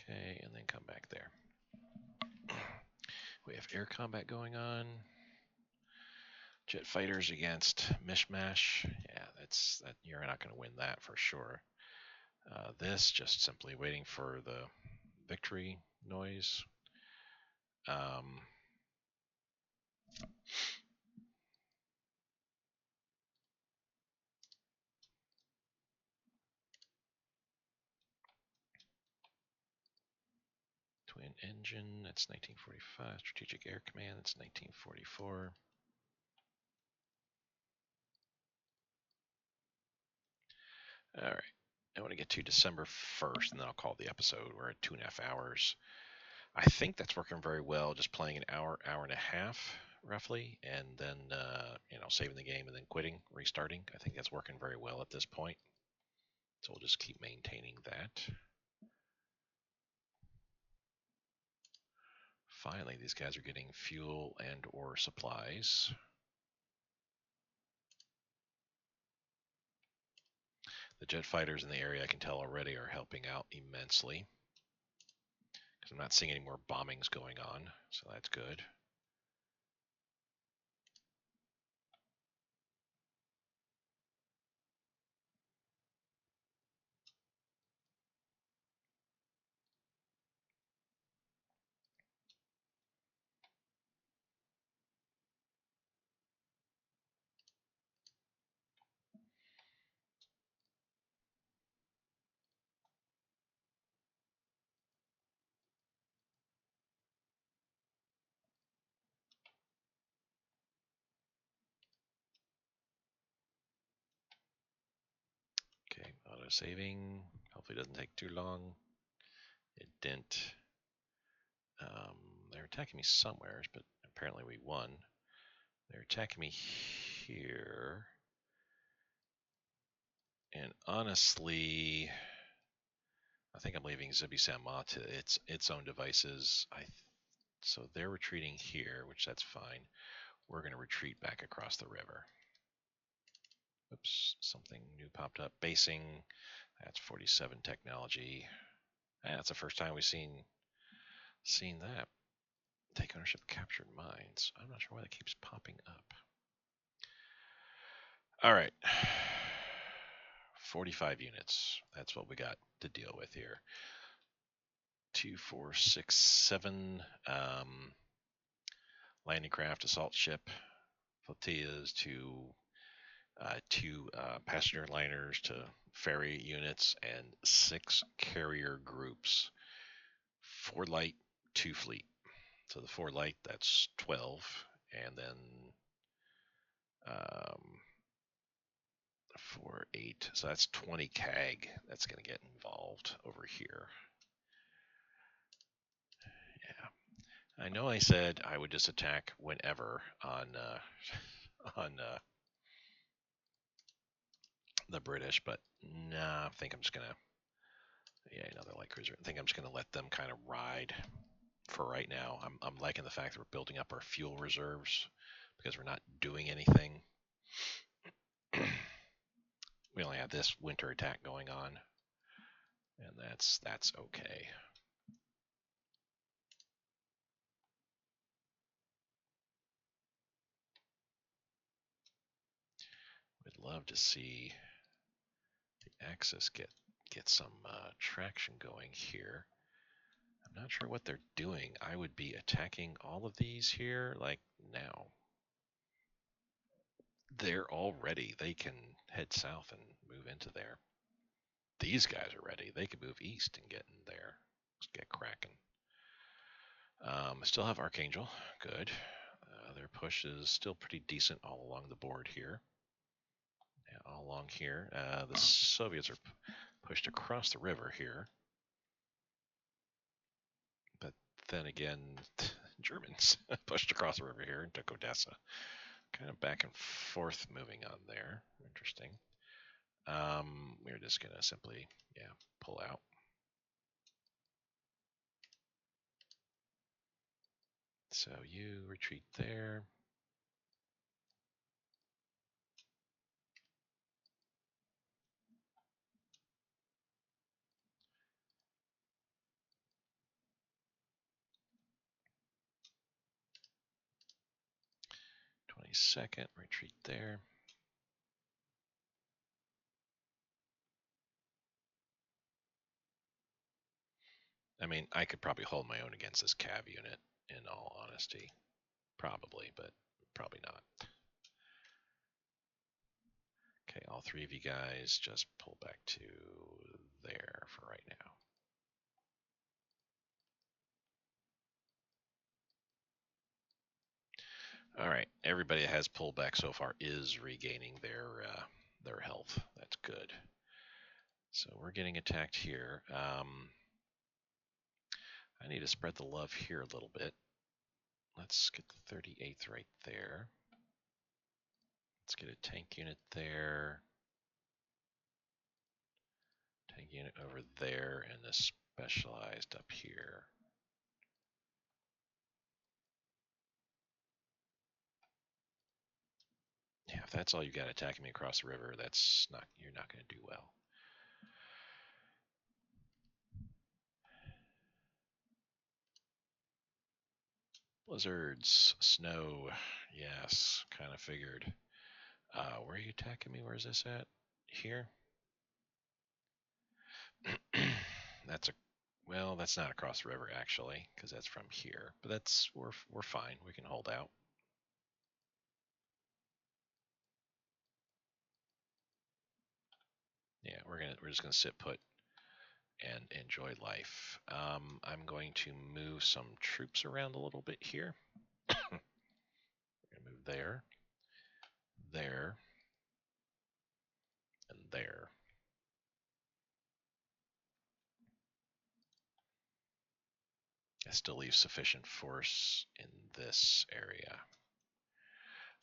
[SPEAKER 1] Okay, and then come back there. We have air combat going on. Jet fighters against Mishmash. Yeah, that you're not going to win that for sure. This just simply waiting for the victory noise. Um, Twin engine, that's 1945. Strategic Air Command, that's 1944. All right. I want to get to December 1st, and then I'll call the episode. We're at 2.5 hours. I think that's working very well, just playing an hour, hour and a half, roughly, and then, saving the game and then quitting, restarting. I think that's working very well at this point. So we'll just keep maintaining that. Finally, these guys are getting fuel and or supplies. The jet fighters in the area, I can tell already, are helping out immensely. Because I'm not seeing any more bombings going on, so that's good. Okay, auto saving. Hopefully it doesn't take too long. It didn't. They're attacking me somewhere, but apparently we won. They're attacking me here. And honestly, I think I'm leaving Zibi-Sama to its own devices. So they're retreating here, which that's fine. We're going to retreat back across the river. Oops, something new popped up. Basing, that's 47 technology. That's the first time we've seen that. Take ownership of captured mines. I'm not sure why that keeps popping up. All right. 45 units. That's what we got to deal with here. 2, 4, 6, 7 landing craft, assault ship, flotillas, two passenger liners to ferry units, and 6 carrier groups. 4 light, 2 fleet. So the 4 light, that's 12, and then 4, 8. So that's 20 CAG that's going to get involved over here. Yeah, I know I said I would just attack whenever on the British, but nah, I think I'm just gonna another light cruiser. I think I'm just gonna let them kind of ride for right now. I'm liking the fact that we're building up our fuel reserves because we're not doing anything. We only have this winter attack going on, and that's okay. We'd love to see the Axis get some traction going here. I'm not sure what they're doing. I would be attacking all of these here like now. They're all ready. They can head south and move into there. These guys are ready. They can move east and get in there. Let's get cracking. Still have Archangel. Good. Their push is still pretty decent all along the board here. all along here. The Soviets are pushed across the river here. But then again, Germans pushed across the river here and took Odessa. Kind of back and forth moving on there. Interesting. We're just going to simply, pull out. So you retreat there. Second, retreat there. I mean, I could probably hold my own against this cav unit, in all honesty. Probably, but probably not. Okay, all three of you guys just pull back to there for right now. All right, everybody that has pulled back so far is regaining their health. That's good. So we're getting attacked here. I need to spread the love here a little bit. Let's get the 38th right there. Let's get a tank unit there. Tank unit over there, and the specialized up here. Yeah, if that's all you got attacking me across the river, you're not going to do well. Blizzards, snow, yes, kind of figured. Where are you attacking me? Where is this at? Here? That's not across the river actually, because that's from here. But we're fine. We can hold out. Yeah, we're just gonna sit put and enjoy life. I'm going to move some troops around a little bit here. We're gonna move there, there, and there. I still leave sufficient force in this area.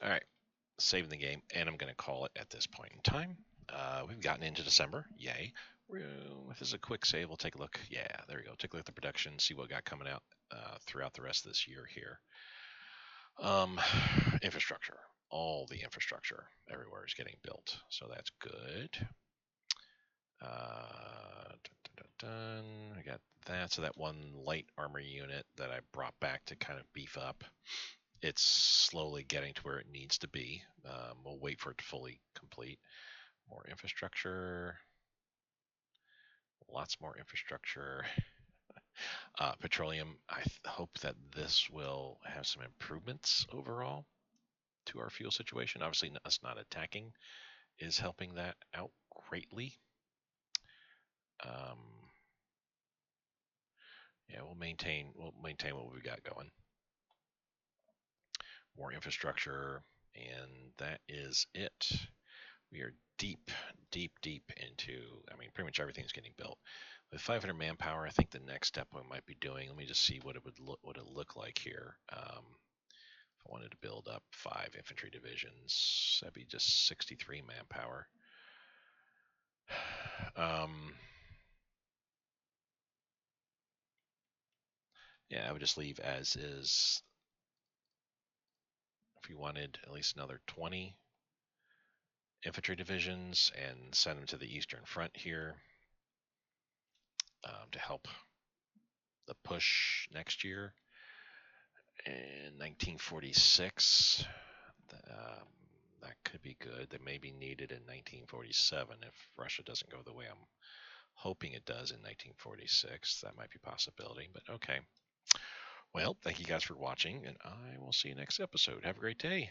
[SPEAKER 1] All right, saving the game, and I'm going to call it at this point in time. We've gotten into December. Yay. If this is a quick save, we'll take a look. Yeah, there we go. Take a look at the production, see what got coming out throughout the rest of this year here. Infrastructure. All the infrastructure everywhere is getting built, so that's good. I got that. So that one light armor unit that I brought back to kind of beef up, it's slowly getting to where it needs to be. We'll wait for it to fully complete. More infrastructure. Lots more infrastructure. Petroleum. I hope that this will have some improvements overall to our fuel situation. Obviously, us not attacking is helping that out greatly. Yeah, we'll maintain what we've got going. More infrastructure, and that is it. We are deep into, I mean, pretty much everything's getting built. With 500 manpower, I think the next step we might be doing, let me just see what it would look like here. If I wanted to build up 5 infantry divisions, that'd be just 63 manpower. Yeah, I would just leave as is. If you wanted at least another 20 infantry divisions and send them to the Eastern Front here to help the push next year. In 1946, that could be good. That may be needed in 1947 if Russia doesn't go the way I'm hoping it does in 1946. That might be a possibility, but okay. Well, thank you guys for watching, and I will see you next episode. Have a great day.